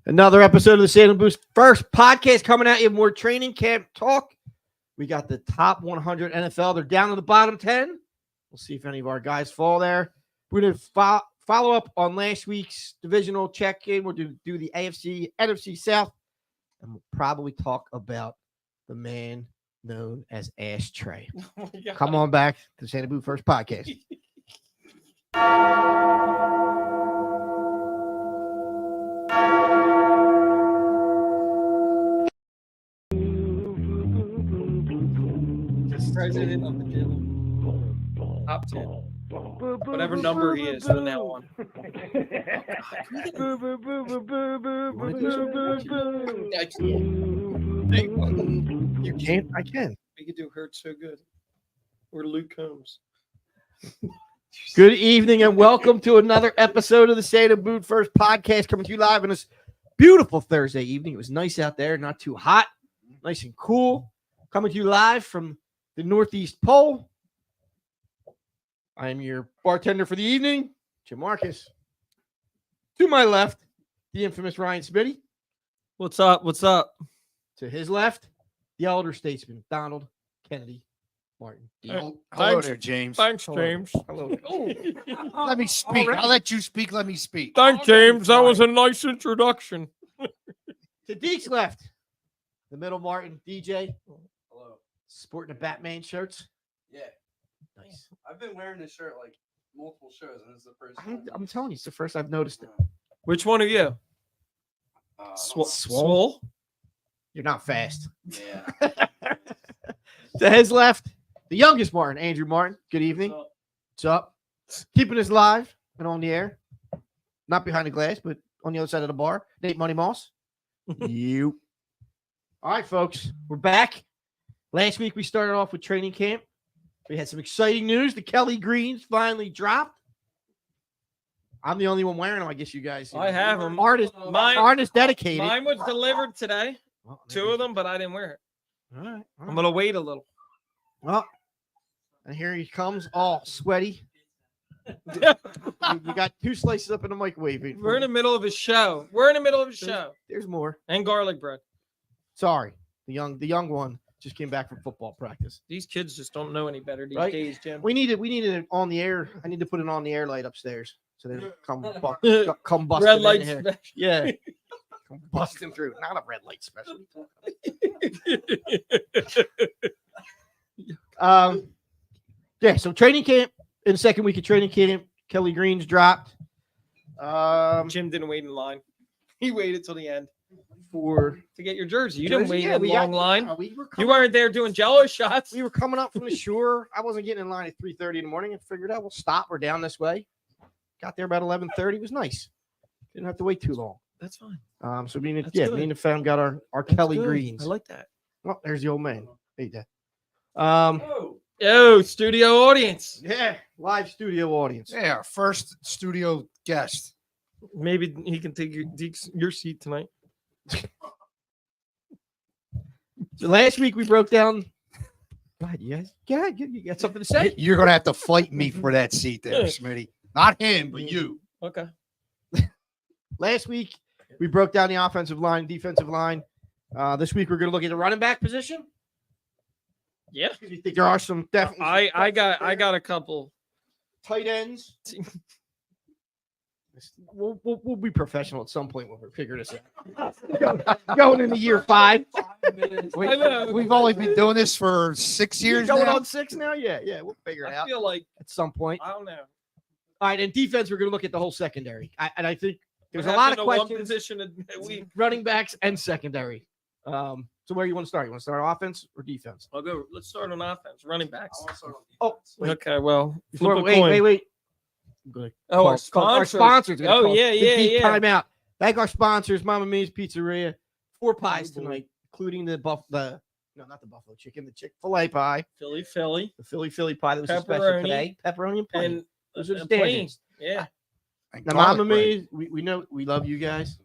Another episode of the Salem Boost First podcast coming at you. More training camp talk. We got the top 100 NFL. They're down to the bottom 10. We'll see if any of our guys fall there. We're going to follow up on last week's divisional check-in. We'll do the AFC, NFC South, and we'll probably talk about the man known as Ashtray. Oh, come on back to the Salem Boost First podcast. President of the Jalen. Top 10. Whatever number he is from now on. You can't? I can. We could do Hurts so good. Or Luke Combs. Good evening and welcome to another episode of the Salem Boost First podcast coming to you live on this beautiful Thursday evening. It was nice out there, not too hot, nice and cool. Coming to you live from the Northeast Pole. I am your bartender for the evening, Jim Marcus. To my left, the infamous Ryan Smitty. What's up? What's up? To his left, the elder statesman, Donald Kennedy Martin. Hello there, James. Thanks, James. Hello. Oh, let me speak. I'll let you speak. Let me speak. Thanks, James. That was a nice introduction. To Deke's left, the middle Martin, DJ. Hello. Sporting the Batman shirts. Yeah. Nice. I've been wearing this shirt like multiple shows, and this is the first time. I'm telling you, it's the first I've noticed it. Which one are you? Swole? You're not fast. Yeah. To his left, the youngest Martin, Andrew Martin. Good evening. What's up? Keeping us live and on the air. Not behind the glass, but on the other side of the bar. Nate Money Moss. You. All right, folks. We're back. Last week we started off with training camp. We had some exciting news. The Kelly Greens finally dropped. I'm the only one wearing them. I guess you guys. I have them. Artist dedicated. Mine was delivered today. Well, Two of them, but I didn't wear it. All right. I'm going to wait a little. Well, and here he comes, all sweaty. We got two slices up in the microwave. We're in the middle of a show. There's more. And garlic bread. Sorry, the young one just came back from football practice. These kids just don't know any better these Right? days, Jim. We needed it on the air. I need to put it on the air light upstairs so they come busting Red in lights. here. Yeah, come busting through. Not a red light special. Yeah. So training camp in the second week of training camp, Kelly Greens dropped. Jim didn't wait in line. He waited till the end To get your jersey. You didn't wait in we long got- line. You weren't there doing Jello shots. We were coming up from the shore. I wasn't getting in line at 3:30 in the morning. I figured out we'll stop. We're down this way. Got there about 11:30. It was nice. Didn't have to wait too long. That's fine. So me and That's me and the fam got our Kelly Greens. I like that. Oh, there's the old man. Hey, Dad. Yo, studio audience. Yeah, live studio audience. Yeah, our first studio guest. Maybe he can take your seat tonight. So last week we broke down. God, you got something to say? You're gonna have to fight me for that seat there, Smitty. Not him, but you. Okay. Last week we broke down the offensive line, defensive line. This week we're going to look at the running back position. Yeah. You think there are some definitely? I got a couple tight ends. We'll be professional at some point when we figure this out. Going into year 5. We've only been doing this for 6 years Going now. on 6 now? Yeah, we'll figure it I out feel like at some point. I don't know. All right, and defense, we're going to look at the whole secondary. I think there's What a lot of happened to one questions. position that we Running backs and secondary. So where you want to start? You want to start offense or defense? I'll go. Let's start on offense. Running backs. Oh, wait. Okay. Well, Wait. Good. Oh, Our sponsors. Oh, yeah. Time out. Thank our sponsors, Mama Mia's Pizzeria. 4 pies tonight, including not the buffalo chicken, the Chick-fil-A pie, Philly, the Philly pie that was a special Pepperoni. today, pepperoni and plain. and Those are the plain. standards. Yeah. And Now, garlic Mama bread. Mia's, we know we love you guys,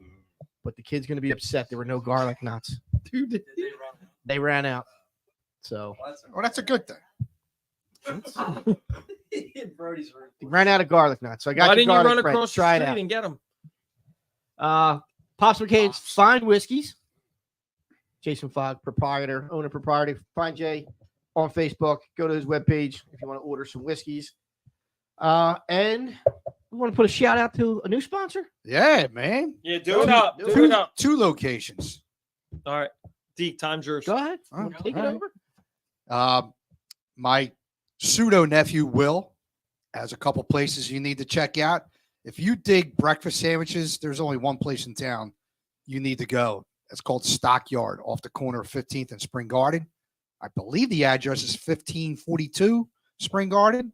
but the kid's gonna be upset. There were no garlic nuts. Dude. They ran out. So Oh, that's a good thing. Brody's they ran out of garlic nuts. So I got Why you didn't you garlic run bread. across the Try it street out. and get them? Pops McCain's Fine Whiskeys. Jason Fogg, owner proprietor. Find Jay on Facebook. Go to his webpage if you want to order some whiskeys. And we want to put a shout out to a new sponsor. Yeah, man. Yeah, do it up. do Do it up. 2 locations. All right. Deke, time's yours. Go ahead. All right, Take it all right. over. My pseudo nephew Will has a couple places you need to check out. If you dig breakfast sandwiches, there's only one place in town you need to go. It's called Stockyard off the corner of 15th and Spring Garden. I believe the address is 1542 Spring Garden.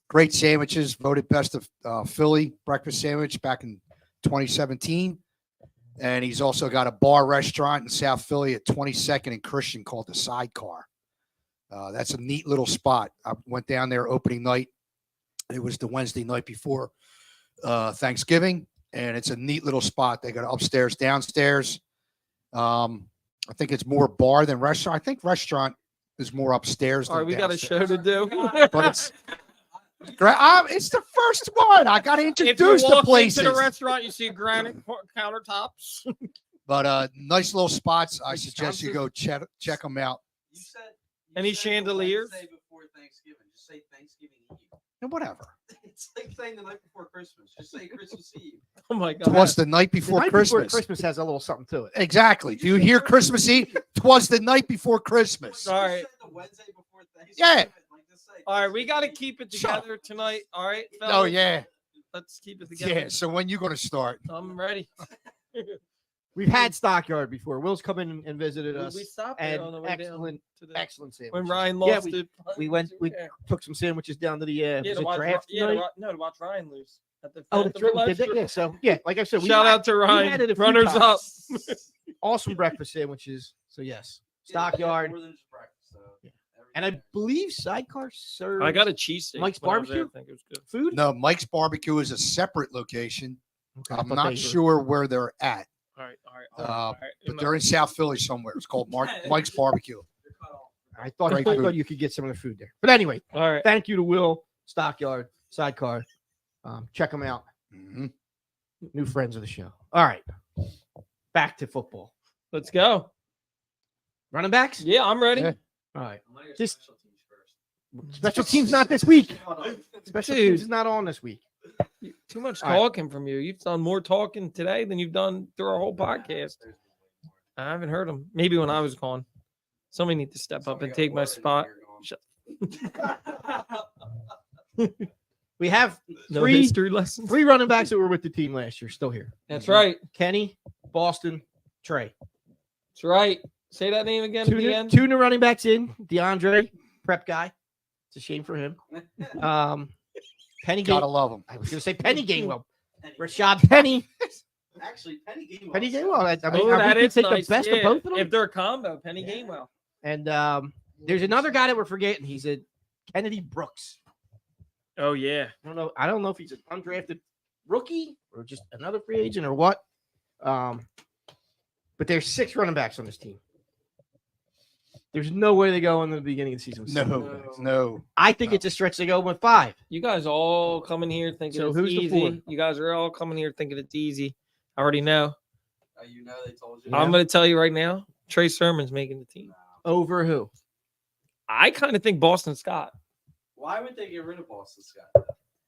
Great sandwiches, voted best of Philly breakfast sandwich back in 2017. And he's also got a bar restaurant in South Philly at 22nd and Christian called the Sidecar. That's a neat little spot. I went down there opening night. It was the Wednesday night before Thanksgiving, and it's a neat little spot. They got upstairs, downstairs. I think it's more bar than restaurant. I think restaurant is more upstairs. All right, than we got a downstairs. show to do. But it's the first one. I got to If you introduce the walk places. into the restaurant, you see granite countertops. But nice little spots. I Like suggest you Wisconsin? go check them out. You said Any said the chandeliers? Wednesday before Thanksgiving. Just say Thanksgiving Eve. And whatever. It's like saying the night before Christmas. Just say Christmas Eve. Oh my God. Twas the night The before night Christmas. Before Christmas has a little something to it. Exactly. Do you hear Christmas Eve? Twas the night before Christmas. All right. You said the Wednesday before Thanksgiving. Yeah. Like, just say All right, we got to Thanksgiving. keep it Shut up. together tonight. All right, fellas? Oh, yeah. Let's keep it together. Yeah. So when you going to start? I'm ready. We've had Stockyard before. Will's come in and visited us. We stopped and there on the way excellent, down to the, excellent sandwiches. when Ryan Yeah, lost it. we took some sandwiches down to the Yeah, was to it watch, draft yeah, night? to watch Ryan lose. At the, Oh, at that's the right. We Philadephia- did that. Yeah. So yeah, like I said, Shout out to had Ryan. it a few Runners up. times. Awesome breakfast sandwiches. So yes, Yeah, Stockyard, more than just breakfast, so Yeah. and I believe Sidecar serves I got a cheesesteak. Mike's when I was there. Barbecue? I think it was good. food. No, Mike's Barbecue is a separate location. Okay, I I'm thought not they were- sure where they're at, All right, all right. but they're in South Philly somewhere. It's called Mike's Barbecue. you're cut off. I thought Great I food. thought you could get some of the food there. But anyway, All right. thank you to Will, Stockyard, Sidecar. Check them out. Mhm. New friends of the show. All right, back to football. Let's go. Running backs. Yeah, I'm ready. Yeah. All right. I'm on your This- special teams first. Special teams not this week. Hold on. Special Dude. teams is not on this week. Too much All right. talking from you. You've done more talking today than you've done through our whole podcast. There's way more. I haven't heard them. Maybe when I was gone. Somebody need to step up Somebody and got take my word spot. you're gone. We have No Three- history lessons. 3 running backs that were with the team last year still here. That's right. Kenny, Boston, Trey. That's right. Say that name again at the end. Two new running backs in. DeAndre, prep guy. It's a shame for him. Penny Gotta Gainwell. love them. I was going to say Penny Gainwell. Penny Rashad Penny. Actually, Penny Gainwell. Penny Gainwell. I mean, Oh, we that can is take nice. the best Yeah, of both of them. If they're a combo, Penny Yeah. Gainwell. And there's another guy that we're forgetting. He's a Kennedy Brooks. Oh yeah. I don't know if he's an undrafted rookie or just another free agent or what. But there's 6 running backs on this team. There's no way they go in the beginning of the season. With 7 running backs. No. I think it's a stretch to go with 5. You guys all coming here thinking So it's who's the easy. 4? You guys are all coming here thinking it's easy. I already know. You know they told you. I'm going to tell you right now. Trey Sermon's making the team. Over who? I kind of think Boston Scott Why would they get rid of Boston Scott?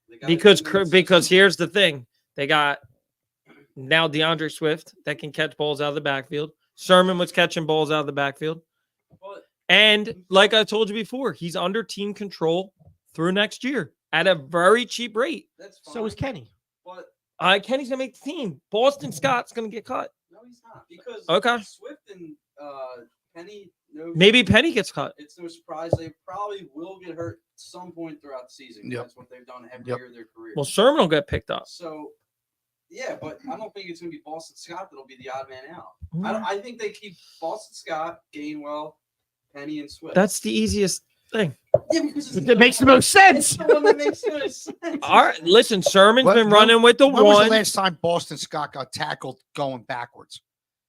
The guy because who made because such here's the thing. They got now DeAndre Swift that can catch balls out of the backfield. Sermon was catching balls out of the backfield. But And like I told you before, he's under team control through next year at a very cheap rate. that's fine. So is Kenny. But Kenny's gonna make the team. Boston Scott's gonna get cut. no, he's not because Okay. Swift and Penny. No, Maybe Penny gets cut. it's no surprise they probably will get hurt at some point throughout the season. Yep. That's what they've done every Yep. year of their career. Well, Sermon will get picked up. So, yeah, but I don't think it's going to be Boston Scott that'll be the odd man out. I think they keep Boston Scott, Gainwell, Penny, and Swift. That's the easiest thing. yeah, because That makes the most sense. It's the one that makes the most sense. All right, listen, Sermon's When- been running with the When was the one. last time Boston Scott got tackled going backwards?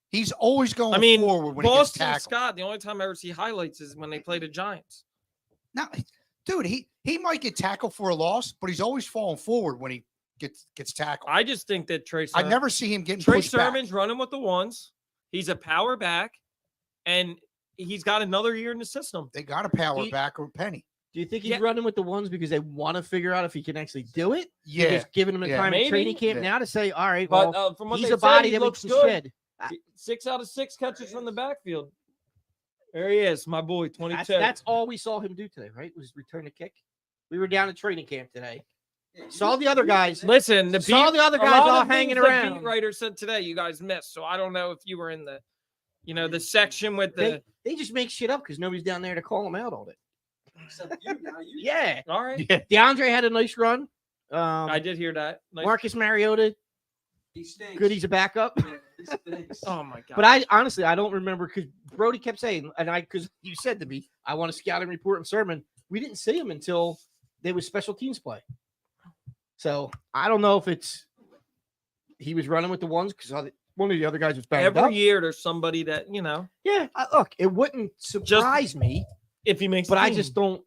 He's always going I mean, forward when he gets Boston tackled. Scott, the only time I ever see highlights is when they play the Giants. No, dude, he might get tackled for a loss, but he's always falling forward when he gets tackled. I just think that Trey I Sermon, never see him getting Trey pushed back. Sermon's running with the ones. He's a power back, and he's got another year in the system. They got a power Do you- back or Penny. Do you think he's Yeah. running with the ones because they want to figure out if he can actually do it? Yeah, Just giving him the Yeah. time Maybe. in training camp Yeah. now to say, all right, But well, from what he's they a body said, he that we looks can good. shed. 6 out of 6 catches from the backfield. There he is, my boy, 22. That's all we saw him do today, right? Was return the kick. We were down at training camp today. Yeah, Saw the other guys. Listen, the Saw the other a guys lot all of hanging things the around. beat writer said today, you guys missed. So I don't know if you were in the, the section with the. They just make shit up because nobody's down there to call them out on it. Except you now. You Yeah. All right, DeAndre had a nice run. I did hear that. Nice. Marcus Mariota, he stinks. good. He's a backup. Yeah, he stinks. Oh my god! But I honestly, I don't remember because Brody kept saying, and because you said to me, I want a scouting report and sermon. We didn't see him until there was special teams play. So I don't know if he was running with the ones because one of the other guys was banged every up. year there's somebody that Yeah, look, it wouldn't surprise me, if he makes, but the I team. just don't.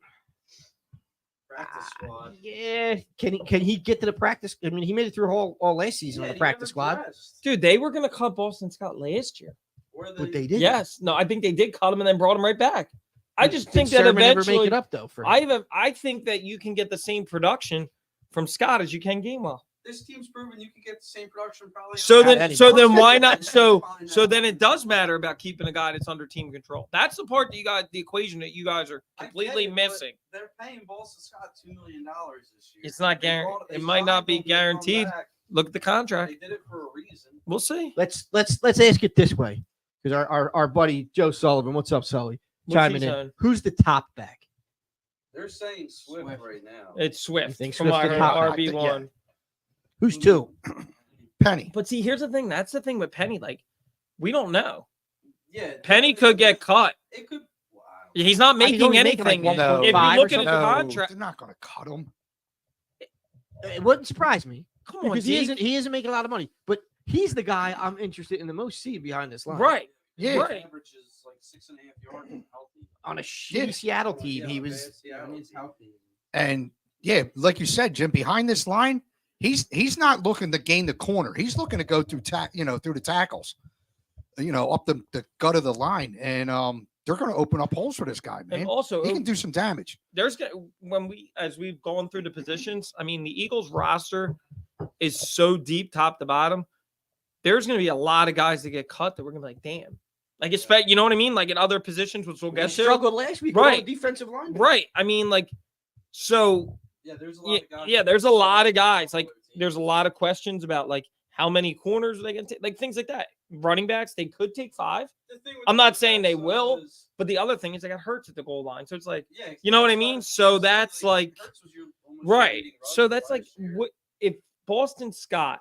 Practice squad. Yeah, can he get to the practice? I mean, he made it through all last season on Yeah, the he practice never squad, dressed. Dude, they were gonna cut Boston Scott last year. Or but they did. Yes, no, I think they did cut him and then brought him right back. I just think that Sermon never eventually, make it up though. For him. I think that you can get the same production from Scott as you can Gainwell. This team's proven you can get the same production probably. So on- then, so then why not? That's So fine so now. then it does matter about keeping a guy that's under team control. That's the part that the equation that you guys are I get completely it, but missing. They're paying Boston Scott $2 million this year. It's not They guaranteed. brought- they It might not signed be him to come guaranteed. back. Look at the contract. They did it for a reason. We'll see. Let's ask it this way because our buddy Joe Sullivan, what's up, Sully? What's Chiming he in. saying? Who's the top back? They're saying Swift right now. It's Swift think from Swift's the our top? RB1. Who's two? Penny. But see, here's the thing. That's the thing with Penny. Like, we don't know. Yeah, Penny could get cut. It could. Wow. He's not He's making only making like anything. No. If you 1.5 look or at his something. contract, They're not going to cut him. It wouldn't surprise me come on, because Zeke. he isn't making a lot of money, but he's the guy I'm interested in the most seeing behind this line. Right. Yeah. Right. Average is like 6.5 yards and healthy. On a shitty Seattle team, he was. Yeah, he's healthy. And yeah, like you said, Jim, behind this line, he's not looking to gain the corner. He's looking to go through through the tackles, up the gut of the line, and they're going to open up holes for this guy, man. And also, He can do some damage. as we've gone through the positions, I mean, the Eagles roster is so deep, top to bottom. There's going to be a lot of guys that get cut that we're going to be like, damn. Like, you know what I mean? Like in other positions, which we'll He get to. struggled last week, Right. With defensive line. Right. I mean, like, so Yeah, there's a lot of guys. yeah, there's a lot of guys. Like, there's a lot of questions about like how many corners are they going to take, like things like that. Running backs, they could take 5, I'm not saying they will, but the other thing is they got Hurts at the goal line, so it's like, you know what I mean? So that's like, right. So that's like, what if Boston Scott,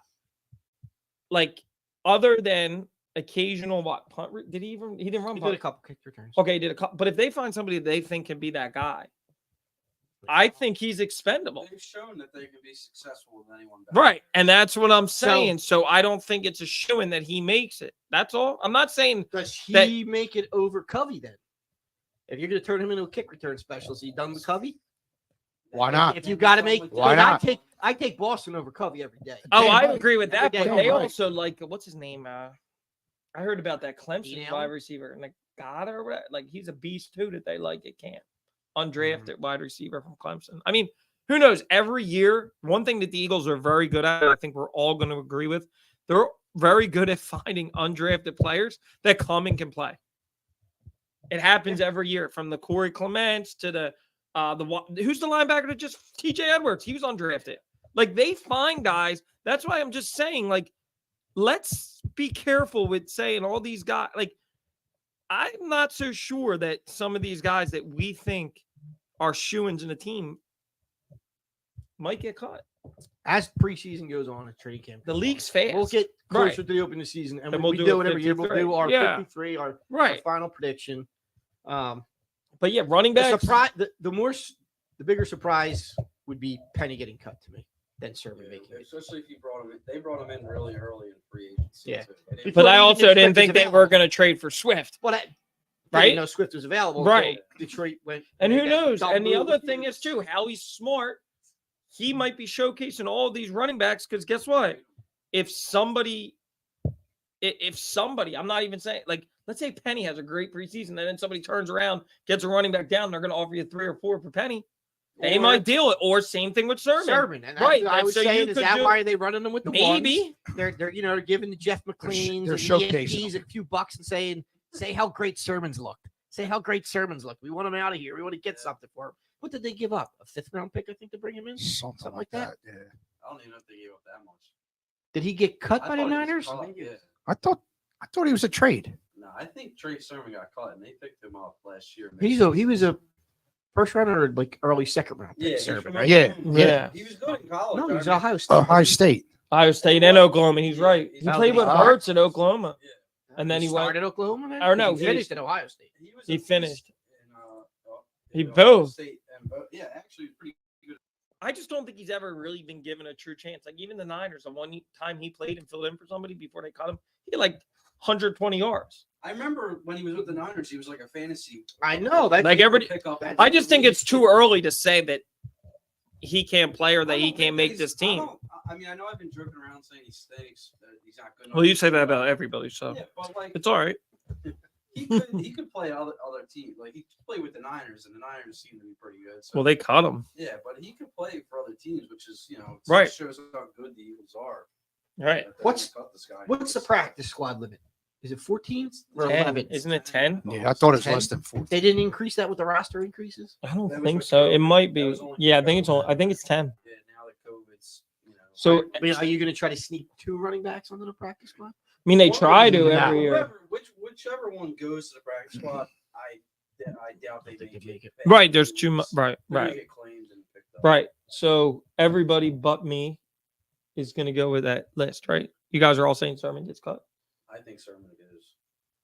like, other than occasional punt? Did he didn't run He punt? did a couple kick returns. Okay, he did a couple. But if they find somebody they think can be that guy, I think he's expendable. They've shown that they can be successful with anyone. Right. And that's what I'm saying. So I don't think it's a shoo-in that he makes it. That's all. I'm not saying Does he that- make it over Covey then? If you're going to turn him into a kick return specialist, he done with Covey? Why not? If you got to make, Why not? I take Boston over Covey every day. Oh, Damn I right. agree with that. Every But day. they Right. also like what's his name? I heard about that Clemson Keenan wide Allen? receiver and like God or whatever. Like he's a beast too that they like at camp. Undrafted wide receiver from Clemson. I mean, who knows? Every year, one thing that the Eagles are very good at, and I think we're all going to agree with, they're very good at finding undrafted players that come and can play. It happens every year, from the Corey Clements to the who's the linebacker that just TJ Edwards. He was undrafted. Like they find guys. That's why I'm just saying, like, let's be careful with saying all these guys. Like, I'm not so sure that some of these guys that we think are shoo-ins in a team might get caught. As preseason goes on at training camp, The league's fast. we'll get closer Right. to the opening season, and And we we'll do do a it every year. We'll 53. do our Yeah. 53, our Right. final prediction. But yeah, running The backs. surprise, the bigger surprise would be Penny getting cut to me than Sermon making it. Especially if you brought him in. They brought him in really early in free agency. Yeah. too. They didn't- Before But I even also Swift didn't was think they available. were going to trade for Swift. Well, I Right? didn't know Swift was available. until Right. Detroit went. And they who got knows? double And the moved. other thing is too, Howie's smart. he might be showcasing all of these running backs because guess what? If somebody, I'm not even saying, like, let's say Penny has a great preseason and then somebody turns around, gets a running back down, and they're going to offer you 3 or 4 for Penny. They might deal it. Or same thing with Sermon. And Right. I was So saying, you is could that do- why are they running them with the Maybe. ones? They're giving the Jeff McLeans they're and showcasing ESPs a few bucks and saying, say how great Sermon's looked. Say how great Sermon's looked. We want him out of here. We want to get something for him. What did they give up? A 5th round pick, I think, to bring him in? Something like that. Yeah. I don't even know if they gave up that much. Did he get cut I by the thought he was Niners? cut, yeah. I thought he was a trade. No, I think Trey Sermon got cut, and they picked him up last year. He was a first rounder or like early 2nd round pick. Yeah, Sermon, he's right? Yeah. Yeah. He was good in college. No, but he's I mean, Ohio State. Ohio State. Ohio State and Oklahoma. He's right. He How played did with he- Hurts at Oklahoma. Yeah. And then he went. started Oklahoma, man? Or no, he he- finished at Ohio State. was He a beast finished. in, He Ohio both. State and yeah, actually pretty good. I just don't think he's ever really been given a true chance. Like even the Niners, the one time he played and filled in for somebody before they cut him, he had like 120 yards. I remember when he was with the Niners, he was like a fantasy. I know. That's Like everybody, pickup. I just think it's too early to say that he can't play or that I he don't can't think make he's- this team. I mean, I know I've been joking around saying he stinks, that he's not good enough. Well, you say that about everybody, so Yeah, but like it's all right. he could play other teams. Like he could play with the Niners, and the Niners seem to be pretty good. So Well, they cut him. yeah, but he could play for other teams, which is Right. shows how good the Eagles are. Right. that they What's- don't cut this guy. What's the practice squad limit? Is it 14 or 10. 11? Isn't it 10? Yeah, I thought it was 10? less than 4. They didn't increase that with the roster increases? I don't That was think with so. It COVID. might That be. was only Yeah, I with think it's COVID. only. I think it's 10. Yeah, now that COVID's, So I mean, are you going to try to sneak 2 running backs onto the practice squad? I mean, they Well, try to yeah. every year. Whichever one goes to the practice squad, I doubt they make it. Right. There's too much. Right. They're gonna Right. get claimed and picked up. Right. So everybody but me is going to go with that list, right? You guys are all saying Sermon gets cut. I think Sermon goes.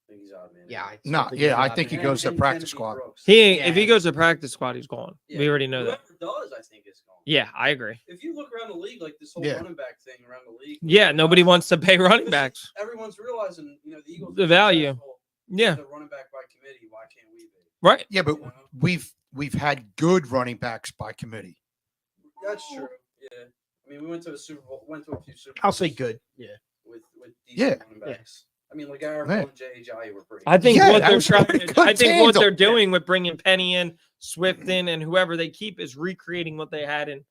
I think he's out, man. Yeah. I think he goes to practice squad. He ain't, Yeah. if he goes to practice squad, he's gone. Yeah. We already know that. Whoever does, I think is gone. Yeah, I agree. If you look around the league, like this whole Yeah. running back thing around the league. Yeah, nobody wants to pay running backs. Everyone's realizing, the Eagles. The are value. successful Yeah. as a running back by committee. Why can't we be? Right. Yeah, but You know? we've had good running backs by committee. That's true. Yeah. I mean, we went to a Super Bowl. Went to a few Super Bowls. I'll say good. Yeah. With Yeah. decent running backs. I mean, like our Yeah. and J.J. were pretty. I think Yeah, what that they're was a trying pretty to, good I think what they're tandem. doing with bringing Penny in, Swift in, and whoever they keep is recreating what they had in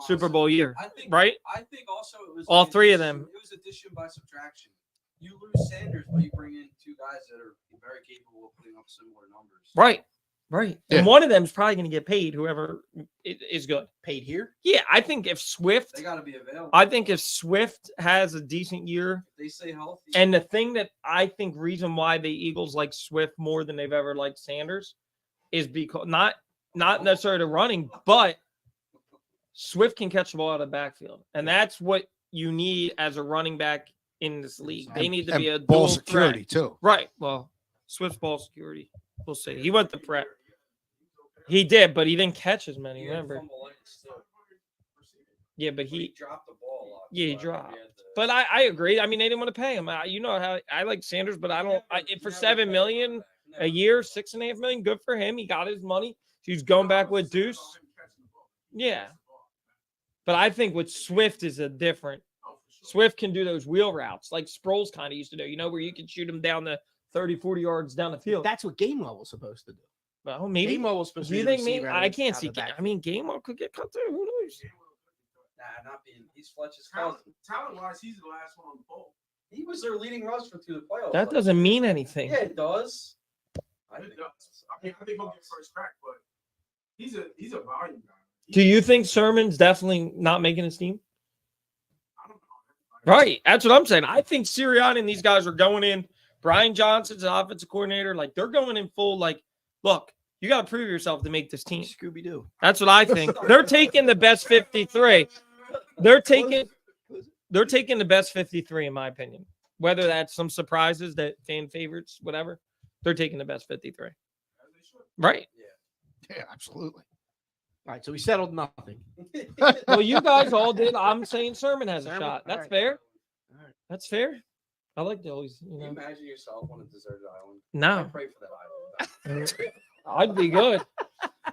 Super Bowl year, I think. right? I think also it was All the 3 of addition- them. It was addition by subtraction. You lose Sanders, but you bring in 2 guys that are very capable of putting up similar numbers. Right. Right. Yeah. And one of them is probably going to get paid, whoever is good. Paid here? Yeah, I think if Swift, They got to be available. I think if Swift has a decent year, If they stay healthy. and the thing that I think reason why the Eagles like Swift more than they've ever liked Sanders is because not necessarily the running, but Swift can catch the ball out of the backfield, and that's what you need as a running back in this league. They need to be a ball dual security threat. too. Right. Well, Swift's ball security. We'll see. He went to prep. He did, but he didn't catch as many. He had Remember? fumble line still. Yeah, but He he. dropped the ball a lot. Yeah, he so I think dropped. had to- But I agree. I mean, they didn't want to pay him. You know how I like Sanders, but I don't. For $7 million a year, $6.5 million, good for him. He got his money. He's going back with Deuce. Yeah, but I think with Swift is a different. Swift can do those wheel routes like Sproles kind of used to do. Where you can shoot him down the 30, 40 yards down the field. That's what Gainwell was supposed to do. Well, maybe. Gainwell was supposed Do to you be the think maybe? receiver I out can't of see. the I backfield. mean, Gainwell could get cut too. Who knows? Nah, not being. He's Fletcher's cousin. Talent-wise, he's the last one on the pole. He was their leading rusher through the playoffs. That doesn't mean anything. Yeah, it does. I It think does. I think he'll get first crack, but he's a volume guy. Do you think Sermon's definitely not making his team? I don't know. Right. That's what I'm saying. I think Sirianni and these guys are going in. Brian Johnson's an offensive coordinator. Like, they're going in full, like, look, you got to prove yourself to make this team. Scooby Doo. That's what I think. They're taking the best 53. They're taking the best 53, in my opinion. Whether that's some surprises that fan favorites, whatever, they're taking the best 53. Right. Yeah, absolutely. All right, so we settled nothing. Well, you guys all did. I'm saying Sermon has a Sermon? shot. That's All right. fair. All right. That's fair. I like to always, Can you imagine yourself on a deserted island? I No, pray for that island. I'd be good.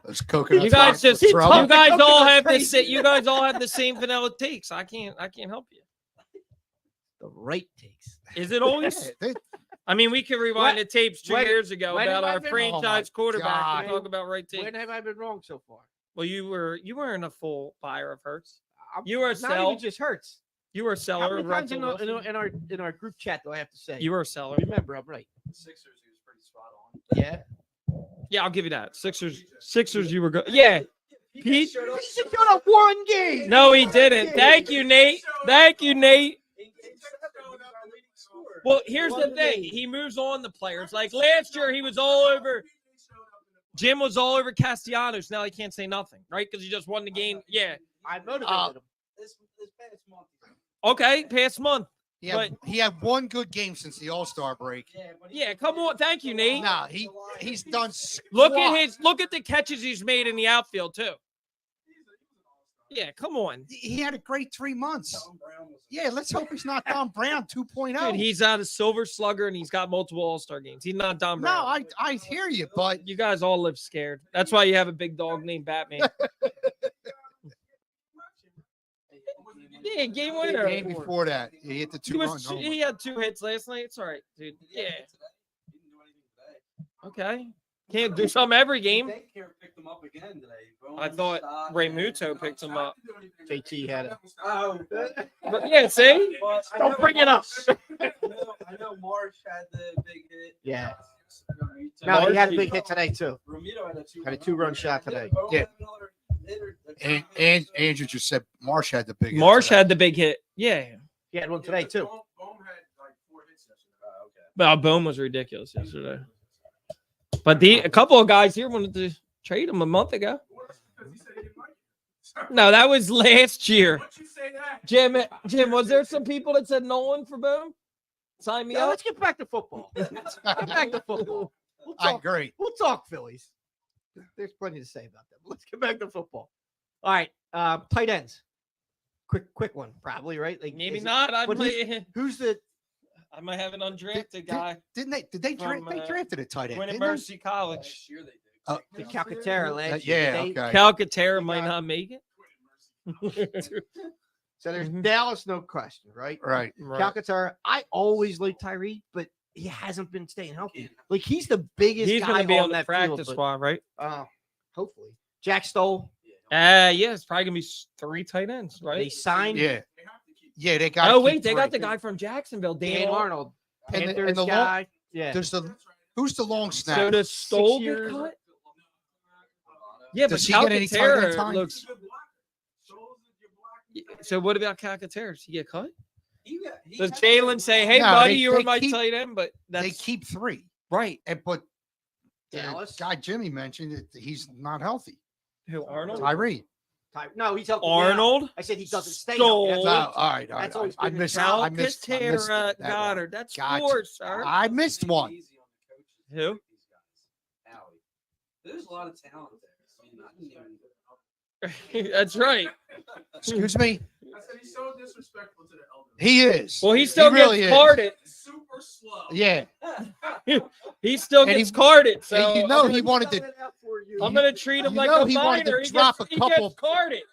Those coconut. You guys pops just with you trouble. guys all Coconut have the crazy. same. You guys all have the same vanilla takes. I can't help you. The right takes. Is it always? Yeah, they- I mean, we can rewind What? the tapes 2 When- years ago when about have I our been- franchise Oh my quarterback God. and talk about right When takes. have I been wrong so far? Well, you weren't a full buyer of Hurts. I'm- You were a not sell. even just Hurts. You were a How seller many of times Russell in Wilson. our group chat do I have to say? You were a seller. Remember, I'm right. Sixers, he was pretty spot on. Yeah. Yeah, I'll give you that. Sixers, you were good. Yeah. Pete? He showed up one game. No, he didn't. Thank you, Nate. Thank you, Nate. Well, here's the thing. He moves on to players. Like last year, he was all over. Jim was all over Castellanos. Now he can't say nothing, right? Because he just won the game. Yeah. I motivated him. This past month. Okay, past month. he had one good game since the All-Star break. Yeah, come on. Thank you, Nate. Nah, he's done. Look squat. at the catches he's made in the outfield too. Yeah, come on. He had a great 3 months. Tom Brown was Yeah, let's hope he's not Don Brown 2.0. Dude, he's out of Silver Slugger and he's got multiple All-Star games. He's not Don Brown. No, I hear you, but You guys all live scared. That's why you have a big dog named Batman. Yeah, game winner. game before that, he hit the He, 2-run was, homer. he had 2 hits last night. It's all right, dude. Yeah. He didn't do anything today. Okay. Can't do something every game. Daycare picked him up again today. I thought Ray Muto picked him up. JT had it. Oh, But yeah, see? but I Don't know bring it up. I know Marsh had the big hit. Yeah. Ramito- No, he had a big hit today too. Ramito had a two. Had a 2-run shot today. Yeah. And Andrew just said Marsh had the big. hit Marsh today. had the big hit. Yeah. He had one today too. Bohm had like 4 hits yesterday. Okay. Well, Boom was ridiculous yesterday. But a couple of guys here wanted to trade him a month ago. Well, that's because he said he didn't like it. No, that was last year. Once you say that, Jim, was there some people that said Nolan for Boom? Sign me Yeah, up. let's get back to football. Get back to football. We'll I talk, agree. we'll talk Phillies. There's plenty to say about them. Let's get back to football. All right, tight ends. Quick one, probably right. Like Maybe is it- not. but Who's the? I might have an undrafted guy. Did they From, they drafted a tight end? Went at didn't they? Mercy College. Last year they did. Oh. The Calcaterra last Yeah, year. They- okay. Calcaterra might not make it. So there's Mhm. Dallas, no question, right? Right. Right. Calcaterra. I always liked Tyree, but he hasn't been staying healthy. Like he's the biggest. He's guy going to be on the that practice field, squad, right? but, hopefully, Jack Stoll. Yeah, it's probably going to be 3 tight ends, They right? signed Yeah. they have to keep. Yeah, they got. Oh, wait, they got the guy from Jacksonville, Dan Dan Arnold, And the- Panthers and the long- guy. Yeah, There's the who's the long So snap? does Stoll get years. cut? Yeah, Does but he get any tight end Calcaterra time? looks. So what about Calcaterra? Does he get cut? Does Jalen say, "Hey, No, buddy, they- you were they my keep- tight end," but They that's keep 3, right. and but Dallas. the guy Jimmy mentioned that he's not healthy. Who Arnold? Tyree. No, he's healthy now. Arnold. I said he doesn't stay. Stoll. healthy. No, That's all right. That's always I been missed. his I missed Calcaterra that one. Goddard. That's Gotcha. 4, sir. I missed one. Who? There's a lot of talent there. I mean, I didn't even- That's right. Excuse me. I said he's so disrespectful to the elders. He is. Well, he still really gets is. carded. Super slow. Yeah. He still And he- gets carded. So And you know I'm he gonna- wanted to. I'm gonna treat him You like know a he wanted to minor. drop a He couple- gets carded.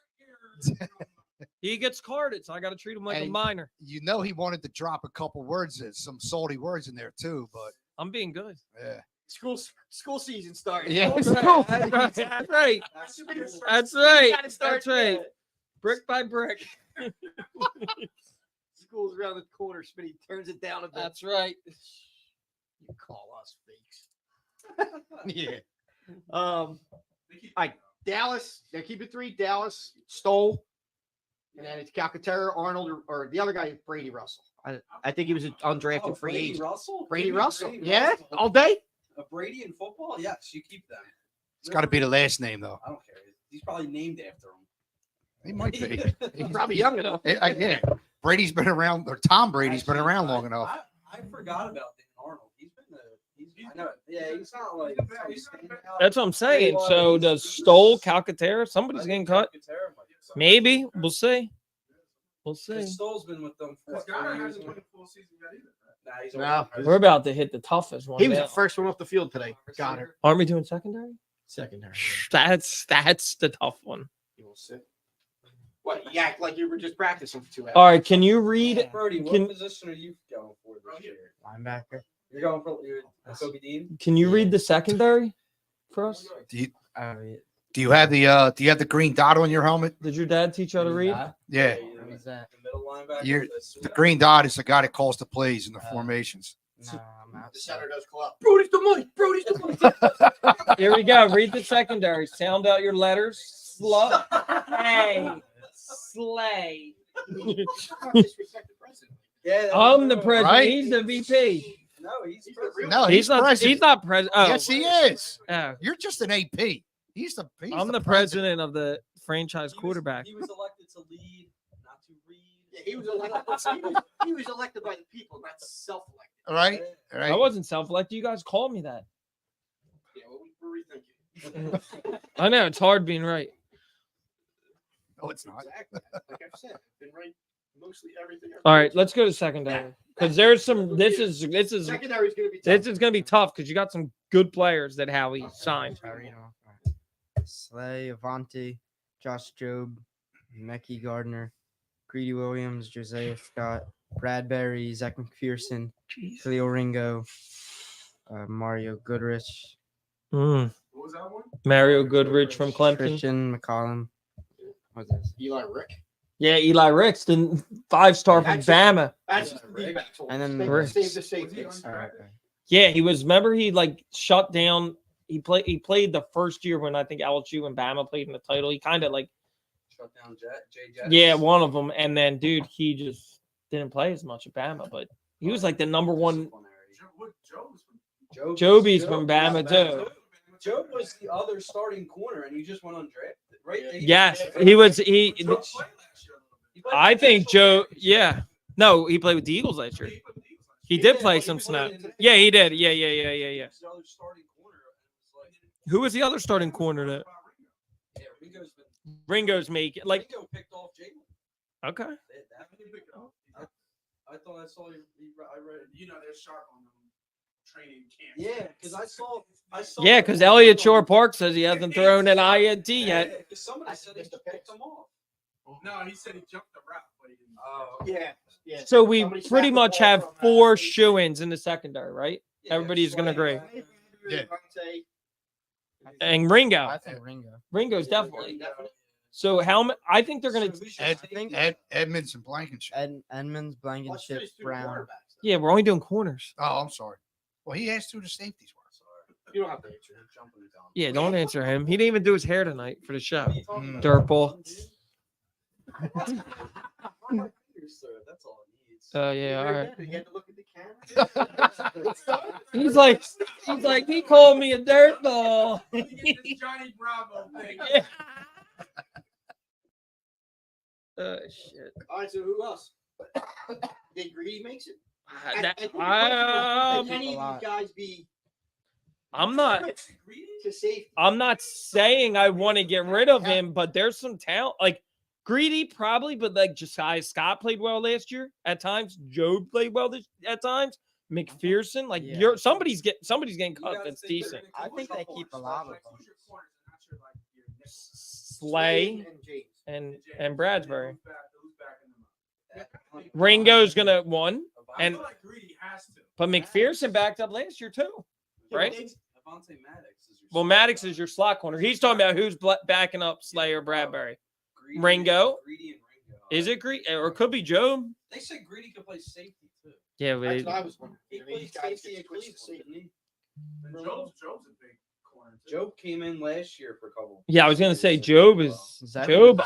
He gets carded, so I got to treat him like a And- minor. You know he wanted to drop a couple words, some salty words in there too. But I'm being good. yeah. School season starting. Yeah. That's right. That's right. That's right. Gotta start That's right. there. Brick by brick. School's around the corner. Smitty turns it down a bit. That's right. You call us fakes. Yeah. They keep- All right, Dallas. They keep it 3. Dallas, Stoll, and then it's Calcaterra, Arnold, or the other guy, Brady Russell. I think he was an undrafted Oh, free Brady agent. Russell. Brady Give me Russell. Brady Yeah, Russell. all day. A Brady in football? Yes, you keep them. It's got to be the last name though. I don't care. He's probably named after him. He might be. He's probably young enough. Yeah. Brady's been around, or Tom Brady's been Actually, around long enough. I forgot about Dan Arnold. He's been I know. Yeah, he's not like. That's what I'm saying. So does Stoll, Calcaterra? Somebody's getting cut. Maybe. We'll see. We'll see. Stoll's been with them for This 4 guy years. hasn't won a full season yet either. Nah, he's No. We're about to hit the toughest one. He was now. the first one off the field today. Goddard. Aren't we doing secondary? Secondary. That's the tough one. You will sit. What? You act like you were just practicing for 2 hours. All right, can you read? Brody, what Can- position are you going for this year? Linebacker. You're going for Kobe Dean? Can you read the secondary for us? Do you have the green dot on your helmet? Did your dad teach you how to read? Yeah. What is that? The middle linebacker? The green dot is the guy that calls the plays in the formations. No, I'm The outside. center does call out. Brody's the money. Brody's the money. Here we go. Read the secondary. Sound out your letters. Slay. Slay. Yeah, I'm the president. Right? He's the VP. No, he's president. No, He's not. president. He's not president. Oh, Yes, he is. oh. You're just an AP. He's I'm the president of the franchise quarterback. He was elected to lead, not to read. Yeah, he was elected by the people, not self-elected. All right. All I right. wasn't self-elected. You guys called me that. Yeah, well, we're rethinking. I know it's hard being right. No, it's not. Exactly. Like I've said, I've been right mostly everything. All right, let's go to secondary because there's some. This is Secondary's going to be tough. this is gonna be tough because you got some good players that Howie signed. Slay, Avante, Josh Jobe, Mecky Gardner, Greedy Williams, Josiah Scott, Bradbury, Zach McPherson, Cleo Ringo, Mario Goodrich, Mm. What was that one? Mario Goodrich from Clemson. Christian McCollum. What's this? Eli Rick. Yeah, Eli Ricks, the 5-star from That's- Bama. That's And then save the safety. All right. Yeah, he was. Remember, he like shut down. He played the first year when I think LSU and Bama played in the title. He kind of like, Shut down Jay Jets. yeah, one of them. And then, dude, he just didn't play as much at Bama, but he was like the number one. Joe was from Joby's from Bama too. Joe was the other starting corner, and he just went undrafted, right? Yes, he was. He. Joe played last year a little bit. He played I for think the Joe. Eagles. Yeah. No, he played with the Eagles last year. He put the Eagles last He year. did Yeah, play but some he snap. played in the- Yeah, he did. Yeah. He was the other starting corner. and it was like- Who was the other starting corner that Yeah, Ringo's been. Ringo's making? Like, Ringo picked off Jalen. okay. I thought I saw I read it. You know they're sharp on them training camp. Yeah, because I saw. Yeah, because Elliott Shore Park says he hasn't thrown an INT yet. Because somebody said he just picked him off. No, he said he jumped the route, but he didn't. Oh, Yeah. Yeah. So we Somebody snapped pretty the much ball have from, 4 safety. shoo-ins in the secondary, right? yeah, Everybody's gonna Slay, agree. Yeah. And Ringo. I think Ringo. Ringo's definitely. So how? I think they're gonna. So we should Ed, say- Edmonds and Blankenship. Edmonds, Blankenship, Brown. Yeah, we're only doing corners. Oh, I'm sorry. Well, he asked who the safeties were. You don't have to answer. Jumping the gun. Yeah, don't answer him. He didn't even do his hair tonight for the show. What are you talking about? Dirtball. That's all it needs. Oh yeah, all right. You had to look at the camera. He's like, he called me a dirtball. Let me get this Johnny Bravo thing. Yeah. Shit. All right, so who else? Did Greedy makes it? Can Um, any of these guys be I'm not. to safety? I'm not saying I want to get rid of him, but there's some talent. Like Greedy, probably, but like Josiah Scott played well last year at times. Joe played well at times. McPherson, like Yeah. somebody's getting You cut guys that's think they're decent. gonna I think they keep a lot of Like, them. who's your corners and not your, like, your nickel? Slay and James. and Bradbury. Who's backing them up? Ringo's gonna one, I and feel like Greedy has to. but McPherson backed up last year too, right? Avante Maddox is your Well, Maddox is your slot corner. He's talking about who's backing up Slay or Bradbury. Greedy, Ringo? Greedy and Ringo. Is it Greedy or it could be Joe? They said Greedy could play safety too. Yeah, That's what I was wondering. He I mean, played these guys safety get at switched to Cleveland, safety. didn't And Joe's a big corner. Too. Job came in last year for a couple. Yeah, I was gonna say years. Job is Zach, Job.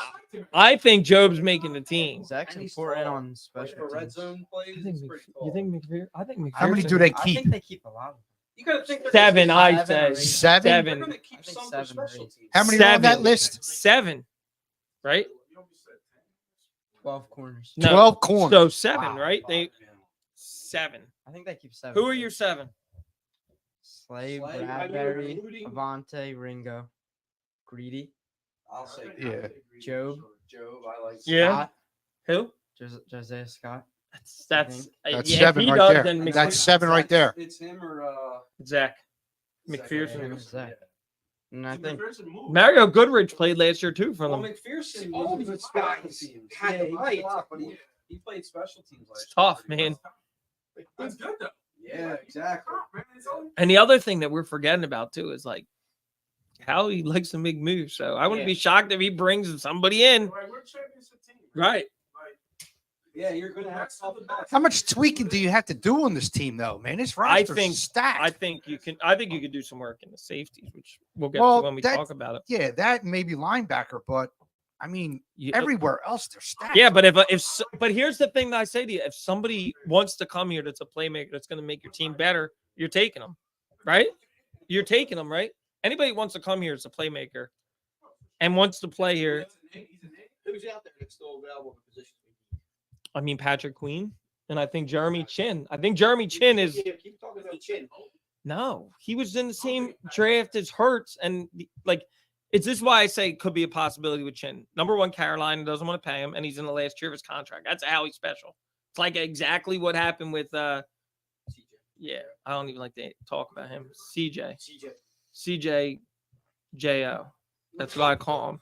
I think Job's making the team. Zach's And he's important tall. on Like special for red teams. zone plays, I think he's pretty you tall. think McPherson? I think McPherson. How many do they I keep? think they keep a lot of them. You gotta think they're 7, gonna- I Seven say. or eight. Seven? They're Seven. gonna keep I think some for 7 or special 8. teams. How many are on that 7. list? 7, right? You almost said 10. 12 corners. No. 12 corners. So 7, Wow. right? They Yeah. 7. I think they keep 7. Who are your 7? Slay, Slay, Bradbury, including- Avante, Ringo, Greedy, I'll say Yeah. Job, Job. I like. Yeah. Scott, Who? Josiah Scott. That's That's yeah, if 7 he right does, there. then That's McPherson- 7 right there. It's him or Zach. Zach McPherson. Williams. Zach. And I think McPherson moved. Mario Goodrich played last year too for Well, them. McPherson all was these special guys teams. had Yeah, he rights. played a lot, but he played special teams last It's year. tough, man. That's good though. Yeah, exactly. Man, it's only- And the other thing that we're forgetting about too is like how he likes to make moves. So I wouldn't be shocked if he brings somebody in. Like, we're a championship team. Right. Like, Yeah, you're gonna have tough bets. How much tweaking do you have to do on this team, though, man? This I roster's think stacked. I think you could do some work in the safeties, which we'll get Well, to when we that- talk about it. yeah, that may be linebacker, but I mean, You- everywhere else they're stacked. Yeah, but but here's the thing that I say to you: if somebody wants to come here that's a playmaker that's going to make your team better, you're taking them, right? You're taking them, right? Anybody who wants to come here as a playmaker and wants to play here. Who's out there that's still available for positions? I mean, Patrick Queen and I think Jeremy Chin. I think Jeremy Chin is Yeah, keep talking about Chin. no. He was in the same draft as Hurts, and like. It's this why I say it could be a possibility with Chin. Number one, Carolina doesn't want to pay him, and he's in the last year of his contract. That's how he's special. It's like exactly what happened with yeah, I don't even like to talk about him. CJ JO. That's what I call him.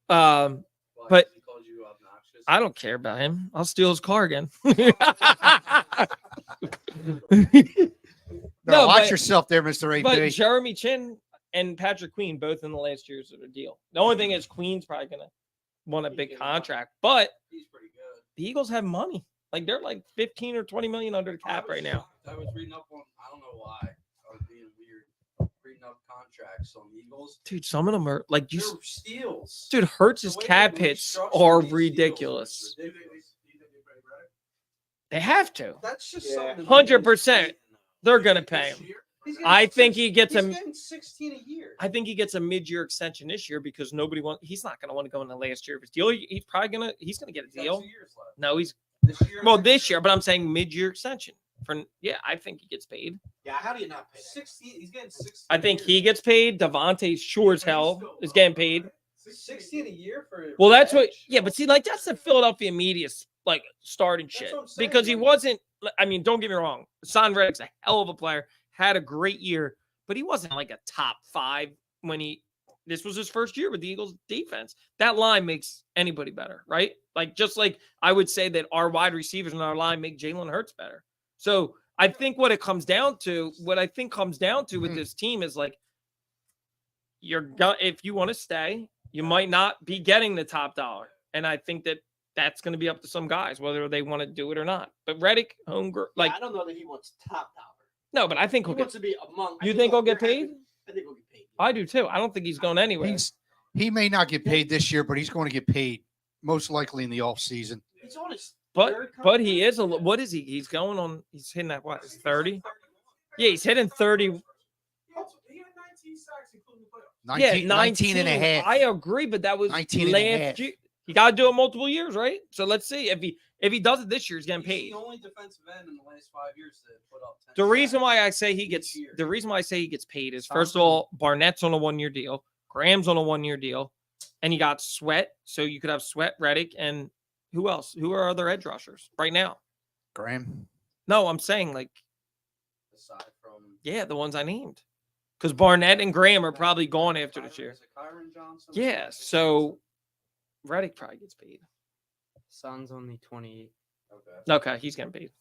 Well, But- he called you obnoxious. I don't care about him. I'll steal his car again. No, watch but- yourself there, Mr. AP. But Jeremy Chin and Patrick Queen both in the last years of their deal. The only thing is Queen's probably gonna want a big contract, but He's pretty good. the Eagles have money. Like they're like 15 or 20 million under the cap right now. I was reading up on. I don't know why. I was being weird. Reading up contracts on the Eagles. Dude, some of them are like you. They're steals. Dude, Hurts' The way cap they hits restructured are these deals ridiculous. is ridiculous. They have to. That's just Yeah. something. 100%. They're gonna pay him. He's getting I think six- he gets he's a. getting 16 a year. I think he gets a mid-year extension this year because nobody wants. He's not going to want to go in the last year of his deal. He's probably gonna. He's going to get a He's got deal. 2 years left. No, he's This year. well next this year, but I'm saying mid-year extension. For yeah, I think he gets paid. Yeah, how do you not pay that? 16. He's getting 16. I think he gets paid. Devontae sure as hell is getting paid. 16 a year for. Well, that's what. edge? Yeah, but see, like that's the Philadelphia media like starting That's shit what I'm saying, because he like- wasn't. I mean, don't get me wrong. Son Reddick's a hell of a player. Had a great year, but he wasn't like a top 5 when he. This was his first year with the Eagles defense. That line makes anybody better, right? Like just like I would say that our wide receivers in our line make Jalen Hurts better. So I think what it comes down to, with this team is like if you want to stay, you might not be getting the top dollar, and I think that that's going to be up to some guys whether they want to do it or not. But Reddick, like I don't know that he wants top dollar. no, but I think He he'll get. wants to be among. You think he'll get paid? I think he'll get paid. I do too. I don't think he's going anywhere. He may not get paid this year, but he's going to get paid most likely in the off season. He's on his But third but he is what is he? He's going on. He's hitting that what? 30? Yeah, he's hitting 30. He had 19 sacks, including the playoffs. 19, Yeah, 19 and a half. I agree, but that was 19 and a last half. year. You got to do it multiple years, right? So let's see if he does it this year, he's getting He's paid. the only defensive end in the last 5 years to put up 10 The reason sacks. why I say he gets Each year. the reason why I say he gets paid is first of all, Barnett's on a 1-year deal, Graham's on a 1-year deal, and you got Sweat. So you could have Sweat, Reddick, and who else? Who are other edge rushers right now? Graham. No, I'm saying like aside from yeah, the ones I named, because Barnett and Graham are probably gone after this year. Is it Kyron Johnson? Yeah, so Reddick probably gets paid. Son's only 28. Okay. Okay, he's getting paid.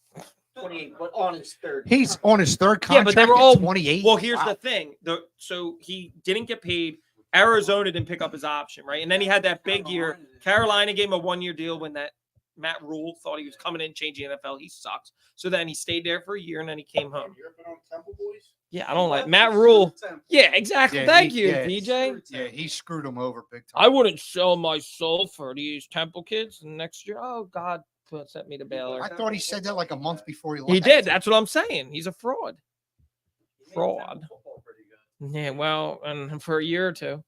28, but on his third. He's on his third Yeah, contract. but they were at all 28. Well, here's Wow. the thing. So he didn't get paid. Arizona didn't pick up his option, right? And then he had that big year. Carolina gave him a 1-year deal when that Matt Rule thought he was coming in changing NFL. He sucks. So then he stayed there for a year and then he came home. You're up on Temple Boys? Yeah, I don't like Matt Rule. Yeah, exactly. Yeah, Thank he- you, yeah. DJ. Yeah, he screwed him over big time. I wouldn't sell my soul for these Temple kids next year. Oh God, sent me to Baylor. I thought he said that like a month before he left. He did. That's what I'm saying. He's a fraud. Fraud. Yeah, well, and for a year or two.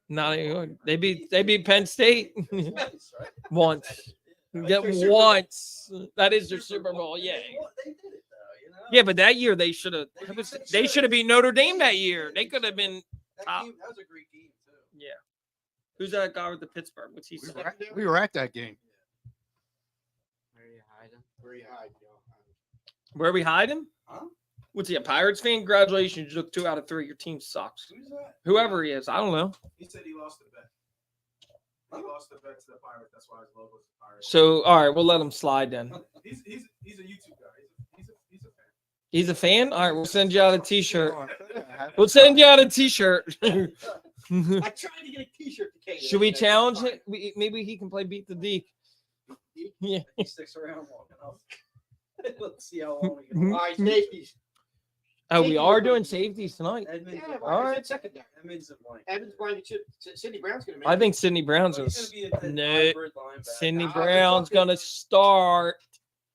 Not even, they beat Penn State once. Get once. That is their Super Bowl. Yeah. They did it though, you know. Yeah, but that year they should have. They should have beat Notre Dame that year. They could have been. that, top. game, that was a great game too. Yeah. Who's that guy with the Pittsburgh? What's he? We were at that game. Where are you hiding? Where you hide, Where we hide him? Huh? What's he, a Pirates fan? Congratulations, you took 2 out of 3. Your team sucks. Who's that? Whoever he is, I don't know. He said he lost the bet. He lost the bet to the Pirates. That's why his logo's the Pirates. So, all right, we'll let him slide then. He's a YouTube guy. He's a fan. He's a fan? All right, we'll send you out a T-shirt. We'll send you out a T-shirt. I tried to get a T-shirt to Kate. Should we challenge it? Maybe he can play Beat the Deke. Yeah. He sticks around long enough. Let's see how long we can. All right, safeties. Oh, we are doing safeties tonight. Edmonds, Yeah, All right. secondary. Edmonds and blank. Evans, Blankenship, Sidney Brown's going to make I think Sidney Brown's He's going gonna to. be a No, hybrid linebacker. Sidney Nah, Brown's fucking- going to start.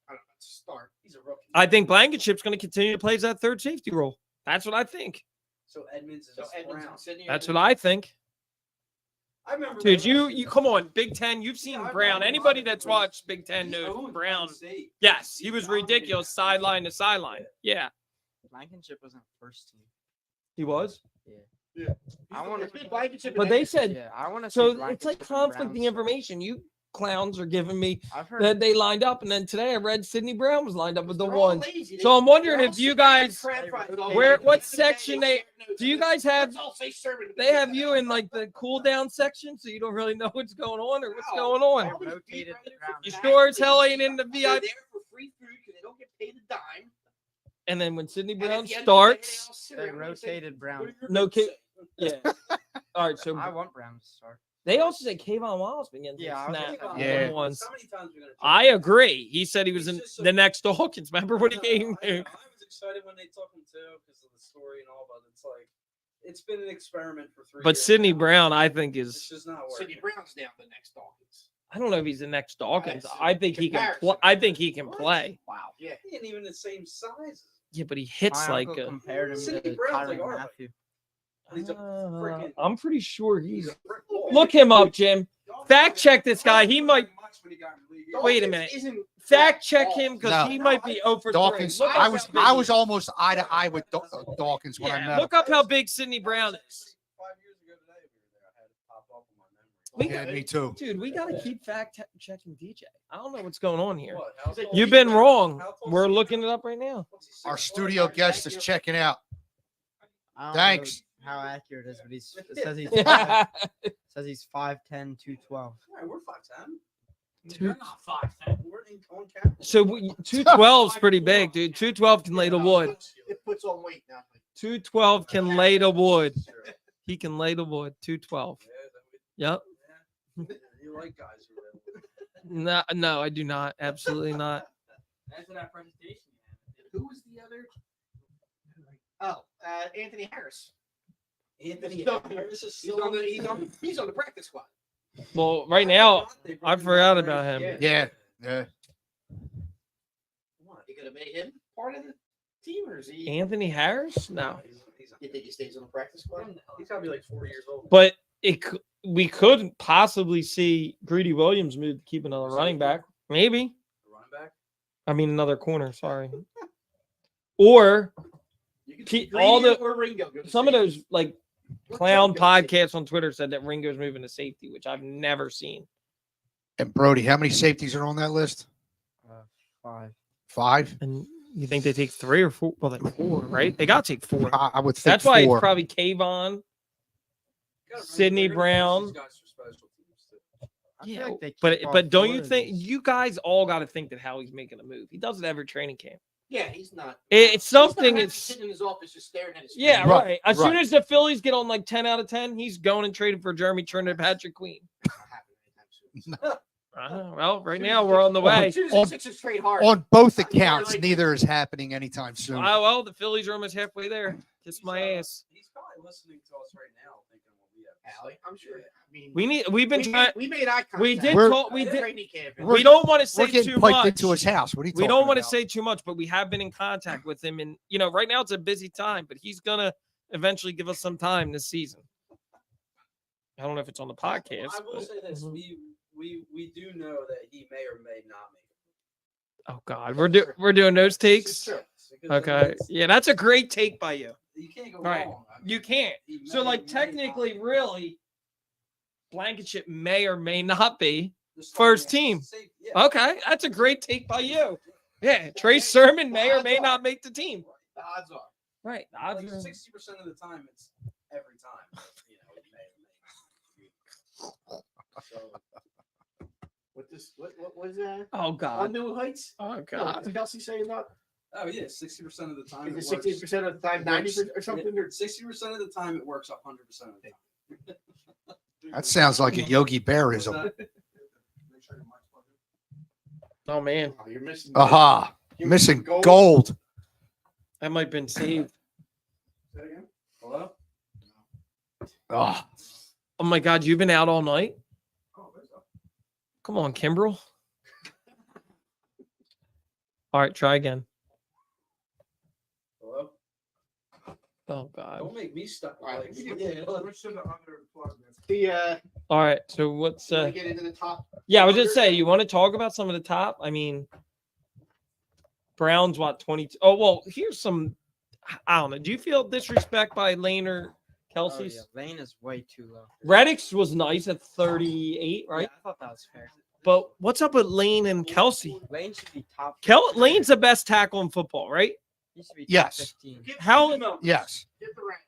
I don't know, start. He's a rookie. I think Blankenship's going to continue to play that third safety role. That's what I think. So Edmonds is So Edmonds Brown. and Sidney. That's what I think. I remember. Dude, that you last come on, Big Ten. You've seen Yeah, I Brown. remember. Anybody that's watched Big Ten He's knows owned Brown. Penn State. Yes, he was dominated ridiculous, Penn State. sideline to sideline. Yeah, Blankenship wasn't first team. he was. I want It's been Blankenship But and they Evans. said Yeah, I want to. so. It's like conflicting information. You clowns are giving me I've heard. that they lined up, and then today I read Sidney Brown was lined up with the They're all one. lazy. So I'm wondering They're all if you sitting there guys, crap fries all where- day. what section do you guys have? It's all say Sherman. They have you in like the cool down section, so you don't really know what's going on or what's going on. All these Rotated people around. You are sure as hell ain't in the They're VIP. there for free food because they don't get paid a dime. And then when Sidney And at Brown the end of the day, they all starts, sit They around and say, rotated "What Brown. are your No notes kid- say?" yeah. All right, so I want Brown to start. they also said Kayvon Wallace began to Yeah, I was snap gonna say, Yeah. once. How many times are we gonna I talk? agree. He said he was He's in just so- the next Dawkins. Remember when he No, came? I was excited when they took him too because of the story and all, but it's like it's been an experiment for 3 But years. Sidney now. Brown, I think, It's is. just not Sidney working. Brown's down the next Dawkins. I don't know if he's the next Dawkins. That's I think he can. comparison. I think he can What? play. Wow. Yeah. He ain't even the same size. Yeah, but he hits My like. uncle A, compared him Sidney to Brown's like Tyrann our height. Matthew. He's a freaking. I'm pretty sure he's. a brick wall. Look him up, Jim. Fact check this guy. He might. Wait a Dawkins minute. isn't Fact check tall. him because No. he might be 0 for 3. Dawkins. Look I up was how big I he was is. almost eye to eye with Dawkins when I Yeah, met him. look up how big Sidney Brown is. 5 years ago today, we were there. I had it pop up on my memory. We Yeah, got- me too. Dude, we got to keep checking DJ. I don't know what's going on here. What? How tall You've is been he? wrong. How tall We're is he? looking it up right now. What's he, Our 6'4"? studio guest is checking out. I don't Thanks. know how accurate it is, but it says he's Yeah. says he's 5'10", 212. All right, we're 5'10". You're not 5'10". We're in on camera. So 212 is pretty big, dude. 212 can lay the wood. It puts on weight now. 212 can lay the wood. He can lay the wood. 212. Yep. You like guys who are No, I do not. Absolutely not. After that presentation, who was the other? Oh, Anthony Harris. Anthony No, Harris is He's still on the practice squad. Well, right now, I forgot about him. Yeah. Yeah. What? You gonna make him part of the team, or is he? Anthony Harris? No. You think he stays on the practice squad? He's gotta be like 4 years old. But we could possibly see Greedy Williams move to keep another running back. Maybe. Running back. I mean, another corner. Sorry. Or You can Keep see all Greedy the- or Ringo go to some of safety. those like What's clown Ringo go to podcasts on Twitter said that Ringo's moving to safety, which I've never seen. And Brody, how many safeties are on that list? 5. 5. And you think they take 3 or 4? Well, like 4, right? They got to take 4. I would think That's why 4. it's probably Kayvon. Sidney Brown. I feel Yeah, like they but keep all but don't 4 you of think these. you guys all got to think that Howie's making a move? He does it every training camp. Yeah, he's not. It's he's not something. happy It's sitting in his office just staring at his. yeah, phone. Right, right. As soon right. as the Phillies get on like 10 out of 10, he's going and trading for Jeremy Turner, Patrick Queen. Not happening anytime soon. Well, right now we're on the way. As soon as On- the Sixers trade hard. On both Yeah, accounts, like- neither is happening anytime soon. Oh, well, the Phillies are almost halfway there. Kiss my ass. He's probably listening to us right now, thinking what we have. to Allie, say. I'm sure. I mean, We've been trying. we made eye contact. We did We're- talk. We at did. training camp. We're- We don't want to We're say getting too piped much. into his house. What are you We talking don't want to about? say too much, but we have been in contact with him, and right now it's a busy time. But he's gonna eventually give us some time this season. I don't know if it's on the podcast. I will but- say this: Mhm. we do know that he may or may not make it. Oh God, we're doing those takes. Because Okay, yeah, that's a great take by you. You can't go Right. wrong. I mean, You can't. he So may like or may technically, not. really, Blankenship may or may not be. The first starting team. safe- yeah. Okay, that's a great take by you. Yeah, Trey Sermon may or may not make the team. The odds are. Right. The odds Like are- 60% of the time, it's every time. You know, it may. So, What is that? Oh On God. New Heights? Oh No, God. did Kelsey say not? oh yeah, 60% of the time. Is it 60% of the time, 90% or something? Or 60% of the time, it works 100% of the time. That sounds like a Yogi What's Bearism. that? Oh man, Oh, you're missing. Aha. you're Missing gold. that might have been saved. Say that again? Hello? Oh, Oh my God, you've been out all night. Oh, there's a- Come on, Kimbrel. All right, try again. Hello? Oh God. Don't make me stuck. All right, Like, we can- yeah, look. Which of the other plug? All right. So what's you wanna get into the top? Yeah, I was just saying, you want to talk about some of the top? I mean, Browns, what, 22? Oh, well, here's some, I don't know. Do you feel disrespect by Lane or Oh, Kelsey's? yeah. Lane is way too low. Reddick's was nice at 38, right? Yeah, I thought that was fair. But what's up with Lane and Kelsey? Lane should be top. Lane's the best tackle in football, right? He should be top Yes. 15. How? yes. Get the rank.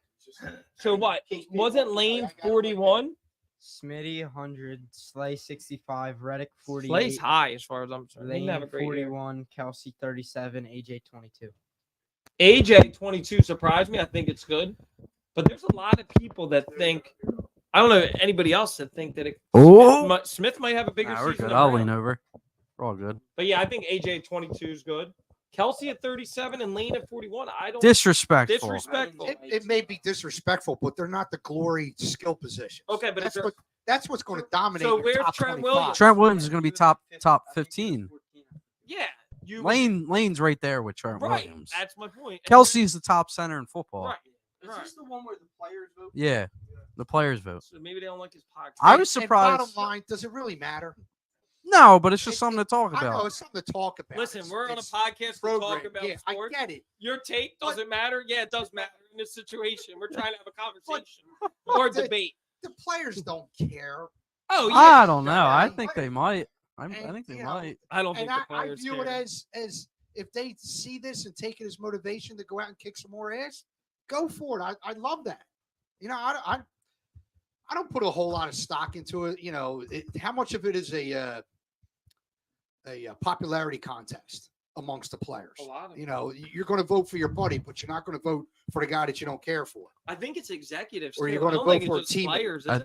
So what? Wasn't Lane 41? Smitty 100, Slay 65, Reddick 48, Slay's high as far as I'm concerned. He Lane didn't have a great year. 41, Kelsey 37, AJ 22. AJ 22 surprised me. I think it's good. But there's a lot of people that think, I don't know anybody else that think that Smith might have a bigger Nah, we're season good. than I'll Brown. lean over. We're all good. But yeah, I think AJ 22 is good. Kelsey at 37 and Lane at 41. I don't Disrespectful. disrespectful. It may be disrespectful, but they're not the glory skill positions. Okay, but that's if what that's what's going to dominate. So your where's top Trent 25. Williams? Trent Williams is going to be top 15. Yeah, you Lane's right there with Trent right. Williams. That's my point. And Kelsey's the top center in football. right. Is Right. this the one where the players vote? Yeah, the players vote. So maybe they don't like his podcast. I was And surprised. bottom line, does it really matter? No, but it's just It- something to talk I know about. it's something to talk about. Listen, It's- we're on a it's podcast to talk program. about Yeah, I sports. get it. Your take But- doesn't matter. Yeah, it does matter in this situation. We're trying to have a conversation or the- debate. The players don't care. Oh yeah, I don't know. I Yeah. think they might. I And, think they you know, might. I don't And think the I players view care. it as if they see this and take it as motivation to go out and kick some more ass, go for it. I love that. You know, I don't put a whole lot of stock into it. You know, how much of it is a popularity contest amongst the players? A lot of You know, you're going to vote for your buddy, but you're not going to vote for the guy that you don't care for. I think it's executives. Or you're too. I gonna don't vote think it's for a just teammate. players. I is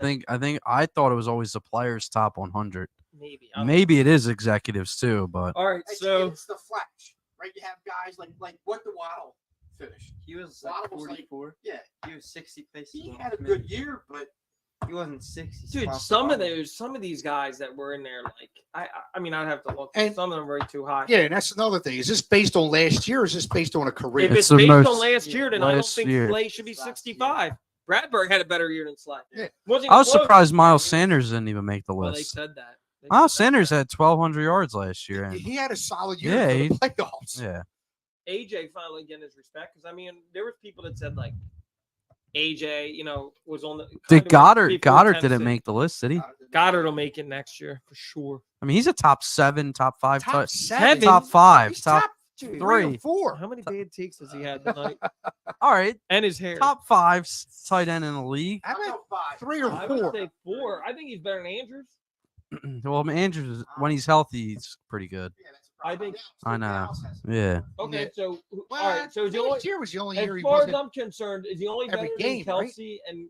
it? I thought it was always the players top 100. Maybe. Maybe it is executives too, but All right, It's, so it's the flash, right? You have guys like what the Waddle finished. He was Waddle like was like- 44. Yeah, He was 60 places. he below had a Smith. good year, but He wasn't 60. dude, spots some of above him. some of these guys that were in there, like I mean, I'd have to look. And- Some of them were too high. Yeah, and that's another thing. Is this based on last year or is this based on a career? If It's it's the based most- on last year, then I don't last think year. Slay should be Last year. 65. Bradbury had a better year than Slay. Yeah. Wasn't I was close. surprised Miles Sanders didn't even make the Well, they list. said that. They Miles said that. Sanders had 1,200 yards last year. And He had a solid year Yeah, for he- the playoffs. yeah, AJ finally getting his respect because I mean there was people that said like AJ, you know, was on the. kind did of Goddard? before Goddard Tennessee. didn't make the list, did he? Goddard will make it next year for sure. I mean, he's a top 7, top 5, Top top, seven. top 5, He's top. top 3. 3 or 4. How many bad takes has he had tonight? All right, And his hair. top 5 tight end in the league. I meant about 5. 3 or I would 4. say 4. I think he's better than Andrews. Well, I mean, Andrews, when he's healthy, he's pretty good. Yeah, that's I think- I know. Yeah. Okay, Yeah. so Well, all right, so is the only, last year was the only year as he far as wasn't. I'm concerned, is he only every better game, than right? Kelsey and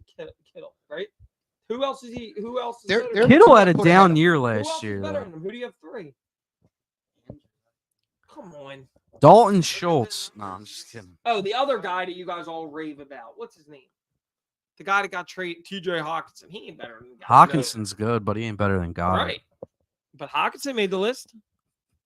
Kittle, right? Who else is he? Who else is They're- better? they're- than him? Kittle had a Put down ahead of- year Who else last is year, better though. than him? Who do you have 3? Come on. Dalton Schultz. No, I'm just kidding. Oh, the other guy that you guys all rave about. What's his name? The guy that got traded, TJ Hawkinson. He ain't better than the guy. Hawkinson's good, but he ain't better than No. Goddard. Right. But Hawkinson made the list.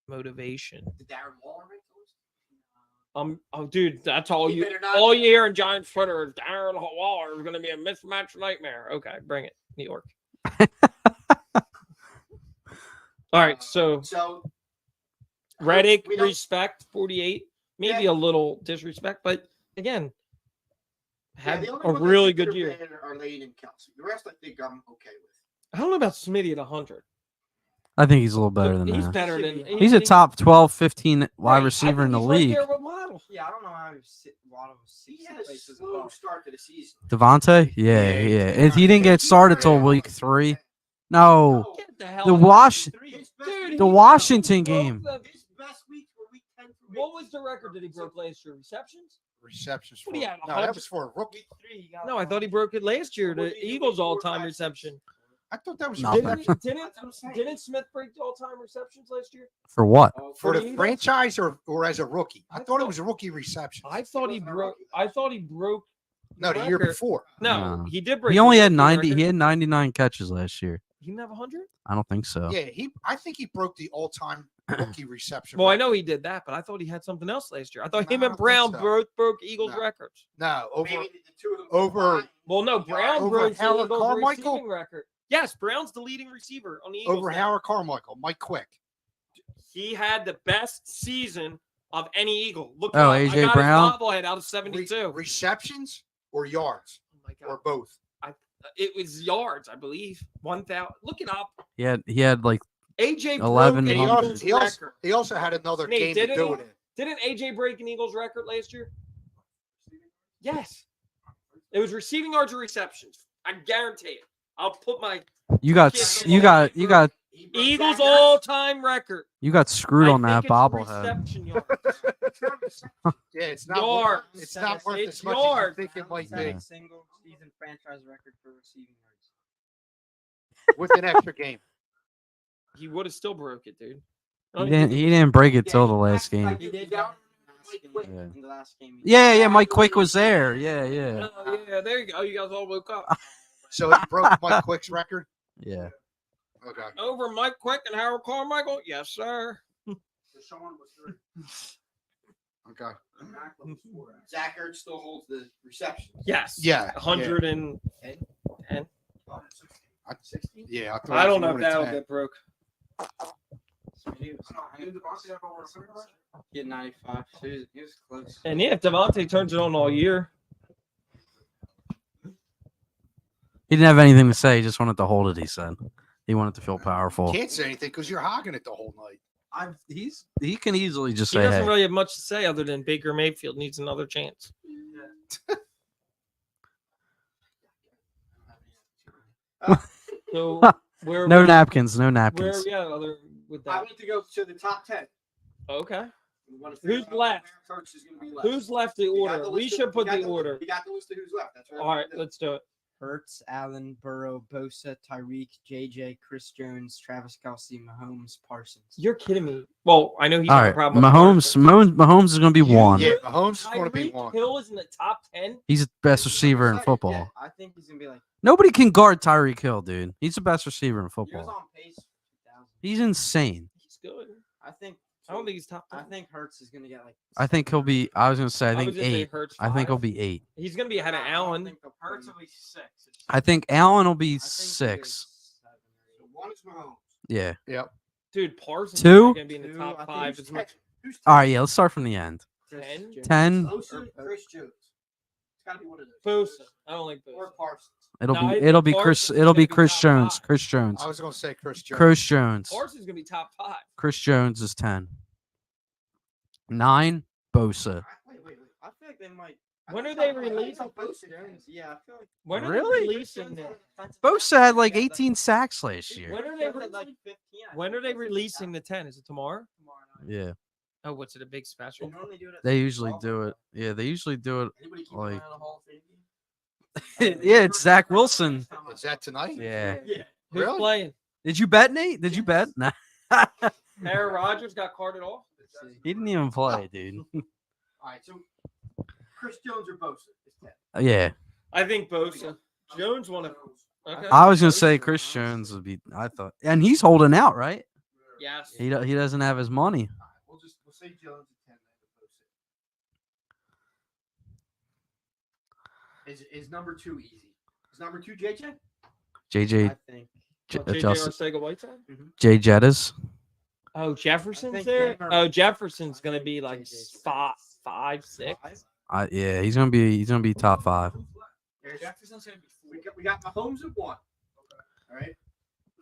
Motivation. Did Darren Waller make the list? Oh, dude, that's all He you better not. all you hear in Giants Twitter is Darren Waller is going to be a mismatch nightmare. Okay, bring it, New York. All right, so So Reddick, we don't- respect, 48. Maybe a little disrespect, but again, had the only a ones I really think that good are year. bad Are Lane and Kelsey. The rest I think I'm okay with. I don't know about Smitty at 100. I think he's a little better than He's that. better than He's a top 12, 15 wide Right, I receiver think in the he's right league. there with Waddle. battle. Yeah, I don't know how a lot of He had a slow start to the season. Devontae? Yeah, Yeah, yeah. he He didn't get started till week 3. No, Get the hell the out. Dude, the he Washington broke game. His best weeks were week 10 through What was the record that he broke last year? Receptions? Receptions for What do you have, no, 100? that was for a rookie. No, I thought he broke it last year. The Eagles all-time reception. I thought that was No. for Didn't Smith break the all-time receptions last year? For what? for the the Eagles? franchise or as a rookie. I I thought it thought- was a rookie reception. I thought he broke. No, the year record. before. No, No. he did break. He the only had rookie 90. record. He had 99 catches last year. He didn't have 100. I don't think so. Yeah, I think he broke the all-time rookie reception. Well, I record. know he did that, but I thought he had something else last year. I thought No, him I and don't think Brown so. both broke Eagles No. records. No, over Maybe the two of them over- combined. Well, no, Brown Over broke the Howard Eagles Carmichael? receiving record. Yes, Brown's the leading receiver on the Eagles. over now. Howard Carmichael, Mike Quick. He had the best season of any Eagle. Look, Oh, I A.J. got Brown? his bobblehead out of 72. Receptions or yards Oh my or god, both. it was yards, I believe. 1,000. Look it up. He had like AJ 11 broke an He hundred. Eagles also, record. he also had another Nate, game to didn't do he? it in. Didn't AJ break an Eagles record last year? Yes. It was receiving yards or receptions. I guarantee it. I'll put my you got Eagles all-time record. screwed I on that think it's bobblehead. reception yards. Yeah, it's not Yards. worth, it's not worth It's as much yards. as you think it might Yeah. be Single season franchise record for receiving yards. with an extra game. He would have still broke it, dude. He didn't break it till the last game. He did down. Yeah. in the last game. Yeah, Mike Quick was there. Yeah. Oh, yeah, there you go. You guys all woke up. So he broke Mike Quick's record. Yeah. Okay. Over Mike Quick and Howard Carmichael? Yes, sir. Deshaun was 3. Okay. Macklin was 4. Zach Ertz still holds the reception. Yes. Yeah. 100 and Yeah. thought I it was don't know more if than that'll 10. get broke. He was Did Devontae have over 100 last year? he had 95. So he was close. And yeah, if Devontae turns it on all year, He didn't have anything to say. He just wanted to hold it. He said he wanted to feel powerful. Can't say anything because you're hogging it the whole night. He can easily just he say, doesn't "Hey, really have much to say other than Baker Mayfield needs another chance. So where no we- napkins, no Where napkins." we at other with I that? want to go to the top 10. Okay. We want to figure Who's out where left? Hurts is gonna be left. Who's left the We got order? the We list of- should put got the order. We got the list of who's left. That's right. All right, let's do it. Hurts, Allen, Burrow, Bosa, Tyreek, JJ, Chris Jones, Travis Kelce, Mahomes, Parsons. You're kidding me. Well, I know he's All got a right, problem. with Mahomes is going to be one. Yeah, Mahomes is going to be Tyreek one. Hill is in the top 10. He's the best receiver in football. Yeah, I think he's gonna be like Nobody can guard Tyreek Hill, dude. He's the best receiver in he was football. on pace for 2,000. He's insane. He's good. I think I don't think he's top 10. I think Hurts is gonna get like. I think he'll be. I was going to say. I think was gonna say 8. Hurts I think he'll 5. be 8. He's gonna be ahead of Allen. Hurts will be 6. I think Allen will be I think 6. So one is Mahomes. Yeah. Dude, Parsons Two? is gonna be in the Two, top I think 5 he's as much. Who's All right. Yeah. Let's start from the end. 10? 10. Bosa, Chris Jones. It's got to be one of Bosa. those. I don't like Or Bosa. Parsons. It'll No, I be. think It'll be Chris. Parsons is It'll gonna be be Chris top Jones. 5. Chris Jones. I was going to say Chris Jones. Chris Jones. Parsons is gonna be top 5. Chris Jones is 10. 9. Bosa. Wait. I feel like they might. When are they releasing? Jones. Yeah, I feel like. When are Really? they releasing them? Bosa had like 18 sacks last year. When are they Like releasing? 15, I When think. are they releasing the 10? Is it tomorrow? Yeah. Oh, what's it? A big They special? normally do it at They 6 usually o'clock. do it. Yeah. They usually do Anybody keep an eye Like- on the Hall of Fame game? it. Yeah. It's Zach Wilson. Is that tonight? Yeah. Yeah. Who's Really? playing? Did you bet, Nate? Did you bet? Nah. Aaron Rodgers got carted off. He didn't even play, dude. All right. So Chris Jones or Bosa is 10. Yeah. I think Bosa. Jones won it. Okay. I was gonna say Chris Jones would be. I thought, and he's holding out, right? Yes. He doesn't have his money. We'll say Jones at 10. Is number 2 easy? Is number 2 JJ? JJ I think. JJ Justin, Arcega-Whiteside? Jay Jettis. Oh, Jefferson's think there. him or- Oh, Jefferson's gonna be like JJ's 5, 6. Yeah, he's gonna be top 5. Jefferson's gonna be. We got Mahomes at 1. All right.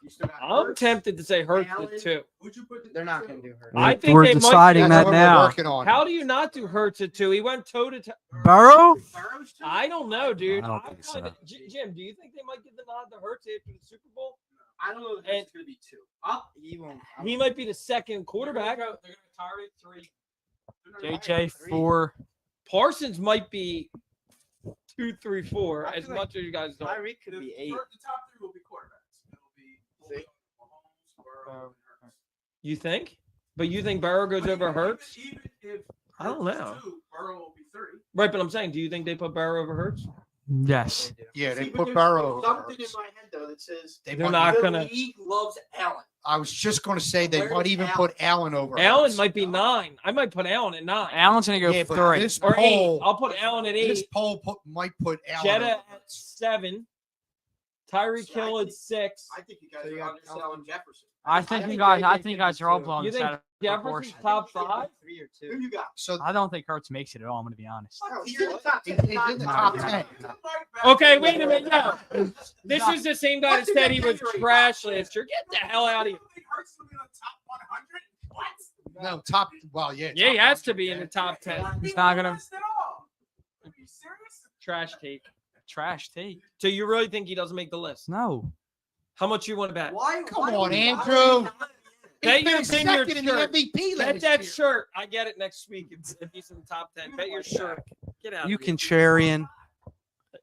You still got I'm Hurts. tempted to say Hurts Allen. at 2. Would you put? They're not going to do Hurts. I think we're they might deciding do That's that what now. we're working on. How do you not do Hurts at 2? He went toe to toe. Burrow? Burrow's too? I don't know, dude. I don't think so. Jim, do you think they might give the nod to Hurts after the Super Bowl? I don't know if And- it's going to be 2. He won't. He might be the second quarterback. They're gonna target 3. JJ 4. Parsons might be 2, 3, 4. I feel As like much as you guys don't. Tyreek could be 8. The top 3 will be quarterbacks. It'll be Mahomes, Burrow, and Hurts. You think? But you think Burrow goes over Hurts? Even if I don't Hurts is know. 2, Burrow will be 3. Right, but I'm saying, do you think they put Burrow over Hurts? Yes. Yeah, they See, but put there's Burrow over something in Hurts. my head, though, that says They They're might- not the gonna. league loves Allen. I was just going to say they Where's might even Allen? put Allen over. Allen Hurts. might be 9. I might put Allen at 9. Allen's gonna go Yeah, but 3. this Or 8. poll, I'll put Allen at 8. this poll might put Allen. Jetta over at Hurts. 7. Tyreek See, I Hill at think- 6. I think you guys So you are got underselling Jefferson. I think you think guys. I JJ think could guys be are all two. blowing You this think out of Jefferson's proportion. top 5? 3 or Who 2. you got? So I don't think Hurts makes it at all. I'm gonna be honest. Oh, he's in the top 10. he's in the top 10. Okay, wait a minute. No. This is the same guy that said he was trash last year. Get the hell out of here. Hurts will be in the top 100. What? No, top. Well, yeah. Yeah, he top has to 100, be in yeah. the top 10. He's not gonna List at all. Are you serious? Trash take. trash take. So you really think he doesn't make the list? No. How much you want to bet? Why? Come why on, would- Andrew. Bet He's your finished pin your second in the shirt. MVP Bet last that year. shirt. I get it next week. If he's in the top 10. Bet your shirt. Get out. You of here. contrarian.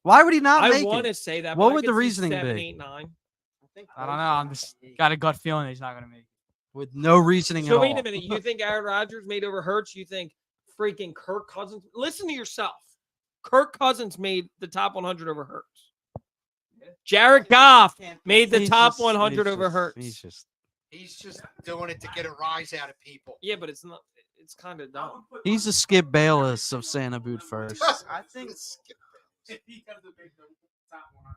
Why would he not I make want it? to say that. What but I would could the see reasoning 7, be? 8, 9. I don't know. I'm just got a gut feeling that he's not gonna make it. With no reasoning So at wait all. a minute. You think Aaron Rodgers made over Hurts? You think freaking Kirk Cousins? Listen to yourself. Kirk Cousins made the top 100 over Hurts. Jared Goff made the He's top just- 100 he's over just- Hurts. He's just doing it to get a rise out of people. Yeah, but it's not. It's kind of dumb. He's the Skip Bayless of Santa Boot first. I think If he comes to make the top 100.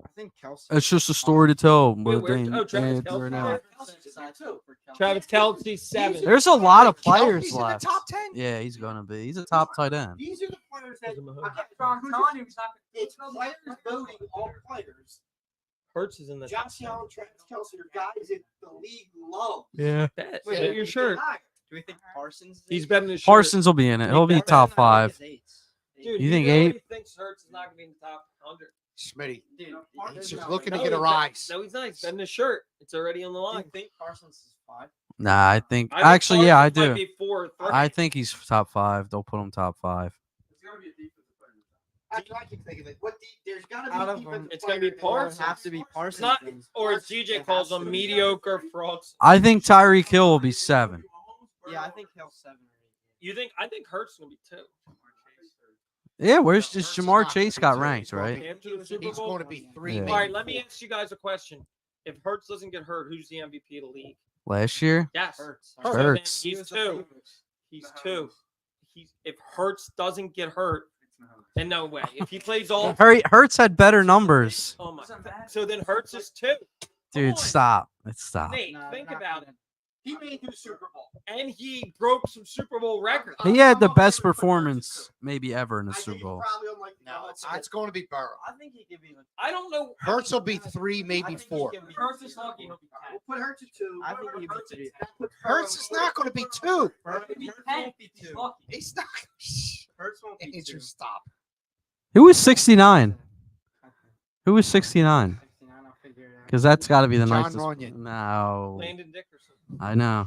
I think Kelsey. It's just a story to tell. Wait, But where's- they oh, Travis ain't Kelce right now. Travis Kelce 7. There's a lot of Kelce's players in the left. top 10. Yeah, he's gonna be. He's a top tight end. These are the players that Mahomes. I kept on telling you. It's players voting all players. Hurts is in the top Josh Allen, Travis Kelce are guys that the league loves. Yeah. bet. Wait, Bet your shirt. Do we think Parsons? is He's eight? betting his shirt. Parsons will be in it. He'll be Parsons, top I think, 5. is eight. Dude, You he think really 8? thinks Hurts is not going to be in the top 100. Smitty, Dude, he's he's just not looking to right. get a he's not. rise. No, he's not. He's betting his shirt. It's already on the Do line. you think Parsons is 5? Nah, I think. I think Actually, yeah, I Parsons might do. be 4 or 3. I think he's top 5. They'll put him top 5. It's going to be a defensive player. That's what I keep thinking. Like, what there's got to Out be of defensive them, it's gonna be players that Or Parsons. it have to be Parsons. not- then. Or as GJ calls them, mediocre frauds. I think Tyreek Hill will be 7. Yeah, I think he'll 7 or 8. You think? I think Hurts will be 2. Yeah, where's Hurts just is Jamar not Chase gonna got be ranked, two. He's gonna right? be- After the Super He's Bowl. going to be 3. Yeah. All right, let me ask you guys a question. If Hurts doesn't get hurt, who's the MVP of the league? Last year? Yes. Hurts. So then Hurts. He's 2. He's 2. If Hurts doesn't get hurt, and no way. If he plays all, Hurts had better numbers. oh my. So then Hurts is 2. Dude, stop. Let's stop. Nate, Nah, think they're not about it. gonna- He made it to the Super Bowl. And he broke some Super Bowl records. He had the best performance maybe ever in the I think Super he's Bowl. probably on like No, it's going to be Burrow. I think he could be like. I don't know. Hurts will be 3, I maybe think he 4. can be- Hurts is lucky. He'll be 10. We'll put Hurts at 2. I think he'd be 3. Hurts is not going to be 2. Hurts won't be 2. He's not. Hurts won't be 2. Andrew, stop. Who was 69? Who was 69? 69, I'll figure it out. Because that's got to be the John nicest. Runyon. No. Landon Dickerson. I know.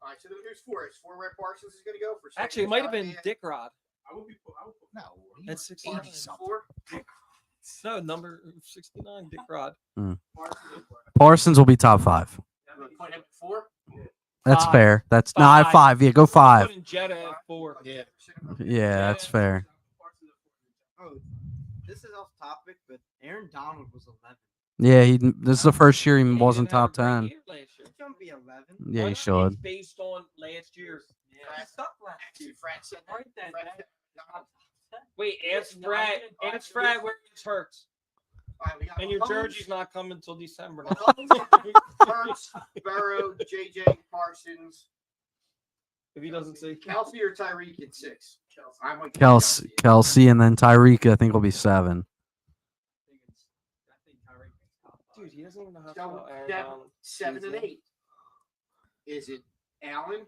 All right, so then who's 4? Is 4 where Parsons is going to go for? Actually, it might have been Dick Rod. I will be. No. That's 69. 80-something. 4. No, number 69, Dick Rod. Parsons will be top 5. Put him at 4. That's 5. fair. That's not 5. 5. Yeah, go 5. Putting Jetta at 4. Yeah. Yeah, that's fair. Oh, this is off topic, but Aaron Donald was 11. Yeah, this is the first year he He wasn't didn't have top a great 10. year last year. He's gonna be 11. Yeah, Why he not? should. It's based on last year. Actually, Fred said that. Right then, Fred man. said- Wait, ask Fred. Ask Fred where it hurts. All right, we got And your Mahomes, jersey's not coming until December. Hurts, Burrow, JJ, Parsons, If he doesn't see. Kelsey or Tyreek at 6. I might go Kelsey, and then Tyreek, I think, will be 7. doesn't even know how to So spell Aaron seven, Donald. 7 and 8. Is it Allen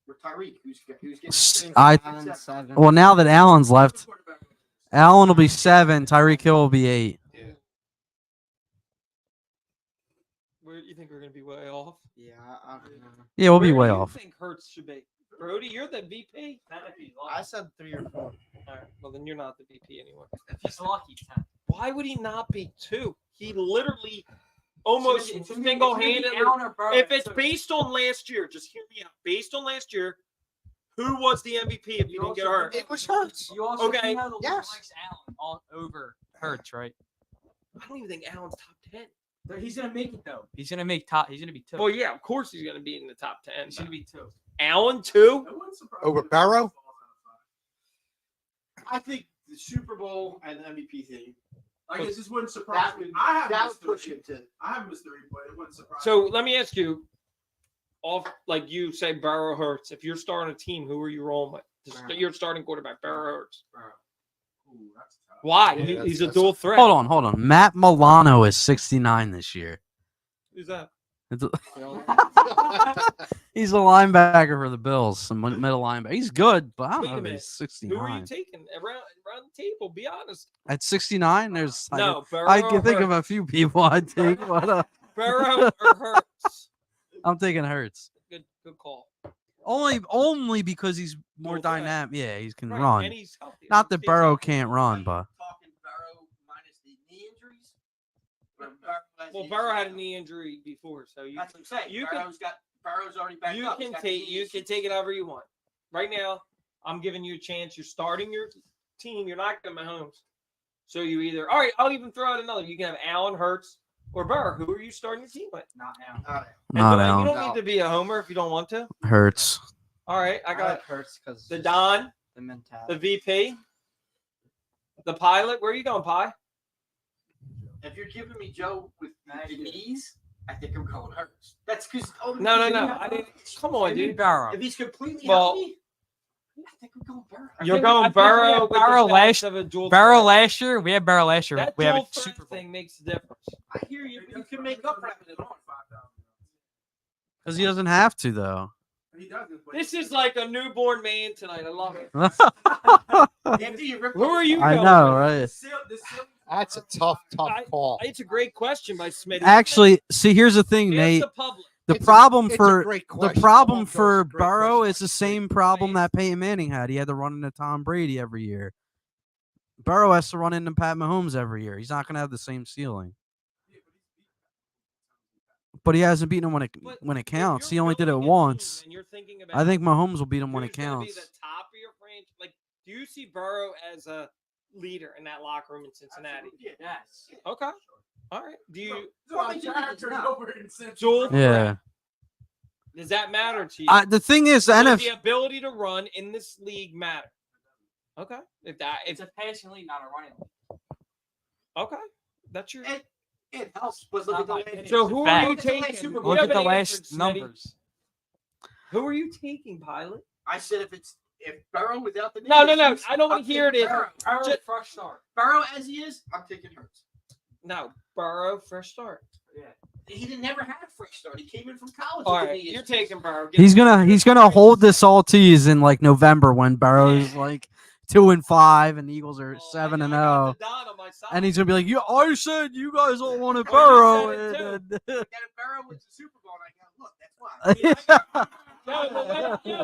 or Tyreek? Who's getting? Allen 7. Well, now that Allen's left, Allen will be 7. Tyreek Hill will be 8. Where do you think we're gonna be way off? Yeah, I don't know. Yeah, we'll be Where way do you off. think Hurts should be? Brody, you're the VP. I said 3 or 4. All right, well then you're not the VP anymore. If he's lucky, 10. Why would he not be 2? He literally almost It's single-handedly. If it's based on last year, just hear me out. Based on last year, who was the MVP if he didn't get hurt? It was Hurts. You also Okay. know the league Yes. likes Allen all over Hurts, right? I don't even think Allen's top 10. He's gonna make it though. He's gonna make top. He's gonna be 2. Well, yeah, of course he's going to be in the top 10. He's gonna be 2. Allen 2? It wouldn't surprise Over me if Barrow? Hurts falls out of 5. I think the Super Bowl and the MVP thing. Like it just wouldn't surprise That me. would I have that missed would push three. him to. I have missed 3, but it wouldn't surprise So me. let me ask you, off like you say, Burrow Hurts. If you're starting a team, who are you rolling with? You're starting quarterback, Burrow Hurts. Ooh, that's tough. Why? Yeah, He's a that's- dual threat. Hold on. Matt Milano is 69 this year. Who's that? It's He's a linebacker for the Bills, some middle linebacker. He's good, but I don't Wait a know if minute. he's Who are you 69. taking around the table? Be honest. At 69, there's No, Burrow. I can think or of a few people I'd take, but Burrow or Hurts. I'm taking Hurts. Good call. Only because he's more Dual threat. dynamic. Yeah, he can Right, run. and he's healthy. Not that He's Burrow healthy. can't run, but Talking Burrow minus the knee injuries. Well, Burrow had a knee injury before, so you That's what I'm saying. you can- Burrow's already back you up. He's can got take the you knees. can take it however you want. Right now, I'm giving you a chance. You're starting your team. You're not getting Mahomes. So you either all right. I'll even throw out another. You can have Allen, Hurts, or Burrow. Who are you starting your team with? Not now. All right. not You Allen. don't need to be a homer if you don't want to. Hurts. All right, I I got like Hurts because the Don, the mentality. the VP, the pilot. Where are you going, Pie? If you're giving me Joe with the knees, I think I'm going Hurts. That's because No. I didn't. Come on, dude. Burrow. If he's completely Well, healthy, I think I'm going Burrow. You're I going think we had Burrow. with the Burrow stats last- of a dual Barrow threat. last year. We had Barrow last year. That We have dual a threat Super Bowl. thing makes a difference. I hear you, but you can make up for it. He's on 5,000. Because he doesn't have to, though. He doesn't. But This is like a newborn man tonight. I love it. After you rip Who are you? I going know, with? right? That's a tough call. It's a great question by Smitty. Actually, see, here's the thing, Ask Nate. the public. The It's a- problem it's a for great the question. problem All goes, for great Burrow question. is the same problem that Peyton Manning had. He had to run into Tom Brady every year. Burrow has to run into Pat Mahomes every year. He's not going to have the same ceiling. But he hasn't beaten him when But it if counts. you're He only did it building a team once. and you're thinking I think about Mahomes will beat him when it who's gonna counts. Be the top of your franchise. Like, do you see Burrow as a leader in that locker room in Cincinnati? Yes. Okay. All right. Do you? There's a lot of characters over in Central. Dual threat. Yeah. Does that matter to you? The thing is, the Does NFL. the ability to run in this league matter? Okay. If It's a passing league, not a running league. okay, that's your. It helps, but look at the Not my last- So who are Fact. you Look at the last taking? Super Bowl. Look You at the haven't last answered, Smitty. numbers. Who are you taking, Pilot? I said if Burrow without the knee No. issues, I don't want I'm to hear taking this. Burrow. Burrow, Just- fresh start. Burrow as he is, I'm taking Hurts. No, Burrow, fresh start. He didn't never had a fresh start. He came in from college. All with the right, knee you're issues. taking Burrow. He's gonna hold this all tease in like November when Burrow's like 2-5 and the Eagles are 7-0. And he's gonna be like, "You, I said you guys all wanted Oh, Burrow." you said and- That if Burrow wins the Super Bowl, and I go, look, that's why.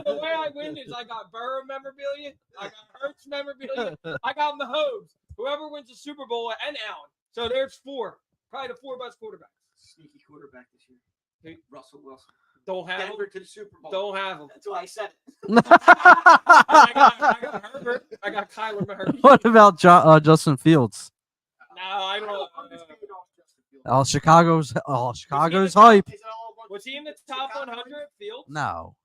The way I win is I got Burrow memorabilia, I got Hurts memorabilia, I got Mahomes. Whoever wins the Super Bowl and Allen. So there's 4. Probably the 4 best quarterbacks. Sneaky quarterback this year. Who? Russell Wilson. Don't have Denver them. to the Super Bowl. Don't have them. That's why I said it. I got Herbert. I got Kyler Murray. What about Justin Fields? No, I don't. Chicago's hype. hype. Was he in the top 100 Fields? No,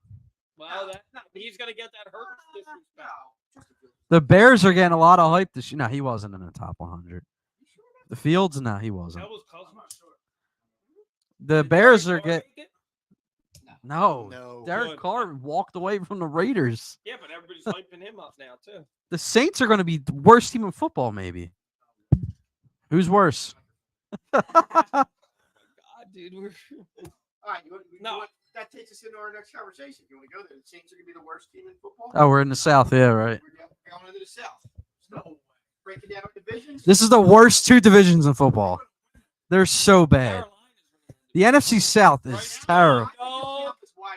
Well, he's gonna get that Hurts disrespect. the Bears are getting a lot of hype this year. No, he wasn't in the top 100. The Fields, no, he wasn't. That was Cousins. The Did Bears Derek are Carr getting make it? no. No. Derek Good. Carr walked away from the Raiders. Yeah, but everybody's hyping him up now too. The Saints are going to be the worst team in football, maybe. Who's worse? dude. All right, No. That takes us into our next conversation. You want to go there? The Saints are going to be the worst team in football. Oh, we're in the South. Yeah, right. We're going into the South. So, breaking down our divisions. This is the worst two divisions in football. They're so bad. The NFC South is terrible. Oh, It's wide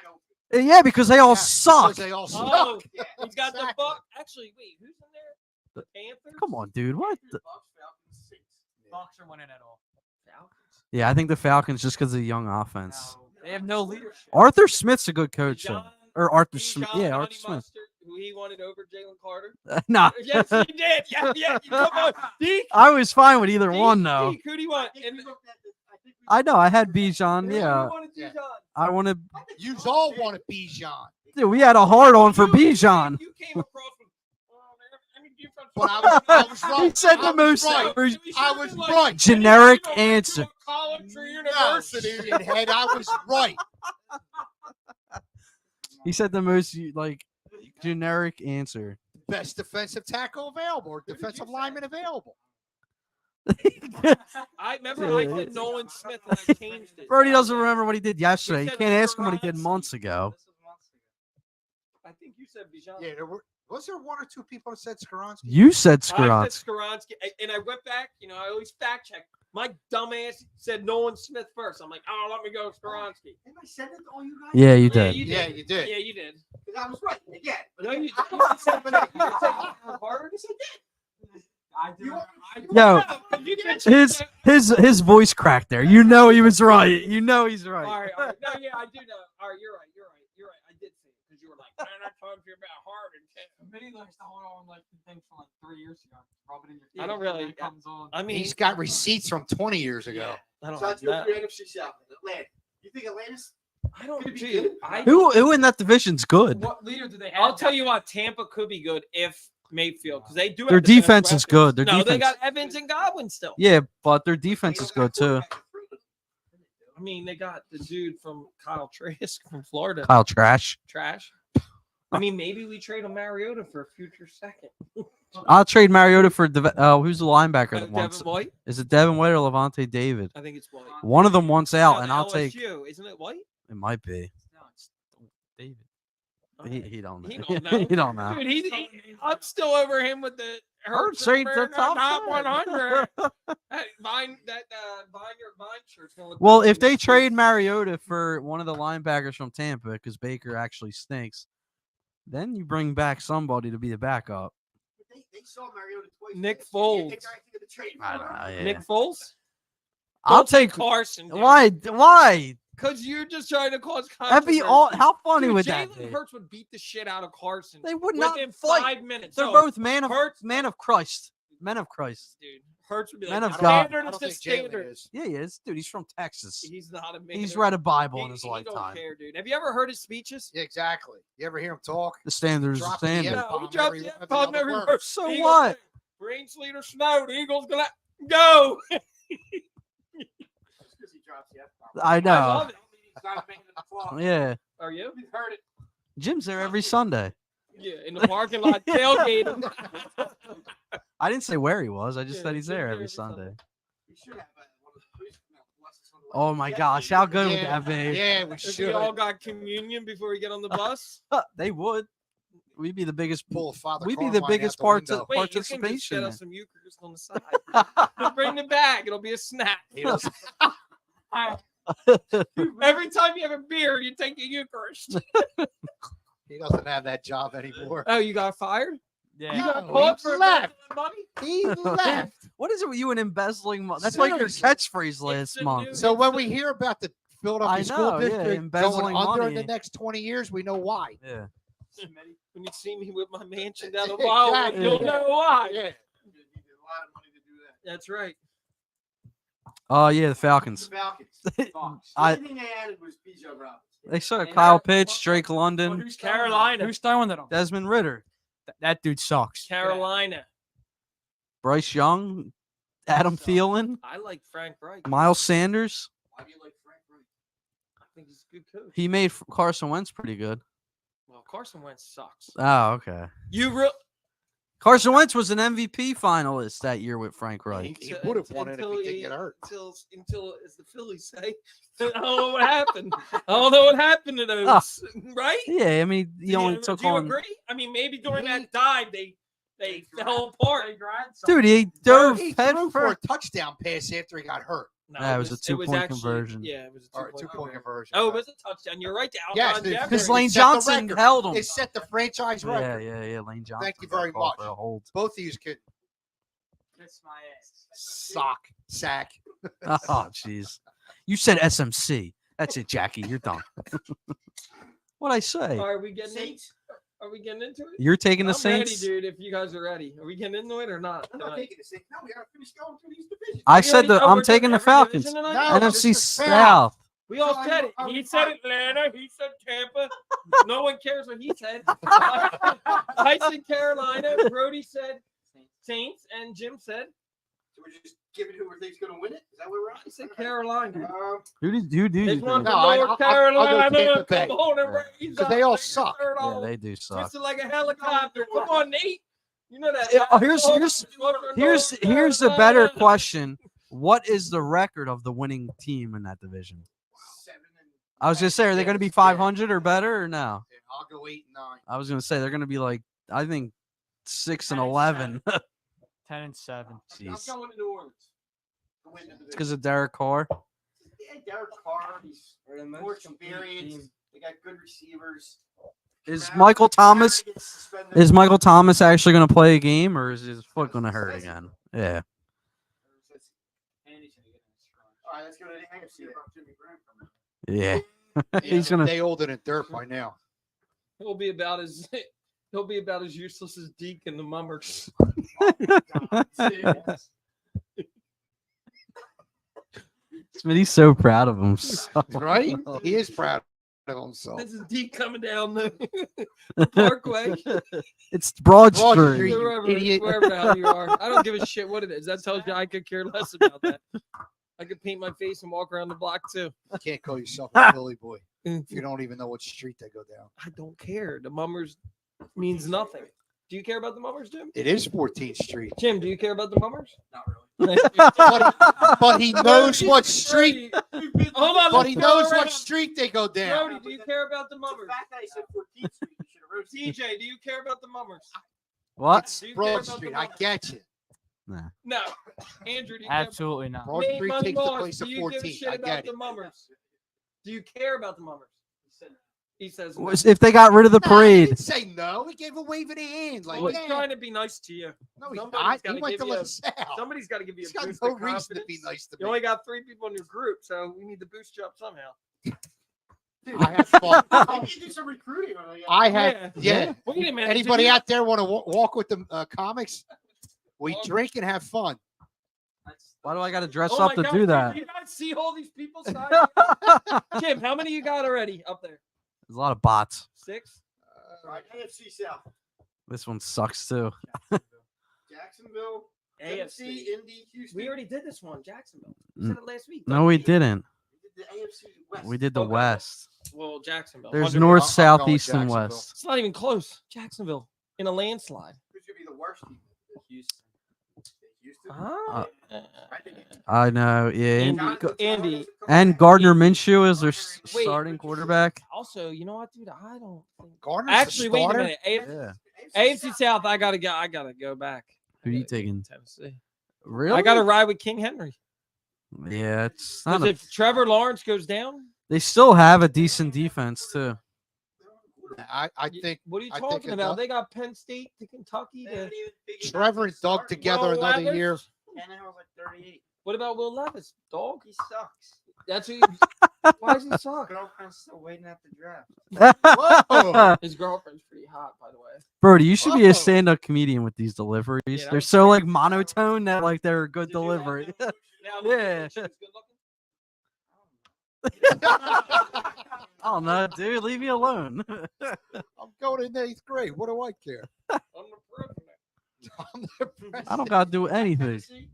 open. Yeah, because they all Yeah, suck. because They all suck. oh, Yeah, he's got the exactly. buck. Actually, wait, who's in there? The Panthers. Come on, dude. What? Bucks, Falcons, Saints. Bucks are winning it all. Yeah, I think the Falcons just because of the young offense. No, they have no leadership. Arthur Smith's a good coach, though. Bijan- Or Arthur Bijan Smith. Yeah, Honey Arthur Smith. Mustard, who he wanted over Jalen Carter. Nah. Yes, he did. Yeah. Come on, Deke. I was fine with either one, Deke, though. Deke, who do you want? I know. I had Bijan. Who Yeah. wanted Yeah. Bijan? I wanted. You all want to be Bijan. Dude, we had a hard on for Bijan. You came across with. But I was right. He said I the was most right. I was right. generic answer. College or No, university. shithead, I was right. He said the most like generic answer. Best defensive tackle available or defensive lineman available. I remember I said Nolan Smith and I changed it. Brody doesn't remember what he did yesterday. You said can't ask him what he did Skoronski. months ago. I think you said Bijan. Yeah, was there one or two people that said Skoronski? You said I Skoronski. said Skoronski, and I went back. I always fact check. My dumbass said Nolan Smith first. I'm like, oh, let me go Skoronski. Didn't I send it to all you guys? Yeah, you Yeah, did. you did. Yeah, you did. Yeah, you did. Because I was right again. No, you I did. said, but I- You said Harvard? Yes, I did. I did. You- Yo, You did. his voice cracked there. You know he was right. You know he's All right. right. No, yeah, I do know. All right, you're right. I did say it because you were like, man, I told you about Harvard. Committee likes to hold on like the thing from like 3 years ago. Rub it in your face. I don't and then really- it comes on. I mean, He's got receipts from 20 years ago. I don't So let's have go that. through NFC South. Atlanta. You think Atlanta's? I don't. Could it be Dude, good? Who in that division's good? What leader do they have? I'll tell you what, Tampa could be good if Mayfield, because they do. Their have the best defense is weapons. good. Their no, they defense. got Evans and Godwin still. Yeah, but their defense is good too. I mean, they got the dude from Kyle Trask from Florida. Kyle Trash. Trash. I mean, maybe we trade a Mariota for a future second. I'll trade Mariota for who's the linebacker that Devin wants? White. Is it Devin White or Levante David? I think it's White. One of them wants out, and No, I'll take. LSU. Isn't it White? It might be. No, it's David. He don't know. He don't know. He don't know. Dude, I'm still over him with the Hurts straight to top top 100. 100. That Vine shirt's gonna look Well, good if in they the trade suit. Mariota for one of the linebackers from Tampa, because Baker actually stinks, then you bring back somebody to be the backup. They saw Mariota twice. Nick last year. Foles. They tried to get the trade I for don't him. know. Yeah. Nick Foles. I'll Don't take. Carson. Dude. Why? Why? Because you're just trying to cause That'd be controversy. all. How funny Dude, would that Jalen be? Hurts would beat the shit out of Carson. They would not within fight. 5 minutes. They're No, both man of Christ. Men of Christ. dude. Hurts would be Men like, of the God. standard I is don't the think Jalen standard. is. Yeah, he is. Dude, he's from Texas. He's not a man. He's of- read a Bible in he- his he don't lifetime. care, dude. Have you ever heard his speeches? Yeah, exactly. You ever hear him talk? The standard is the Dropping the standard. F-bomb No, he drops every- the every F-bomb other every word. word. So Eagles what? win. Brains leader Snow. The Eagles gonna go. Just 'cause he drops the F-bomb. I I know. love it. He's not making the clock. Yeah. Are you? We've heard it. Jim's there every Sunday. Yeah, in the parking lot tailgating. I didn't say where he was. I just Yeah, said he's Jim's there there every every Sunday. Sunday. We should have one of those. Oh my gosh, how good would Yeah, that be? yeah, we If we should. all got communion before we get on the bus. They would. We'd be the biggest. Pull Father We'd be the Carmine biggest out the part window. Wait, you can just participation. get us some Eucharist on the side. Just bring the bag. It'll be a snack. He doesn't- Every time you have a beer, you take a Eucharist. He doesn't have that job anymore. Oh, you got fired? Yeah. You got No, caught he for left. money? He left. What is it with you and embezzling? That's like your Seriously. catchphrase last a month. new- So when we hear about the Philadelphia I school know, yeah, district embezzling going under in money. the next 20 years, we know why. Yeah. When you see me with my mansion down the Wildwood, Exactly. you'll know why. Yeah. You needed a lot of money to do that. That's right. Oh yeah, the Falcons. The Falcons. Fox. I- The only thing they added was Bijan Robinson. They saw And Kyle that- Pitts, Drake London, Who's Carolina. Who's throwing to them? Desmond Ritter, That dude sucks. Carolina. Bryce Young, Adam Thielen, I like Frank Reich. Miles Sanders. Why do you like Frank Wright? I think he's a good coach. He made Carson Wentz pretty good. Well, Carson Wentz sucks. Oh, okay. You real Carson Wentz was an MVP finalist that year with Frank Reich. He would have won it if he didn't get hurt. Until, as the Phillies say, I don't know what happened. I don't know what happened to those, right? Yeah, I mean, he only took do you on. agree? I mean, maybe during that dive, they fell apart. Dude, he He dove head threw for a first. touchdown pass after he got hurt. No, Yeah, it was a two-point actually- conversion. Yeah, it was a Or a 2-point two-point conversion. Oh, it was a touchdown. You're right. Yes, Alshon dude, Jeffrey. Because Lane It set the Johnson record. held him. It set the franchise record. Yeah. Lane Johnson. Thank you got very called much. for a hold. Both of you could Kiss my ass. sack. Oh, jeez. You said SMC. That's it, Jackie. You're done. What'd I say? Are we getting Are we getting into it? You're taking the I'm Saints? ready, dude. If you guys are ready, are we getting into it or not? I'm not taking the Saints. No, we gotta finish going through these divisions. I We said already- that oh, I'm we're taking doing the every Falcons. division tonight? No, NFC just the South. We all So said it. I'm- He said Atlanta. He said Tampa. No one cares what he said. I said Carolina. Brody said Saints, and Jim said So we're just giving who we think's gonna win it. Is that where we're at? I said Carolina. Who do you There's think? one No, from I'll North go Carolina. Tampa Bay. Come on and Yeah. raise 'Cause they all up. suck. Yeah, they do suck. Twisted like a helicopter. Come on, Nate. You know that. Yeah, Here's the better question. What is the record of the winning team in that division? 7 and I was gonna say, are they gonna be 500 or better or no? I'll go 8-9. I was gonna say they're gonna be like, I think 6-11. 10-7. I'm Jeez, going to New Orleans. To win the division. because of Derek Carr. Yeah, Derek Carr. He's Or the more most complete experienced. team. They got good receivers. Is Kamara- Michael Thomas Kamara gets suspended. is Michael Thomas actually gonna play a game, or is his foot gonna hurt again? Yeah. All right, let's go to the AFC. Jimmy Graham coming. Yeah. He's Yeah, gonna. They older than dirt by now. He'll be about as useless as Deke and the Mummers. Smitty's so proud of himself. Right? He is proud of himself. This is Deke coming down the Parkway. It's Broad Broad Street. Street. Wherever, idiot. wherever the hell you are. I don't give a shit what it is. That tells you I could care less about that. I could paint my face and walk around the block too. You can't call yourself a Philly boy if you don't even know what street they go down. I don't care. The Mummers means nothing. Do you care about the Mummers, Jim? It is 14th Street. Jim, do you care about the Mummers? Not really. But he knows what street. Hold on. But he let's go knows around. what street they go down. Brody, do you care about the The Mummers? fact that he said 14th Street, you should have wrote TJ, do you care about the Mummers? What? It's Do you care Broad about the Street. I Mummers? get you. No. Andrew, do you care? Absolutely not. Broad Nate Street Money takes the Moss, place do of you give a 14th. shit I about get the it. Mummers? Do you care about the Mummers? He says no. If they got rid of the Nah, he parade, didn't say no. He gave a wave of the hand. Like, Well, he's yeah. trying to be nice to you. No, he's somebody's not. gotta He went give to you a- LaSalle. Somebody's got to give you He's a got boost no of reason confidence. to be nice to You me. only got 3 people in your group, so we need to boost you up somehow. I had fun. I need to do some recruiting. I had, yeah. Wait a minute. Anybody did you- out there want to walk with the comics? We Walk- drink and have fun. why do I got to dress Oh up my to God, do dude, that? You guys see all these people signing? Jim, how many you got already up there? There's a lot of bots. 6? All right, AFC South. This one sucks too. Jacksonville, AFC. Tennessee, Indy, Houston. We already did this one, Jacksonville. We said it last week. No, we didn't. We did the AFC West. We did the Okay. West. Well, Jacksonville. There's 100%. north, I'm south, going east, and Jacksonville. west. It's not even close. Jacksonville in a landslide. Who's gonna be the worst team? Houston. Houston. Ah. I think I know. Yeah. Andy. And Gardner Minshew is their Wait. starting quarterback. Also, you know what, dude? I don't think. Gardner's Actually, the wait a starter. minute. Yeah. AFC South, I gotta go. I gotta go back. Who you I gotta go taking? Tennessee. Really? I gotta ride with King Henry. Yeah, it's not. Because if Trevor Lawrence goes down, They still have a decent defense too. I think what are you I think talking enough- about? They got Penn State to Kentucky. To, Trevor and Doug together Will another Levis? year. Tannehill's like 38. What about Will Levis? Dog. He sucks. That's who. Why does he suck? Girlfriend's still waiting at the draft. Whoa. His girlfriend's pretty hot, by the way. Brody, you should be Whoa. a stand-up comedian with these deliveries. Yeah, that They're was so like monotone that like they're a good Did you delivery. Now, Yeah. she was good looking? I don't know, dude. Leave me alone. I'm going in 8th grade. What do I care? I'm the president. I'm the president. I don't gotta do anything. Tennessee?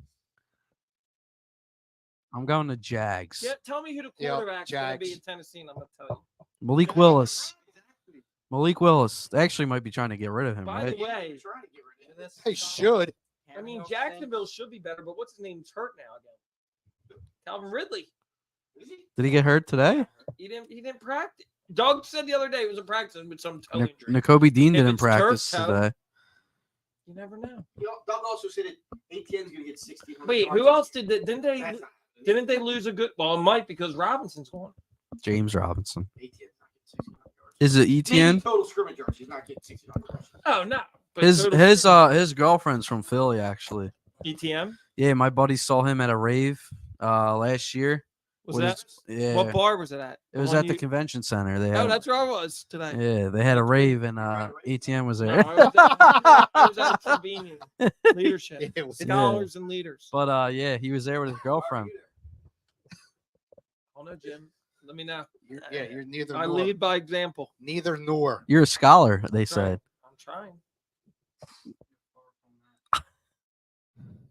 I'm going to Jags. Yeah, tell me who the Yeah, quarterback's going to be Jags. in Tennessee, and I'm going to tell Malik Willis. Malik Willis. They actually might be trying to get rid of you. him, By right? the way, They should. I mean, Jacksonville should be better, but what's his name's hurt now again? Calvin Ridley. Did he get hurt today? He didn't practice. Doug said the other day he was in practice with some toe injury. N'Kobe Dean If didn't it's turf practice toe, today. You never know. Doug also said that ATN's going to get 60. Wait, who else did that? Didn't they lose a good? Well, it might because Robinson's gone. James Robinson. ATN's not getting 60 yards. Is it Maybe ETN? total scrimmage yards. He's not getting 60 yards. Oh no. But His girlfriend's from Philly actually. ETM Yeah, my buddy saw him at a rave last year. was With that? his- yeah. What bar was it at? It was one at the you- convention center. They Oh, had, that's where I was today. yeah, they had a rave and ETN was No, there. I was at convenient leadership, It was- scholars and leaders. But yeah, he was there with his girlfriend. Oh no, Jim. Let me know. You're neither I nor. lead by example. Neither nor. You're a scholar, they That's right. said. I'm trying.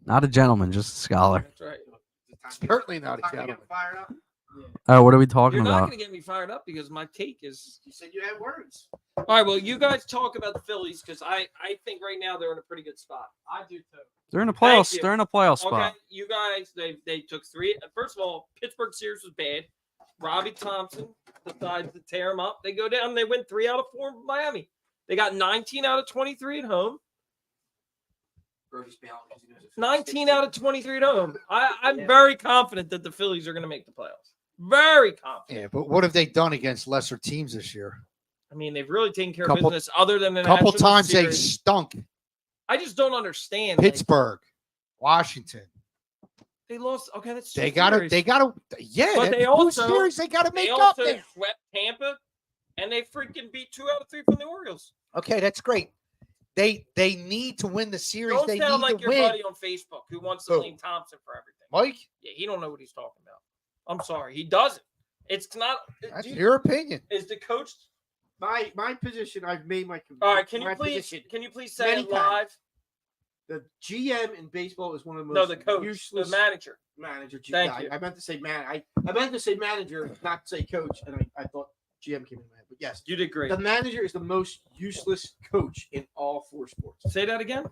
Not a gentleman, just a scholar. That's right. Certainly not a Not gonna gentleman. get fired up. Oh, what are we talking You're not about? going to get me fired up because my take is. You said you had words. All right, well, you guys talk about the Phillies because I think right now they're in a pretty good spot. I do too. They're in a Thank playoff. you. They're in a playoff Okay, spot. you guys, they took three. First of all, Pittsburgh series was bad. Robbie Thompson decides to tear them up. They go down. They win 3 out of 4 in Miami. They got 19 out of 23 at home. 19 out of 23 at home. I'm very confident that the Phillies are going to make the playoffs. Very confident. Yeah, but what have they done against lesser teams this year? I mean, they've really taken care Couple- of business other than the Couple National times they Series. stunk. I just don't understand. like, Pittsburgh, Washington. they lost. Okay, that's They two got to. series. They got to. Yeah, But they two also- series they got to They make up also there. swept Tampa, and they freaking beat 2 out of 3 from the Orioles. Okay, that's great. They need to win the series. Don't They sound need like to your win. buddy on Facebook who wants to Who? blame Thompson for everything. Mike, Yeah, he don't know what he's talking about. I'm sorry, he doesn't. It's not. that's dude, your opinion. is the coach? My position. I've made my. All right, can my you please position. say many it live? The GM in baseball is one of the No, most the coach, useless the manager. manager. Thank yeah, you. I meant to say man. I meant to say manager, not say coach, and I thought GM came in my head. But yes, You did great. the manager is the most useless coach in all 4 sports. Say that again.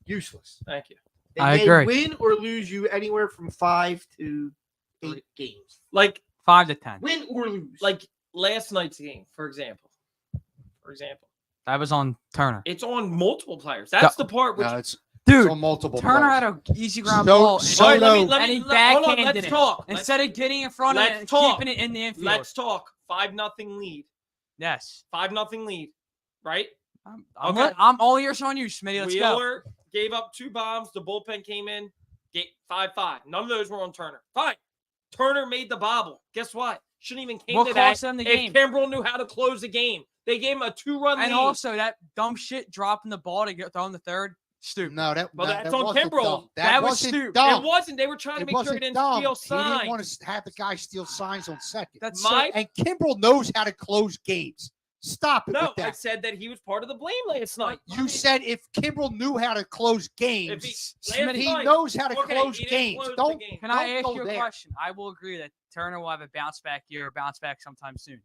Useless. Thank you. They I may agree. win or lose you anywhere from 5 to 8 games. Like 5 to 10. Win or lose. like last night's game, for example. That was on Turner. It's on multiple players. That's the part which. No, it's Dude, on multiple. Turner players. had an easy ground So- ball. so- All right, no. let and me he hold on, backhanded let's it. talk. Instead of getting in front of it let's and talk. keeping it in the infield. Let's talk. 5-0 lead. Yes. 5-0 lead. Right? I'm all ears on you, Smitty. Let's go. Wheeler gave up 2 bombs. The bullpen came in. 5-5. None of those were on Turner. Fine. Turner made the bobble. Guess what? Shouldn't even came What to that. cost them the If game? Kimbrel knew how to close the game, they gave him a 2-run And lead. also that dumb shit dropping the ball to get thrown the third. Stupid. No, Well, that that's on wasn't Kimbrel. dumb. That was wasn't stupid. dumb. It wasn't. They were trying to It make sure he wasn't didn't dumb. steal He didn't signs. want to have the guy steal signs on second. That's My- And Kimbrel knows how to close games. Stop it No, with I that. said that he was part of the blame last night. You said if Kimbrel knew how to close If games, he, last he night- knows how to okay, close he didn't games. close the Don't. game. Can I Don't ask go you a there. question? I will agree that Turner will have a bounce back year, bounce back sometime soon.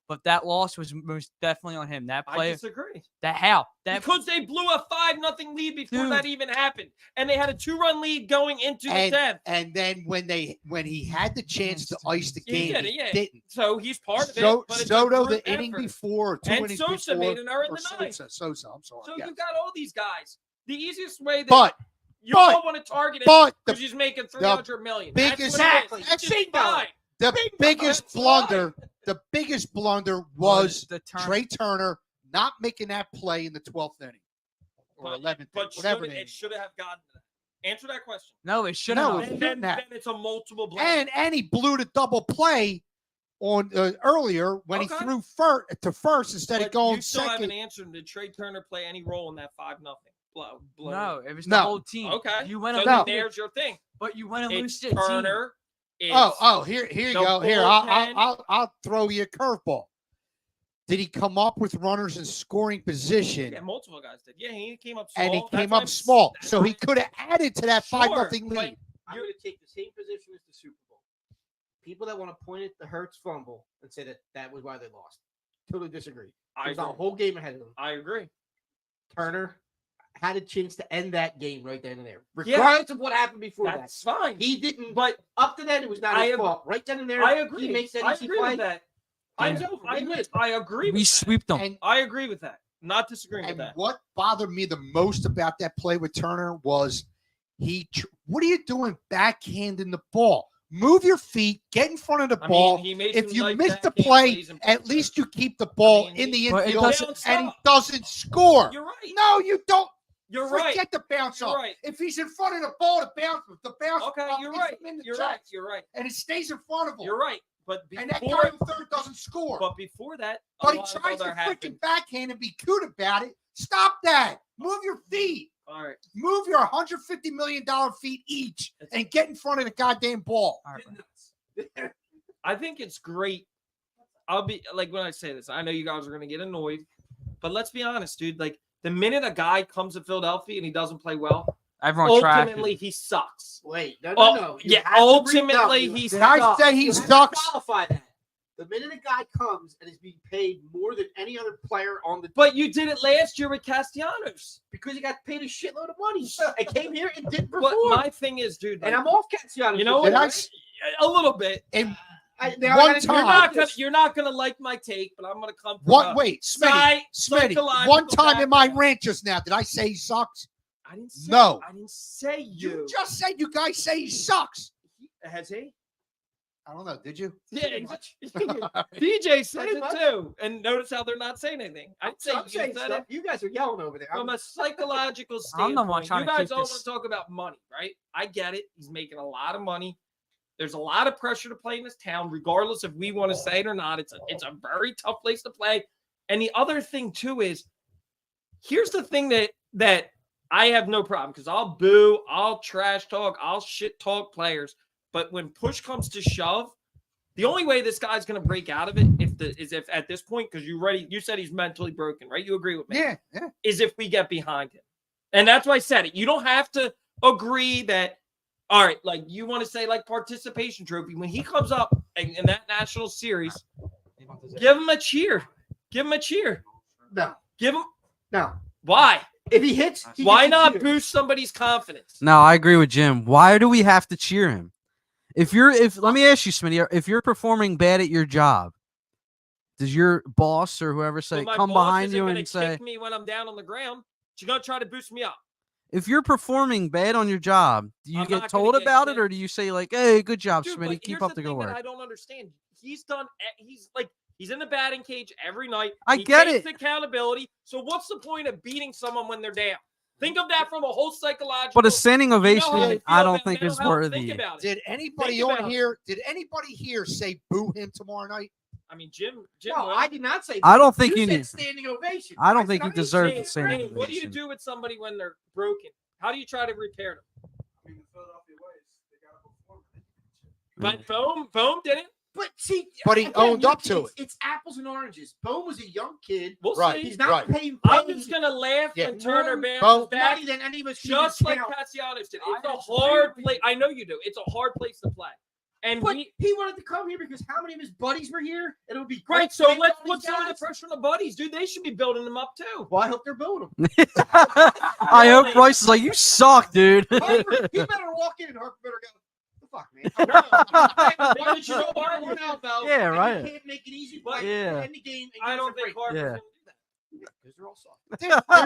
But that loss was most definitely on him. That I play, disagree. that Because they blew a 5-0 lead before Dude. that even happened, and they had a 2-run lead going into the 10th. And then when he had the chance to ice the He game, did it, he yeah. didn't. So he's part of it. So, But it's a Soto, group the inning effort. before, or 2 And innings Sosa before, made an error in or the ninth. Sosa, I'm sorry. So yes. you got all these guys. The easiest way that But you all want to target him but because the he's making $300 million. biggest- That's what it is. That's Just bingo. fine. the biggest That's blunder, the biggest blunder was the Turner. Trey Turner not making that play in the 12th inning or But- 11th But inning, whatever should, it it is. should have gotten to that. Answer that question. No, it should No, have. it- Then have. it's a multiple blame. And he blew the double play on earlier when Okay. he threw to first instead But of going you still second. haven't answered. Did Trey Turner play any role in that 5-0 blow? No, it was No. the whole team. Okay. You went So and No. then there's your thing. but you went and It's lose to a team. Turner. It's, Here you the go. Here, bullpen. I'll throw you a curveball. Did he come up with runners in scoring position? Yeah, multiple guys did. Yeah, he came up small. And he That's came why up small, that's so why- he could have added to that Sure, 5-0 but lead. I'm going to take the same position as the Super Bowl. People that want to point at the Hurts fumble and say that was why they lost. Totally disagree. I There's a agree. whole game ahead of them. I agree. Turner had a chance to end that game right then and there, regardless of what happened before that. That's fine. He didn't. But Up to then, it was not his fault. Right then and there, I agree. He makes that I easy agree play. with that. Game's over. I agree. We with sweep them. And, I agree with that. Not disagreeing with and that. what bothered me the most about that play with Turner was what are you doing backhanding the ball? Move your feet, get in front of the ball. He made If some you nice miss the backhand play, plays and at plays. least you keep the ball I mean, in the But it infield doesn't- and he doesn't score. You're right. No, you don't. You're right. Forget the bounce You're off. right. If he's in front of the ball, the bounce Okay, off you're hits right. him in the You're right. chest, You're right. and it stays in front of him. You're right. But And that before, guy on third doesn't score. but before that, a But he lot of tries to other freaking happened. backhand and be cute about it. Stop that. Move your feet. All right. Move your $150 million feet each and get in front of the goddamn ball. All right, bro. I think it's great. I'll be like when I say this, I know you guys are gonna get annoyed, but let's be honest, dude. Like the minute a guy comes to Philadelphia and he doesn't play well, Everyone trash. ultimately he sucks. Wait, no. Oh, You yeah, have to ultimately read- he's Did I sucks. say he You have to sucks? qualify that. The minute a guy comes and is being paid more than any other player on the But you did it last year with Castellanos. because he got paid a shitload of money and came here and didn't But perform. my thing is, dude, And like, I'm off Castellanos. you know Did what? I s- A little bit. And Now One I gotta- time- You're not gonna like my take, but I'm gonna come. From what? a Wait, psy- Smitty. psychological One time in my background. rant just now, did I say he sucks? I didn't say. No. I didn't say You you. just said you guys say he sucks. Has he? I don't know. Did you? Yeah, Pretty much. DJ says Pretty it much. too. And notice how they're not saying anything. I'd say I'm you saying said stuff. it You guys are yelling over there. from a psychological I'm the one standpoint. trying You to guys keep all this- want to talk about money, right? I get it. He's making a lot of money. There's a lot of pressure to play in this town, regardless if we want to say it or not. It's a very tough place to play. And the other thing too is, here's the thing that I have no problem because I'll boo, I'll trash talk, I'll shit talk players. But when push comes to shove, the only way this guy's going to break out of it is if at this point, because you said he's mentally broken, right? You agree with me? Yeah. Is if we get behind him. And that's why I said it. You don't have to agree that, all right, like you want to say like participation trophy. When he comes up in that national series, give him a cheer. Give him a cheer. No, Give him. no. Why? If he hits, he Why gets a not cheer. boost somebody's confidence? No, I agree with Jim. Why do we have to cheer him? If let me ask you, Smitty, if you're performing bad at your job, does your boss or whoever say Well, my come boss behind isn't you gonna and say, kick me when I'm down on the ground. She's gonna try to boost me up. if you're performing bad on your job, do you I'm get not gonna told get about it, kicked. or do you say like, "Hey, good job, Dude, Smitty, but keep here's up the good thing that work"? I don't understand. He's in the batting cage every night. I He get takes it. accountability. So what's the point of beating someone when they're down? Think of that from a whole psychological. But a standing how ovation, I feel I don't about think mental is health. worthy. Think about it. Did anybody Think on about it. here? Did anybody here say boo him tomorrow night? I mean, Jim. No, will. I did not say. I don't think you you said need- standing ovation. I don't said, think he I'm deserves saying the standing great. What do you ovation. do with somebody when they're broken? How do you try to repair them? I mean, the Philadelphia ways, they got to perform. But Bohm didn't. But see, But he again, owned up it's- to it's- It's apples and oranges. Bohm was a young kid. We'll Right. see. He's not Right. paying. I'm just gonna laugh Yeah. when Turner More bounces Bohm- back. money than any of us. Just can like count. Castellanos did. I It's a agree hard with place. I know you do. It's a hard place to play. And But he wanted to come here because how many of his buddies were here? And it would be great. right, so playing let's with all put these some of the guys. pressure on the buddies, dude. They should be building them up too. Well, I hope they're building them. I hope Royce is like, you suck, dude. Harper, he better walk in and Harper better go. The fuck, man. Because you know why? One elbow, Yeah, and right. You can't make it easy. But- Yeah. End the game. And I give us don't a think break. Harper's Yeah. gonna do that. Because they're all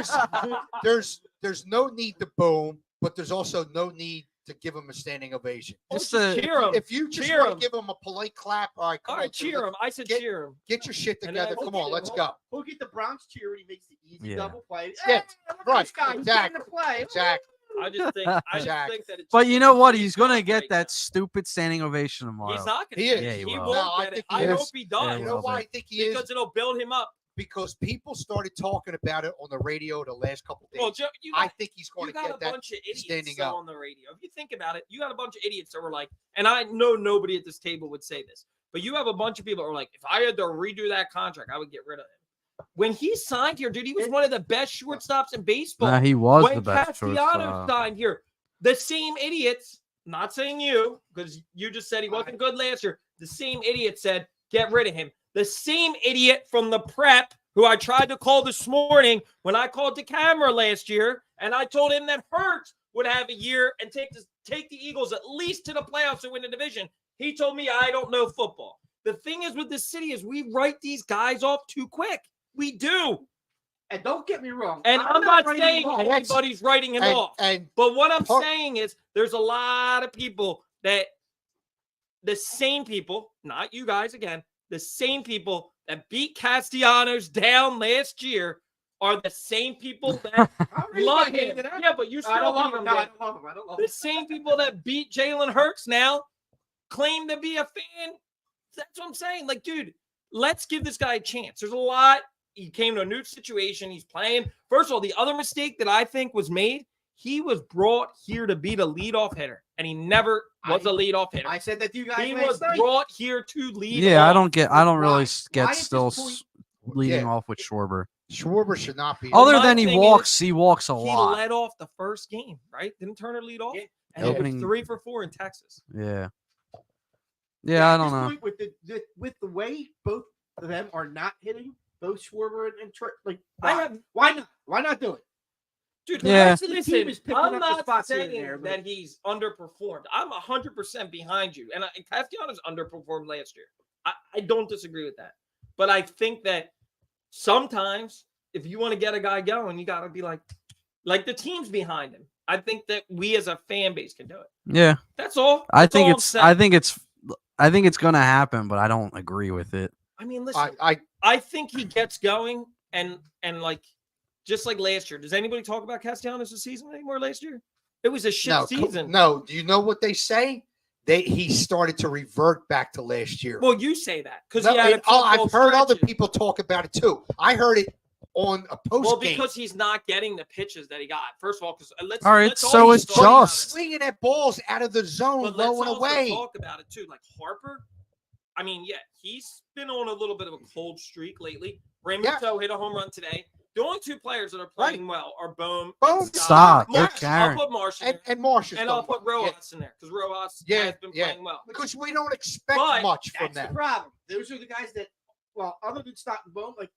soft. There's no need to boo him, but there's also no need to give him a standing ovation. Just cheer him. If you just Cheer want him. to give him a polite clap, all right, come All on, right, cheer him. I said Get- cheer him. Get your shit And then together. we'll Come on, get- let's go. We'll get the Browns cheer when he makes the easy Yeah. double play. Yeah, Look at right, this guy. He's exactly, getting the play. Exactly. I just think that it's. But you know what? He's gonna not get great. that stupid standing ovation tomorrow. He's not gonna. He get is. it. Yeah, he He will. won't No, I get it. think he I is. hope he does. Yeah, You know will why be. I think he is? Because it'll build him up. Because people started talking about it on the radio the last couple days. Well, Joe, you I got, think he's going you to got a get that bunch of idiots standing though up. on the radio. If you think about it, you got a bunch of idiots that were like, and I know nobody at this table would say this, but you have a bunch of people that were like, if I had to redo that contract, I would get rid of him. When he signed here, dude, he was one of the best shortstops in baseball. Nah, he was when the best Castellanos shortstop. signed here, the same idiots, not saying you, because you just said he wasn't good last year. The same idiot said, get rid of him. The same idiot from the prep who I tried to call this morning when I called the camera last year, and I told him that Hurts would have a year and take the Eagles at least to the playoffs and win the division. He told me I don't know football. The thing is with this city is we write these guys off too quick. We do. And don't get me wrong. And I'm not saying wrong. anybody's writing him off. But what I'm saying is there's a lot of people that the same people, not you guys again, the same people that beat Castellanos down last year are the same people that love him. Yeah, but you still I don't love him. him. No, I don't love him. I don't love him. The same people that beat Jalen Hurts now claim to be a fan. That's what I'm saying. Like, dude, let's give this guy a chance. There's a lot. He came to a new situation. He's playing. First of all, the other mistake that I think was made, he was brought here to be the leadoff hitter, and he never was a leadoff hitter. I said that to you guys. He last was night. brought here to lead. Yeah, off. I don't really Why get at still this point- leading Yeah. off with Schwarber. Schwarber should not be. Other my than he thing walks a He lot. led off the first game, right? Didn't Turner lead off? Yeah. And he was Opening- 3 for 4 in Texas. Yeah. Yeah, I At don't this know. point, with the way both of them are not hitting, both Schwarber and Trey, like why not? Why not do it? Dude, Yeah. The rest of the team listen, is picking I'm up the not spots here and saying there, but- that he's underperformed. I'm 100% behind you. And Castellanos underperformed last year. I don't disagree with that. But I think that sometimes if you want to get a guy going, you got to be like the team's behind him. I think that we as a fan base can do it. Yeah. That's all. I That's all think I'm it's saying. I think it's gonna happen, but I don't agree with it. I mean, listen, I I think he gets going and like just like last year. Does anybody talk about Castellanos this season anymore last year? It was a shit season. No, do you know what they say? He started to revert back to last year. Well, you say that because No, he had I've heard other people talk about it too. I heard it on a post Well, game. because he's not getting the pitches that he got. First of all, because let's All right, let's so always it's talk about just- it. swinging at balls out of the zone, But let's low and also away. talk about it too. Like Harper, I mean, yeah, he's been on a little bit of a cold streak lately. Raymond hit a home run today. The only two players that are playing well are Bohm. Bohm, and Stop. They're Marsh. I'll carrying. put Marsh in there, And Marsh is and I'll done put well. Rojas in there because Rojas Yeah, has been yeah. playing well. Because we don't expect But much from That's the them. problem. Those are the guys that, well, other than Stockton Bohm, like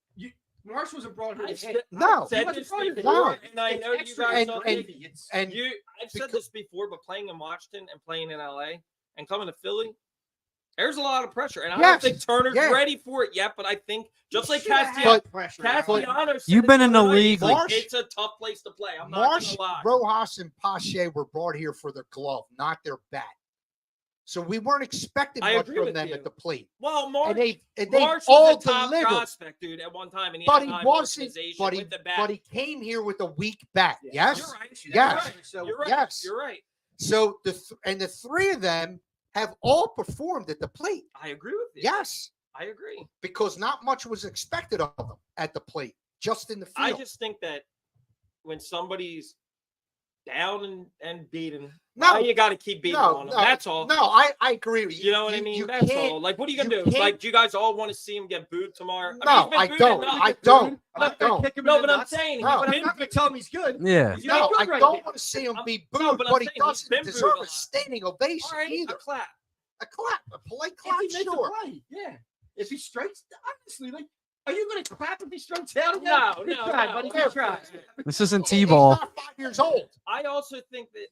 Marsh was a broad I hit. said- No. I've said He this wasn't before, No. and I know you extra guys and- don't and- think It's And I've said because- this before, but playing in Washington and playing in LA and coming to Philly, there's a lot of pressure. And I don't Yes, think Turner's yeah. ready for it yet, but I think just like Should've had Castellanos, pressure. Castellanos said You've it been in the other night, league, he's like, Marsh- it's a tough place to play. I'm not Marsh, gonna lie. Rojas, and Pache were brought here for their glove, not their bat. So we weren't expecting I much agree from with them you. at the plate. Well, Marsh, And they Marsh all was a top delivered. prospect, dude, at one time, and he But had he high wasn't. organization But with the bat. he came here with a weak bat. Yeah. Yes. You're right. Yes. You're right. So You're right. Yes. You're right. So the three of them have all performed at the plate. I agree with you. Yes, I agree. because not much was expected of them at the plate, just in the I field. just think that when somebody's down and beaten, No, now you got to keep beating on them. That's all. No, I agree with you. You know what I mean? That's can't- all. Like, what are you gonna you do? can't- Like, do you guys all want to see him get booed tomorrow? No, I don't. I don't. I'm not gonna kick him in No, the but I'm nuts, saying No. he's but I'm been not gonna tell him he's good. Yeah. He's No, been I good right don't now. want to see him be No, booed, but I'm but he saying he's doesn't been booed deserve a a lot. standing ovation All right, either. a clap. A clap, a polite If clap, he makes a sure. play, yeah. If he strikes, honestly, like, are you gonna clap if he strikes out again? No, Good no, try, no. buddy. Good try. This isn't He's T-ball. not 5 years old I also think that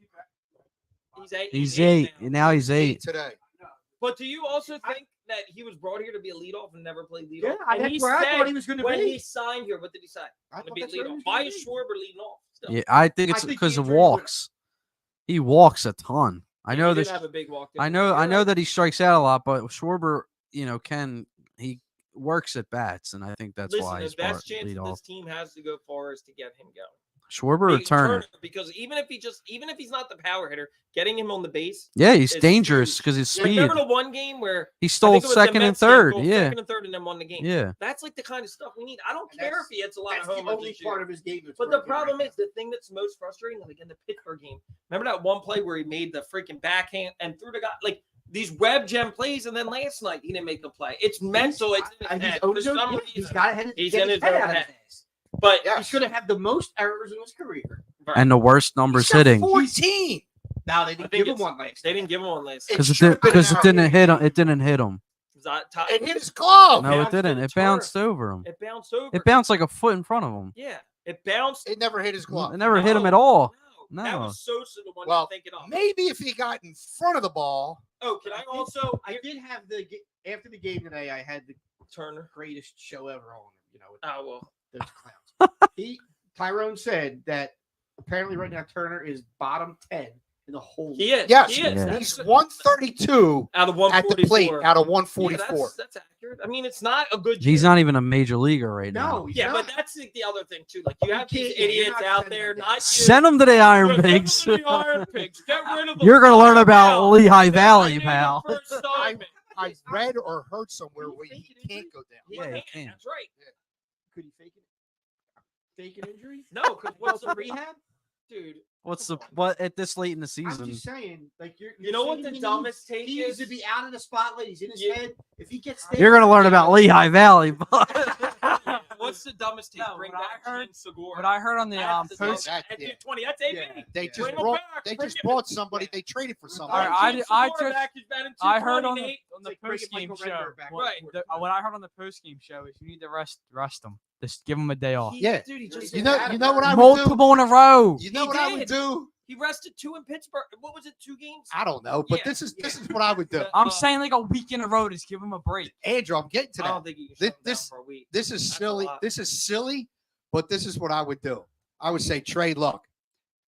he's He's 8. now. Now he's 8. today. But do you also think that he was brought here to be a leadoff and never played leadoff? Yeah, and that's he where I said thought he was gonna when be. he signed here, what did he say? I To thought be that's where he leadoff. was Why gonna is be. Schwarber leading off? Still? Yeah, I think I it's think because the of injury was- walks. He walks a ton. I He know did this. have a big walk. I didn't know. he? I You're know right. that he strikes out a lot, but Schwarber, he works at bats, and I think that's Listen, why the he's best chance lead that off. this team has to go far is to get him going. Schwarber or Turner? Because even if he's not the power hitter, getting him on the base. Yeah, he's is dangerous huge. because his Like, speed. remember the one game where He I stole think it was the second and Mets game, third. stole Yeah, second and third, and then won the game. yeah. That's like the kind of stuff we need. I don't And care that's- if he hits a lot That's of the homers only this year. part of his game. That's But the working problem right is the thing that's most frustrating, like in the Pittsburgh game. Remember that one play where he made the freaking backhand and threw the guy like these web gem plays, and then last night he didn't make the play. It's mental. It's in his He's head. own For his own- some yeah, reason. he's got to He's get in his head own out of head. his ass. But Yeah. He's going to have the most errors in his career. And the worst numbers He's got hitting 14. Now they I didn't think give him it's- one last. they didn't give him one last. It because should've been an it hour. didn't hit him. It didn't hit him. It hit his glove. No, it bounced to didn't. the It bounced turf. over him. It bounced over. It bounced like a foot in front of him. Yeah, it bounced. It never hit his glove. It never hit him at No, all. No, that No. was Sosa the one Well, to take it off. maybe if he got in front of the ball. Oh, can I also? I did have after the game today. I had the Turner. greatest show ever on. With Oh well. those clowns. Tyrone said that apparently right now Turner is bottom 10 in the whole. He is. Yes, he is. Yeah. That's- he's 132 out of at 144. the plate out of Yeah, 144. that's accurate. I mean, it's not a good. He's year. not even a major leaguer right now. No, he's Yeah, not. but that's the other thing too. Like you have these can't- yeah, you're idiots not out sending there, them not down. you. Send him to the Iron Yeah, Pigs. send them to the Iron Pigs. Get rid of them. You're gonna learn Fire about them out. Lehigh They're Valley, not pal. needed for assignment. I read or heard somewhere where He's he faking can't go down. Yeah, he Man, can. That's right. Could he fake it? Fake an injury? No, because what's the rehab? dude? What's the what at this late in the I'm season? just saying, like you're. You know what saying the he dumbest take He needs is? to be out of the spotlight. He's in his Yeah. head. If he gets there, You're gonna learn about Lehigh Valley, but What's the dumbest take? No, Bring what I back heard- Gene Segura. What I heard on the That's the post. dumbest- That- at yeah. 20. That's AB. Yeah. They Yeah. just Bring him brought back. they Bring just him brought somebody. They traded for All somebody. right, I- Gene I Segura just- back is batting I heard 220, on Nate. the like bringing post game Michael show. Redberg back. Right. What I heard on the post game show is you need to rest them. Just give them a day off. Yeah. Dude, he just You know what I would do. Multiple in a row. You know He what I would did. do. He rested 2 in Pittsburgh. What was it? 2 games? I don't know, but Yeah. this is what I would do. I'm saying like a week in a row. Just give them a break. Andrew, I'm getting to I that. don't think you can This- shut him down for a week. This is That's a silly. lot. This is silly, but this is what I would do. I would say, Trey, look,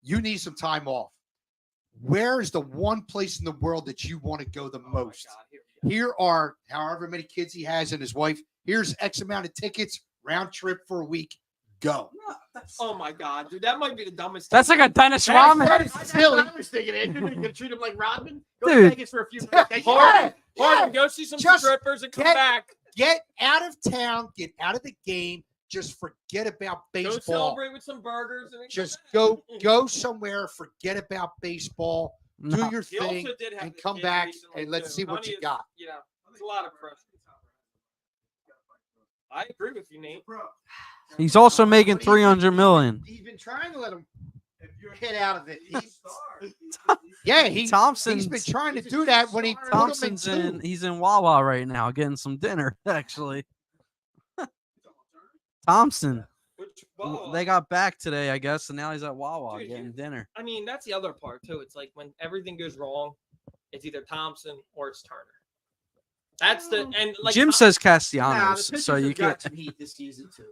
you need some time off. Where is the one place in the world that you want to go the most? Here are however many kids he has and his wife. Here's X amount of tickets, round trip for a week. Go. Oh my god, dude, that might be the dumbest. That's take. like a Dennis That Rodman. is That's silly. what I was thinking. Andrew, you're gonna treat him like Rodman. Go Dude. to Vegas for a few minutes. They- Harden, Yeah. Harden, go see some Just strippers and come get- back. Get out of town. Get out of the game. Just forget about Go baseball. celebrate with some burgers. And then come Just back. go somewhere. Forget about baseball. Do No. your He thing also did have and the come kid back recently, and let's too. see what Honey you is- got. You know, it's a lot of pressure. I agree with you, Nate. He's also making 300 million. He's been trying to let him get out of it. Yeah, he's Thompson's been trying to do that when he put him in Thompson's in. He's in Wawa right now getting some dinner. Actually, Thompson. Which, They got back today, I guess, and now he's at Wawa Dude, getting dinner. I mean, that's the other part too. It's like when everything goes wrong, it's either Thompson or it's Turner. That's the and like Jim Tom- says Nah, the Castellanos, Pistons so you have got can. some heat this season too.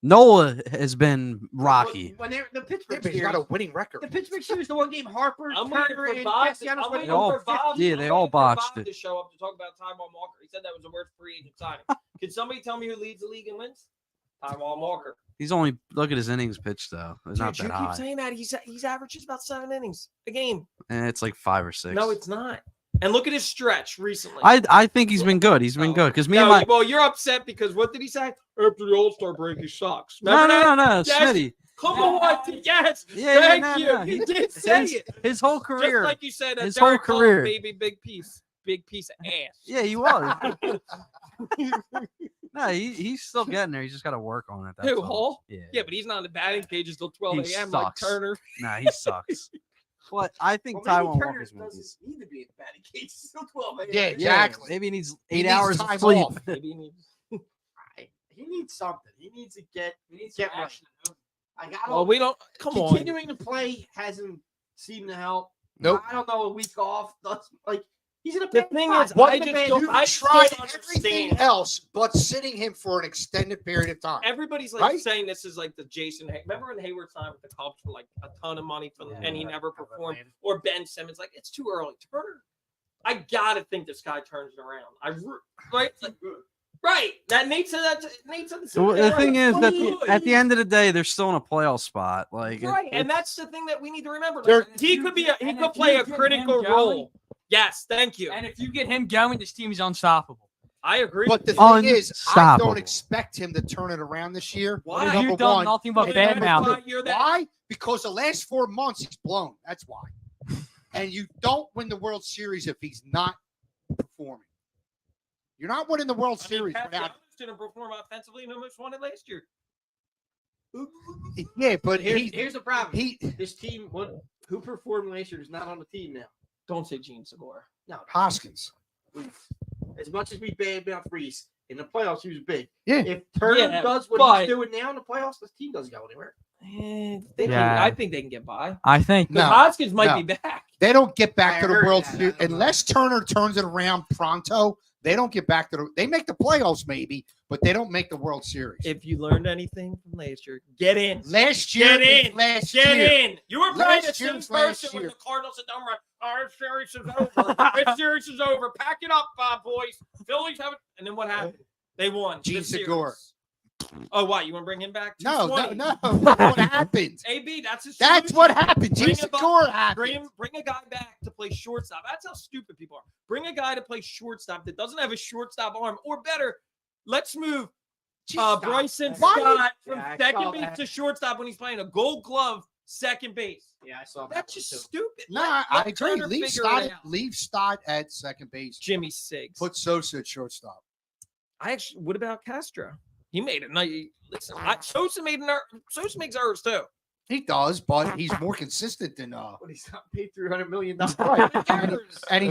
Nola has been rocky. When they're the Yeah, Pittsburgh but he's got series, a winning record. the Pittsburgh series, the one game Harper, I'm waiting Turner, for and Bob. Castellanos I'm went waiting all- for Bob. yeah, I'm they all waiting for botched Bob it. to show up to talk about Taiwan Walker. He said that was the worst free agent signing. Can somebody tell me who leads the league in wins? Taiwan Walker. He's only look at his innings pitched though. It's not Dude, you that keep high. saying that he's averages about 7 innings a game. And it's like 5 or 6. No, it's not. And look at his stretch recently. I think he's been good. He's been Oh. good because me No, and my well, you're upset because what did he say after the All-Star break? He sucks. no Remember no no that? no Yes. Smitty. Come on, yes. Yeah, Thank no, you. no, He he- did say his, it. his whole Just career. like you said, his Derek whole Cole, career. baby, big piece of ass. Yeah, he was. No, he's still getting there. He's just got to work on it. That's Who, all. Hall? Yeah. Yeah, but he's not in the batting cages till 12 He a.m. like sucks. Turner. Nah, he sucks. But I think Well, maybe Taiwan Turner Walker's going to be. doesn't need to be in the batting cage. It's still 12 a.m. Yeah, Yeah, exactly. maybe he needs He 8 needs hours of time sleep. off. Maybe he needs. He needs something. He needs to get right. I got Well, we don't. Come on. continuing to play hasn't seemed to help. Nope. I don't know. A week off doesn't like. He's in a The bad thing spot. is, He's I in a just bad don't- spot. I You've tried can't everything understand. else but sitting him for an extended period of time. Everybody's like Right? saying this is like the Jason. Remember when Hayward signed with the Cubs for like a ton of money from, and he never performed? Or Ben Simmons, like it's too early. Turner, I gotta think this guy turns it around. Right, like, right. That Nate said that. Nate said the same Well, the thing is that Good. at the end of the day, they're still in a playoff spot. Like, Right, and that's the thing that we need to remember. There- Like, he could be. He and could if play you a get him critical going- role. Yes, thank you. And if you get him going, this team is unstoppable. I agree. But the with you. thing is, I Unstoppable. don't expect him to turn it around this year. Why? Number You've done one. nothing but And bad number mouth. two, You're that- why? Because the last 4 months he's blown. That's why. And you don't win the World Series if he's not performing. You're not winning the World I mean, Series Pat without. Jones didn't perform offensively and almost won it last year. Yeah, but Here's the problem. he This team, who performed last year, is not on the team now. Don't say Gene Segura. No, Hoskins. as much as we bad about Reese in the playoffs, he was big. Yeah. If Turner Yeah, does what but- he's doing now in the playoffs, this team doesn't go anywhere. I think they can get by. I think No. Hoskins might no. be back. They don't get back I to the heard World that. Series I don't know. unless Turner turns it around pronto. They don't get back to the. They make the playoffs maybe, but they don't make the World Series. If you learned anything from last year, get in. Last year, Get in. last Get year, in. You were probably the Last same year's last person when year. the Cardinals said, "Don't worry, our series is over. This series is over. Pack it up, boys. Phillies have it." And then what happened? They won. Gene the series. Segura. Oh, what? You want to bring him back? No, 220. That's what happened. AB, that's his. That's solution. what happened. Bring Gene him up. Segura happened. Bring a guy back to play shortstop. That's how stupid people are. Bring a guy to play shortstop that doesn't have a shortstop arm, or better, let's move Bryson Why did- Scott from Yeah, I second saw base that. to shortstop when he's playing a Gold Glove second base. Yeah, I saw that. That's one, just too. stupid. No, Let I agree. Turner Leave figure Stott. it out. Leave Stott at second base. Jimmy Siggs. Put Sosa at shortstop. What about Castro? He made a nice. Listen, Sosa made an error. Sosa makes errors too. He does, but he's more consistent than But he's not paid $300 million. and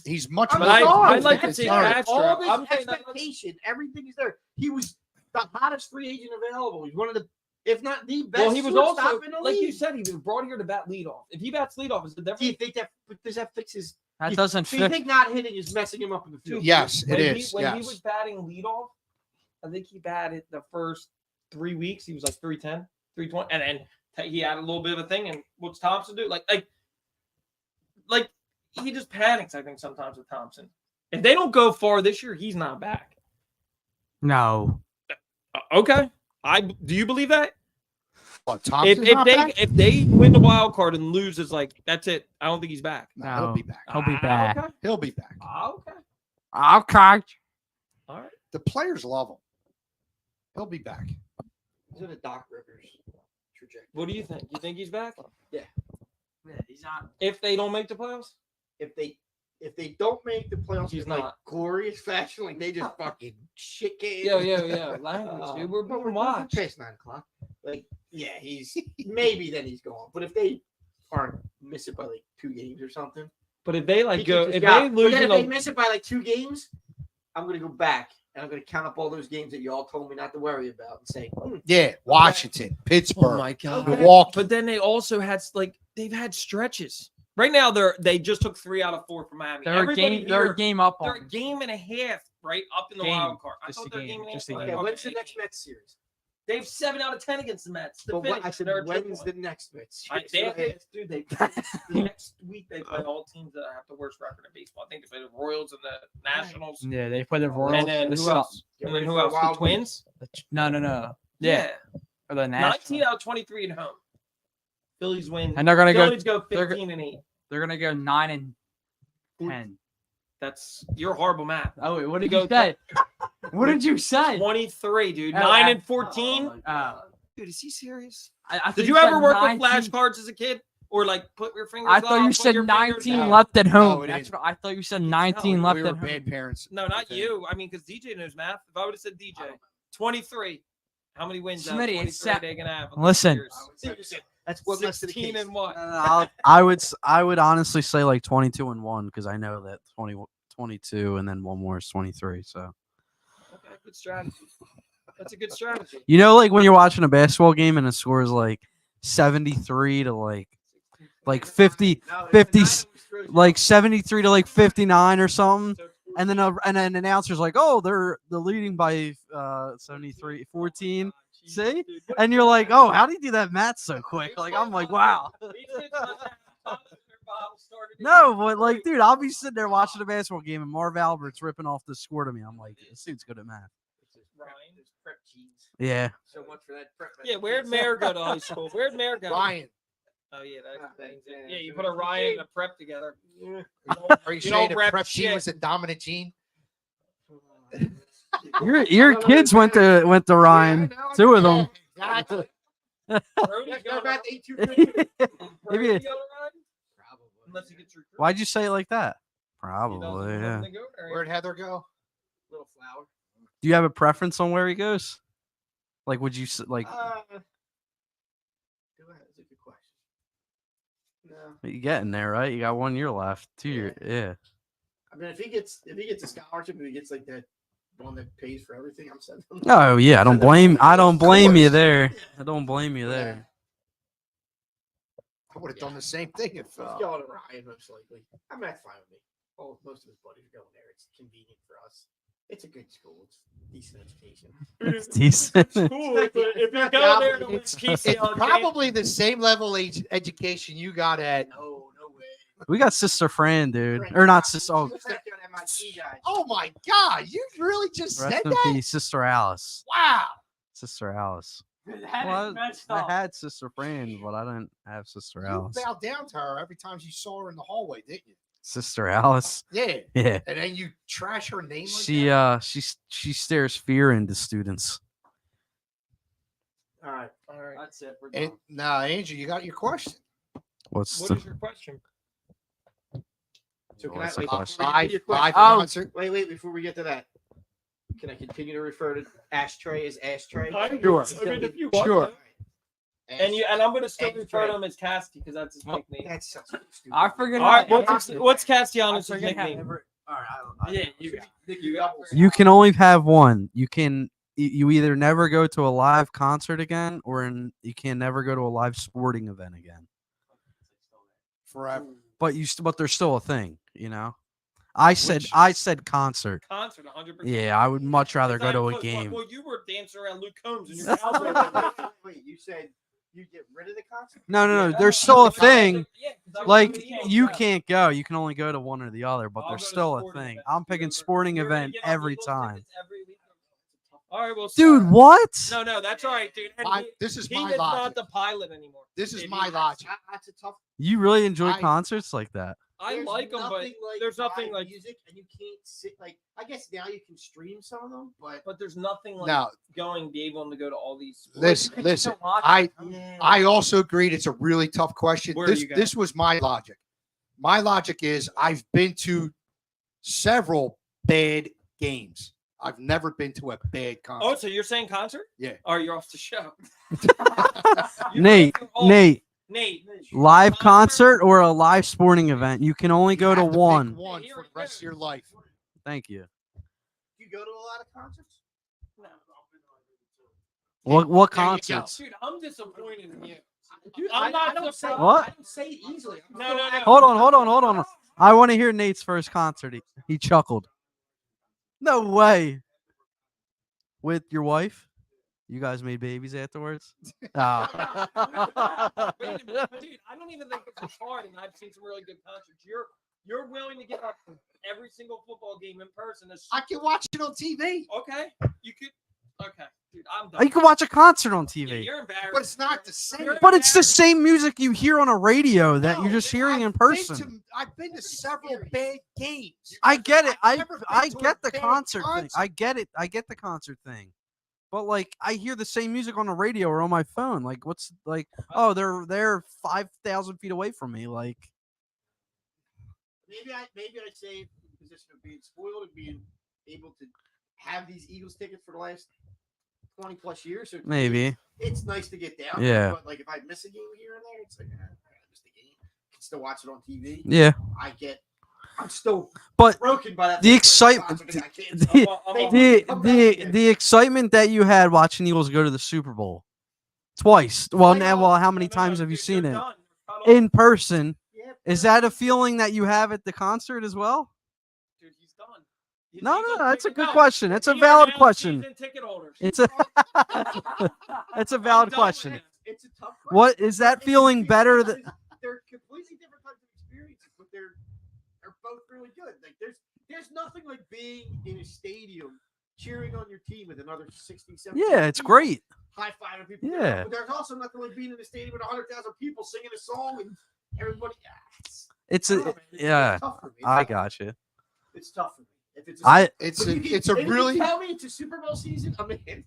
he's much I'm more. But sorry. I'd like to consistent see than Turner. Castro. All this I'm saying that- expectation, everything is there. He was the hottest free agent available. He's one of the, if not the best. Well, he was shortstop also, in the like league. you said, he was brought here to bat leadoff. If he bats leadoff, is it Do you different? think that does that fix his? that doesn't Do you fit. think not hitting is messing him up in the field? Yes, it When is. When he Yes. was batting leadoff, I think he batted the first 3 weeks. He was like 310, 320, and then he had a little bit of a thing. And what's Thompson do? Like he just panics. I think sometimes with Thompson. If they don't go far this year, he's not back. No. Okay, do you believe that? What, Thompson's not back? If they win the wild card and lose, it's like that's it. I don't think he's back. No, he'll No. be back. He'll be back. Okay. He'll be back. Okay. Okay. All right. The players love him. He'll be back. He's in a Doc Rivers trajectory. What do you think? You think he's back? Yeah, he's not. If they don't make the playoffs? If they don't make the playoffs, He's in like not. glorious fashion, like they just fucking shit games. Yeah. Language, dude. We're being watched. Past 9 o'clock. Like, yeah, he's maybe then he's gone. But if they aren't miss it by like 2 games or something, But if they like he go, keeps if his job. they But lose then in if they the, miss it by like 2 games, I'm gonna go back and I'm gonna count up all those games that y'all told me not to worry about and say, Yeah, Washington, Pittsburgh, oh my god. Milwaukee. But then they also had they've had stretches. Right now they just took 3 out of 4 from Miami. They're a Everybody game. They're here- a game up They're on. a game and a half, right up in the Game. wild card. I Just thought a they're a game. game and a half. Just a Okay, game. okay, when's the okay. next Mets series? They have 7 out of 10 against the Mets. To But what, finish. I said, They're a when's triple. the next Mets I, series? they, That's what I asked. dude, they the next week they play all teams that have the worst record in baseball. I think they play the Royals and the Nationals. Yeah, they play the Royals. And then the who Sun- else? Get And then ready who for a else? The wild week. Twins. No. Yeah. Or the 19 Nationals. out of 23 at home. Phillies win. And they're gonna go. Phillies go they're 15 and 8. They're gonna go 9 and 10. That's your horrible math. Oh wait, what did Go you say? What did you say? 23, dude. Oh, 9 I- and 14. Dude, is he serious? I Did think you said ever work 19 with flashcards as a kid? Or like put your fingers I up, thought you put said your fingers 19 down? left at home. No, it That's ain't. what I thought you said. 19 left we were at home. bad parents. No, not Okay. you. I mean, because DJ knows math. If I would have said DJ, 23. How many wins out of Smitty, 23 it's are they going to have? in Listen. years? That's one less than a 16 case. and what? I would honestly say like 22 and 1 because I know that 22 and then one more is 23. So Okay, good strategy. That's a good strategy. you know, like when you're watching a basketball game and the score is like 73 to like 50, No, 50 it's not even like 73 to like 59 or something. And then an announcer's like, "Oh, they're leading by 73, 14." See? And you're like, "Oh, how do you do that math so quick?" Like I'm like, "Wow." No, but like, dude, I'll be sitting there watching a basketball game and Marv Albert's ripping off the score to me. I'm like, this dude's good at math. There's prep genes. Yeah. So much for that prep. Yeah, where'd Mayor go to high school? Where'd Mayor go? Ryan, Oh, yeah. That explains it. Yeah, Yeah, you so put a it's Ryan and okay. a prep together. are you You don't saying the rep prep gene shit. was a dominant gene? Your kids went to Ryan. Two of them. Exactly. Brody's going about to 82. Maybe. Probably. Probably. Unless he gets recruited. Why'd you say it like that? He doesn't Probably, want yeah. him to go there. Where'd Heather go? Little flower. Do you have a preference on where he goes? Like, would you like? Go ahead. That's a good question. No. You getting there, right? You got 1 year left. 2 years. Yeah. I mean, if he gets a scholarship, if he gets like that one that pays for everything, I'm sending him. Oh yeah, I don't blame you there. I don't blame you there. I would have done the same thing if. He's going to Ryan most likely. I mean, that's fine with me. Well, most of his buddies are going there. It's convenient for us. It's a good school. It's decent education. It's decent. Cool. If you're going there to win It's PCL, probably the same level education you got at. No way. We got Sister Fran, dude. Or not Sister. Oh, MIT guy. Oh my God! You really just rest said in that? peace, Sister Alice. Wow. Sister Alice. That Well, is messed I up. had Sister Fran, but I didn't have Sister You Alice. bowed down to her every time you saw her in the hallway, didn't you? Sister Alice. Yeah. Yeah. And then you trash her name. Like She that? she stares fear into students. All right. That's it. We're done. And now, Andrew, you got your question. What's What the is your question? So can what's I the wait, question? Live Oh, concert. wait, before we get to that, can I continue to refer to ashtray as ashtray? Sure. I mean, if you Sure. want. And I'm going to still Ashtray. refer to him as Casty because that's his nickname. That's such a stupid. I forget. All right, how- what's Castellanos' I forget how- nickname? All right. Yeah, you got You can only have one. You either never go to a live concert again, or you can never go to a live sporting event again. Forever. But there's still a thing, you know. I said concert. concert 100%. Yeah, I would much rather go to a Because, game. Well, you were dancing around Luke Combs in your house. Wait, you said you get rid of the concert? No. There's still a thing. Yeah, 'cause I Like was gonna you go. can't go. You can only go to one or the other, but I'll there's go to still a sporting thing. events. I'm picking sporting You're gonna event give up every Eagles time. tickets every week? All right, well, Dude, sorry. what? No, that's all right, dude. And This is he my is logic. not the pilot anymore. This is If my he- logic. That's a tough. You really enjoy I- concerts like that? I There's like them, but nothing like there's nothing live like. music, and you can't sit like. I guess now you can stream some of them, but But there's nothing like Now, be able to go to all these. sports. listen. watch I also agreed it's a really tough question. Where are you going? This was my logic. My logic is I've been to several bad games. I've never been to a bad concert. Oh, so you're saying concert? Yeah. Or you're off the show? Nate, Oh, Nate, Nate. live concert or a live sporting event? You can only go You to have pick one. one for the rest of your life. Thank you. you go to a lot of concerts. What There you go. concerts? Dude, I'm disappointed in you. Dude, I'm not I don't say What? I don't say it easily. No. Hold on. I want to hear Nate's first concert. He chuckled. No way. With your wife? You guys made babies afterwards? Oh. Wait a minute, dude, I don't even think it's hard, and I've seen some really good concerts. You're willing to get up for every single football game in person. I can watch it on TV, Okay, you could. Okay, dude, I'm done. You can watch a concert on Yeah, TV. you're embarrassed. but it's not the same. But it's the same music you hear on a radio that you're just hearing in person. I've been to several bad games. I get it. I've never been I to a get the bad concert thing. I get it. I get the concert thing. But like I hear the same music on the radio or on my phone. Like what's like oh they're 5,000 feet away from me. Like Maybe I say the position of being spoiled and being able to have these Eagles tickets for the last 20 plus years. So maybe. it's nice to get down. Yeah. But like if I miss a game here and there, it's like I missed a game. I can still watch it on TV. Yeah. I'm still But broken by that. the excitement the excitement that you had watching Eagles go to the Super Bowl twice. Well, how many times have you seen it in person? Is that a feeling that you have at the concert as well? Dude, he's done. No, that's a good question. It's a valid question. Ticket holders. It's a it's a valid question. It's a tough question. What is that feeling better than? They're completely different types of experiences, but they're both really good. Like there's nothing like being in a stadium cheering on your team with another 60, 70. Yeah, it's great. High fiving people. Yeah. But there's also nothing like being in a stadium with 100,000 people singing a song and everybody. It's I don't know, a man. It's yeah. tough for me. I got you. It's tough for me. If it's It's if you a if you really tell me it's a Super Bowl season. I'm in.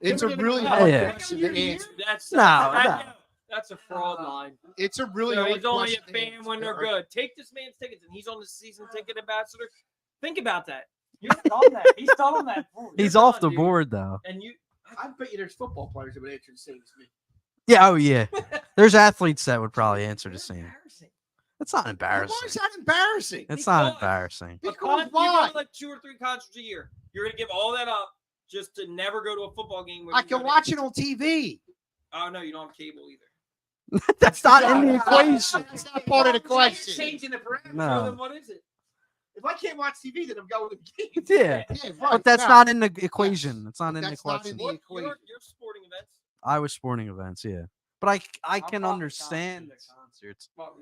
it's a really Yeah, hard yeah. question to answer. That's No. That's a fraud line. It's a really So hard he's only question a to fan answer. when they're good. Take this man's tickets, and he's on the season ticket ambassador. Think about that. You're done that. He's done on that board. He's You're off done, the dude. board though. And you, I bet you there's football players that would answer the same as me. Yeah. Oh yeah. There's athletes that would probably answer the same. That's not Why embarrassing. is that embarrassing? It's not Because- embarrassing. You Because go why? to like 2 or 3 concerts a year. You're gonna give all that up just to never go to a football game. I can watch it on TV. Oh no, you don't have cable either. That's not in the equation. That's not part of the question. Changing the parameters. So No. then what is it? If I can't watch TV, then I'm going to the game. Yeah. Yeah, right. But that's No, not in the equation. It's not in the that's not question. in the What? equation. Your sporting events? I was sporting events, yeah. But I can bought the understand the concerts. concerts. What?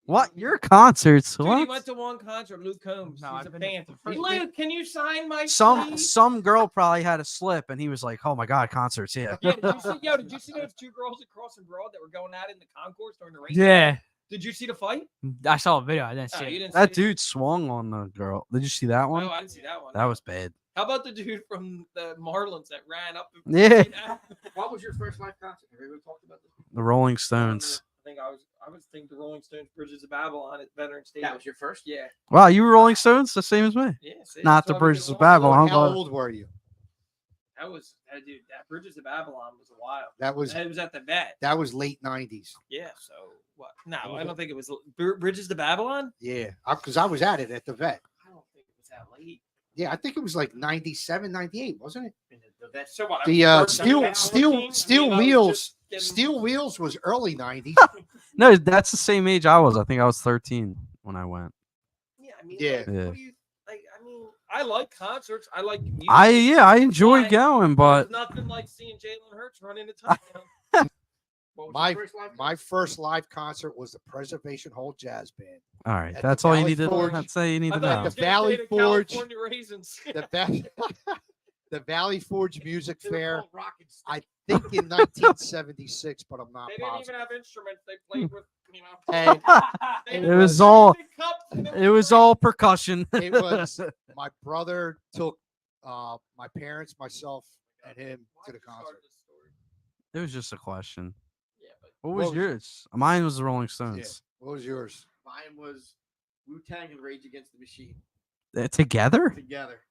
What? Your concerts? Dude, he What? went to one concert. Luke Combs. No, He's I've a been to fan. the first- Luke, can you sign my Some sleeve? girl probably had a slip, and he was like, "Oh my god, concerts, yeah." Yeah, did you see those 2 girls across in Broad that were going at it in the concourse during the race? Yeah, Did you see the fight? I saw a video. I didn't Oh, see you it. didn't That see it? dude swung on the girl. Did you see that one? No, I didn't see that one. That was bad. How about the dude from the Marlins that ran up? Yeah. What was your first live concert? Have we ever talked about this? The Rolling Stones. I think I was thinking the Rolling Stones Bridges of Babylon at Veterans Stadium. That was your first? Yeah. Wow, you were Rolling Stones, the same as me. Yeah. See, Not so the I Bridges mean, of Babylon. How but- old were you? Dude, that Bridges of Babylon was a while. That was It was at the vet. late 90s. Yeah. So what? No, I don't think it was Bridges to Babylon. Yeah, because I was at it at the vet. I don't think it was that late. Yeah, I think it was like 97, 98, wasn't it? So what? The I was 13, Steel 14? Steel I mean, I was Wheels just getting- Steel Wheels was early 90s. No, that's the same age I was. I think I was 13 when I went. Yeah. I mean, Yeah. like, Yeah. what do you like? I mean, I like concerts. I like music. I enjoy But- going, There's but nothing like seeing Jalen Hurts run into touchdown. What was My- your first live concert? My first live concert was the Preservation Hall Jazz Band. all right, At the that's all you Valley need to. Forge. That's all you need I to thought he know. was The gonna Valley say the Forge. California Raisins. The Valley Forge Music They were Fair. called Rock and Stick. I think in 1976, but I'm not They didn't even positive. have instruments. They played with, Hey, they it had was plastic all- cups and It was all percussion. it was my brother took my parents, myself, and him to the concert. It was just a question. Yeah, but What was What was- yours? Mine was the Rolling Stones. What was yours? Mine was Wu-Tang and Rage Against the Machine Together? together.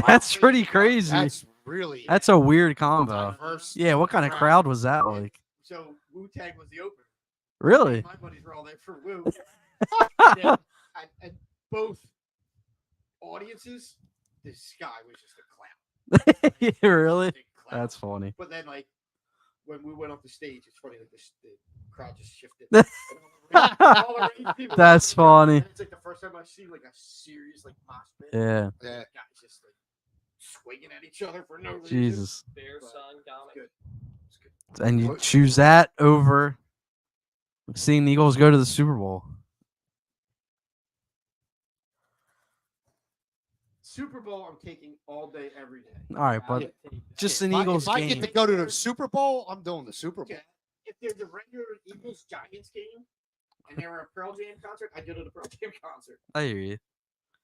That's pretty crazy. That's really That's a weird combo. first. Yeah, what kind of crowd was that like? So Wu-Tang was the opener. Really? My buddies were all there for Wu. And both audiences, this guy was just a clown. Really? Big clown. That's funny. But then, like, when we went off the stage, it's funny that the crowd just shifted. All the rage people That's were coming funny. down, and it's like the first time I've seen like a serious like mosh pit. Yeah. Yeah. Guys just like swinging at each other for no reason. Jesus. their But son got good. it. It's good. And you choose that over seeing the Eagles go to the Super Bowl. Super Bowl, I'm taking all day, every day. All right, but just an If I- Eagles if I get game. to go to the Super Bowl, I'm doing the Super Bowl. Okay. If there's a regular Eagles Giants game and there were a Pearl Jam concert, I go to the Pearl Jam concert. I hear you.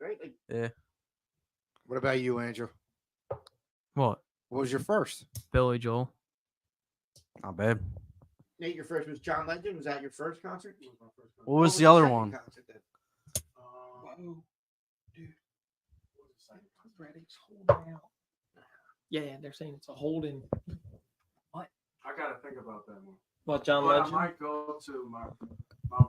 Right? Like, What about you, Andrew? What? What was your first? Billy Joel. Not bad. Nate, your first was John Legend. Was that your first concert? What was my first concert? What was the your other second one? concert then? Whoa, dude. What was the second one? Brady's holding out. Yeah, they're saying it's a holding. I gotta think about that one. What, John But I Legend? might go to my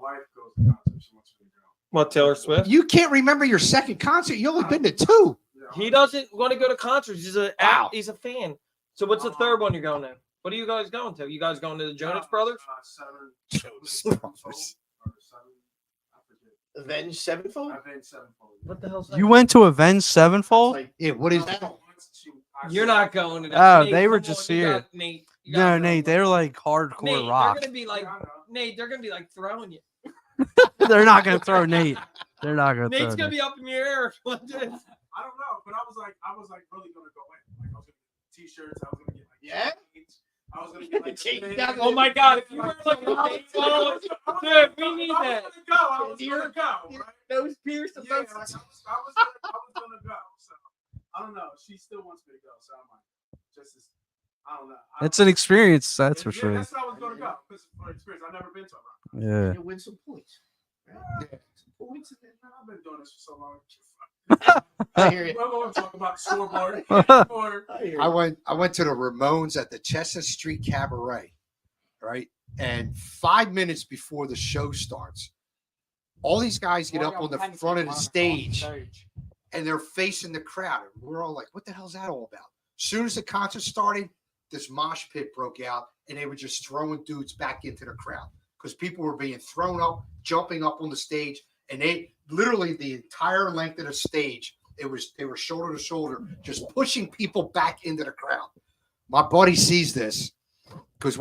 wife goes to concerts. She wants me to go. What, Taylor Swift? You can't remember your second concert. You only been to two. Yeah, He doesn't want to go to concerts. Wow. He's a fan. So what's the third one you're going to? What are you guys going to? You guys going to the Jonas Brothers? Seven. Brothers. I forget. Avenged Sevenfold? I've been sevenfold. What the hell's that? You went to Avenged Sevenfold? Like, Yeah, what is that? that? You're not going to that. Oh, Nate, they were come just on, you here. got Nate. You No, gotta Nate, go. they're like Nate, hardcore rock. They're gonna be like Nate. They're gonna be like throwing you. They're not gonna throw Nate. They're not gonna Nate's throw gonna Nate. be up in your air. I don't know, but I was like really gonna go in. Like I was gonna get t-shirts. I was gonna get like Yeah? chains. I was gonna get like Chains. chains. Oh my God! If you wear like a Nate clothes, dude, we need that. I was gonna go. Right? Nose pierced. Yeah, like, I was gonna go. So I don't know. She still wants me to go. So I'm like, I don't know. It's an experience, that's for Yeah, sure. That's why I was gonna go because for experience. I've never been to a rock. Yeah. You'll win some points. Right? Some points. And then, I've been doing this for so long. I hear you. We're going to talk about scoreboard. Or I hear I you. went to the Ramones at the Chestnut Street Cabaret, right? And 5 minutes before the show starts, All these guys get up Well, on the behind front of the camera, stage on stage. and they're facing the crowd. And we're all like, what the hell's that all about? As soon as the concert started, this mosh pit broke out and they were just throwing dudes back into the crowd because people were being thrown up, jumping up on the stage. And they literally the entire length of the stage, they were shoulder to shoulder, just pushing people back into the crowd. My buddy sees this because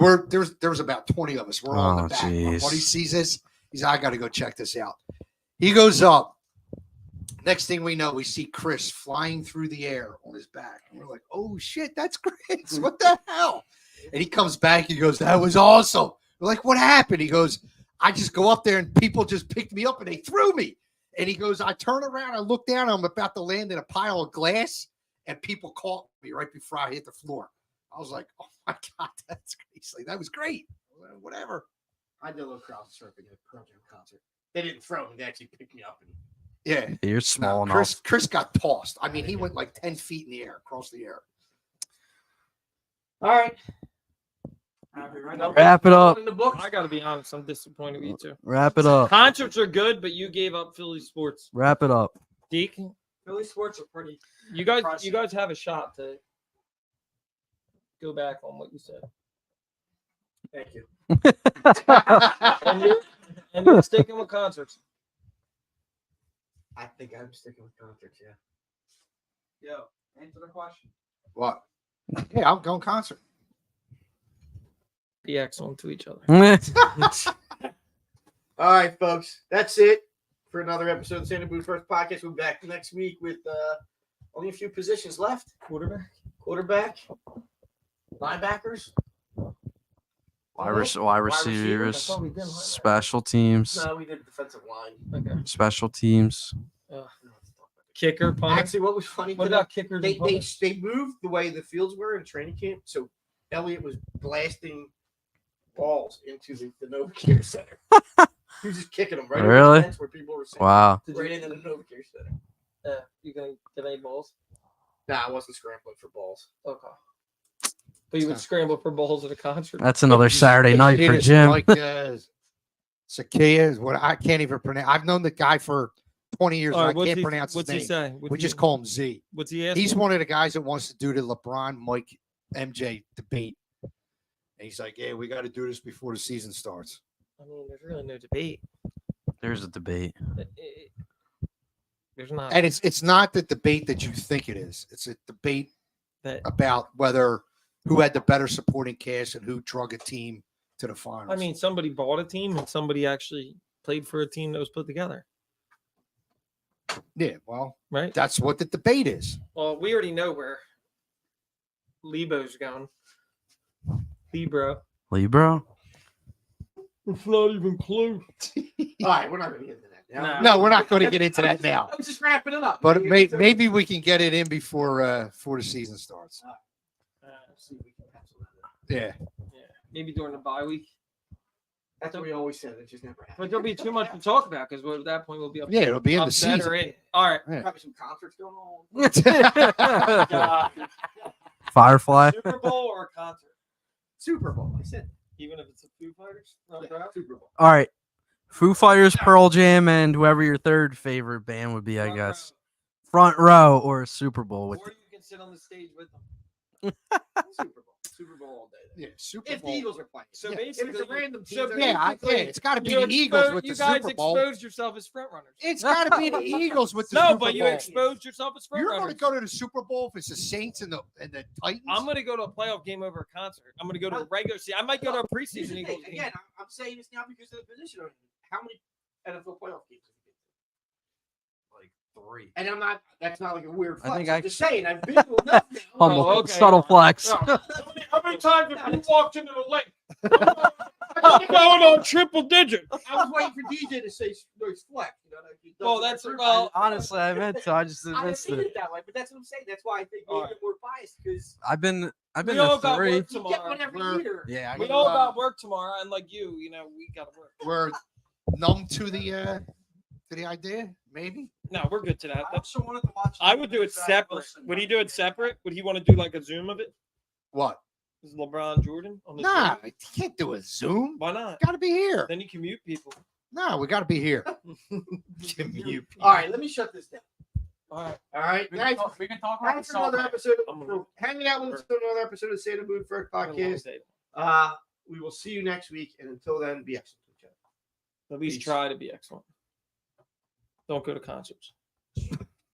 there's about 20 of us. We're all in the back. My buddy sees this. He's like, I got to go check this out. He goes up. Next thing we know, we see Chris flying through the air on his back. And we're like, oh, shit, that's Chris. What the hell? And he comes back. He goes, that was awesome. We're like, what happened? He goes, I just go up there and people just picked me up and they threw me. And he goes, I turn around, I look down, I'm about to land in a pile of glass, and people caught me right before I hit the floor. I was like, oh, my God, that's crazy. That was great. Whatever. I did a little crowd surfing at a Pearl Jam concert. They didn't throw me. They actually picked me up. And Yeah. You're small enough. Chris got tossed. I mean, he went like 10 feet in the air, across the air. all right. Wrap it up. In the books. I got to be honest. I'm disappointed with you two. Wrap it up. Concerts are good, but you gave up Philly sports. Wrap it up. Deke, Philly sports are pretty. you guys Impressive. have a shot to go back on what you said. Thank you. And you're sticking with concerts. I think I'm sticking with concerts. Yeah. Yo, answer the question. What? Yeah, I'm going concert. Be excellent to each other. All right, folks. That's it for another episode of Santa Booth First Podcast. We'll be back next week with only a few positions left. Quarterback, linebackers. Wide receivers, That's all we did, huh? special teams, No, we did defensive line. Okay. special teams. Kicker, punter. Actually, what was funny? What today, about kickers? they and punters? they moved the way the fields were in training camp, so Elliott was blasting balls into the NovaCare Center. He was just kicking them right over Really? the fence where people were sitting. Wow. Right into the NovaCare Center. You gonna get any balls? Nah, I wasn't scrambling for balls. Okay. But you would scramble for balls at a concert. That's another Saturday night for It's Jim. Like Sakia is what I can't even pronounce. I've known the guy for 20 years. All right, And I can't pronounce his what's he name. say? We just call him Z. What's he asking? He's one of the guys that wants to do the LeBron, Mike, MJ debate. And he's like, yeah, we got to do this before the season starts. I mean, there's really no debate. There's a debate. There's not. And it's not the debate that you think it is. It's a debate That about whether who had the better supporting cast and who drug a team to the finals. I mean, somebody bought a team and somebody actually played for a team that was put together, yeah, well, right? that's what the debate is. Well, we already know where Lebo's going. Libro. Libro? It's not even close. All right, we're not going to get into that now. No, we're not going to get into that now. I was just wrapping it up. But maybe we can get it in before the season starts. See if we can pencil that in. Yeah. Yeah, maybe during the bye week. That's what we always said. It just never But happened. there'll be too much to talk about because at that point we'll be up. Yeah, it'll be in the upset season. or in. All right. Yeah. Probably some concerts going on. Uh, Firefly? Super Bowl or a concert, Super Bowl. I said even if it's a Foo Fighters. Super Bowl. All right. Foo Fighters, Pearl Jam, and whoever your third favorite band would be, I guess. Front row or Super Bowl with Or you can sit on the stage with them. Super Bowl. Super Bowl all day. Yeah, Super If the Bowl. Eagles are playing. So Yeah. If it's basically, a random team. so they're- Yeah, it's got to be the Eagles with the you guys Super Bowl. exposed yourself as front runners. It's got to be the Eagles with the No, Super but you Bowl. exposed yourself as front You're going runners. to go to the Super Bowl if it's the Saints and the Titans? I'm going to go to a playoff game over a concert. I'm going to go to a regular season. I might go to a Here's the preseason thing. Eagles game. Again, I'm saying this now because of the position. How many NFL playoff games have you been to? like 3. And I'm not. That's not like a weird I flex. think I'm I- just saying. I've been to enough now. Humble, okay, subtle all flex. How many times have you walked into the lake? I'm going on triple digit. I was waiting for DJ to say there's flex. You know, like he does Well, it that's every- well. Honestly, I meant to. I just I missed didn't mean it. it that way, but that's what I'm saying. That's why I think All maybe we're biased because I've been We all to got 3. work you get tomorrow. one every We're- year. Yeah, I We got- all got work tomorrow, and like you, we got to work. We're numb to the idea, maybe? No, we're good to that. I That's, also wanted to watch. I would do it separate. Would he do it separate? Would he want to do like a Zoom of it? What? Is LeBron Jordan on the Nah, Zoom? you can't do a Zoom. Why not? Got to be here. Then you can mute people. No, we got to be here. All right, let me shut this down. All right. All right, We guys. can talk about Thanks the for another salt. episode. I'm gonna- For hanging out with us on another episode of Santa Mood First Podcast. We will see you next week, and until then, be excellent to each other. At least Peace. try to be excellent. Don't go to concerts.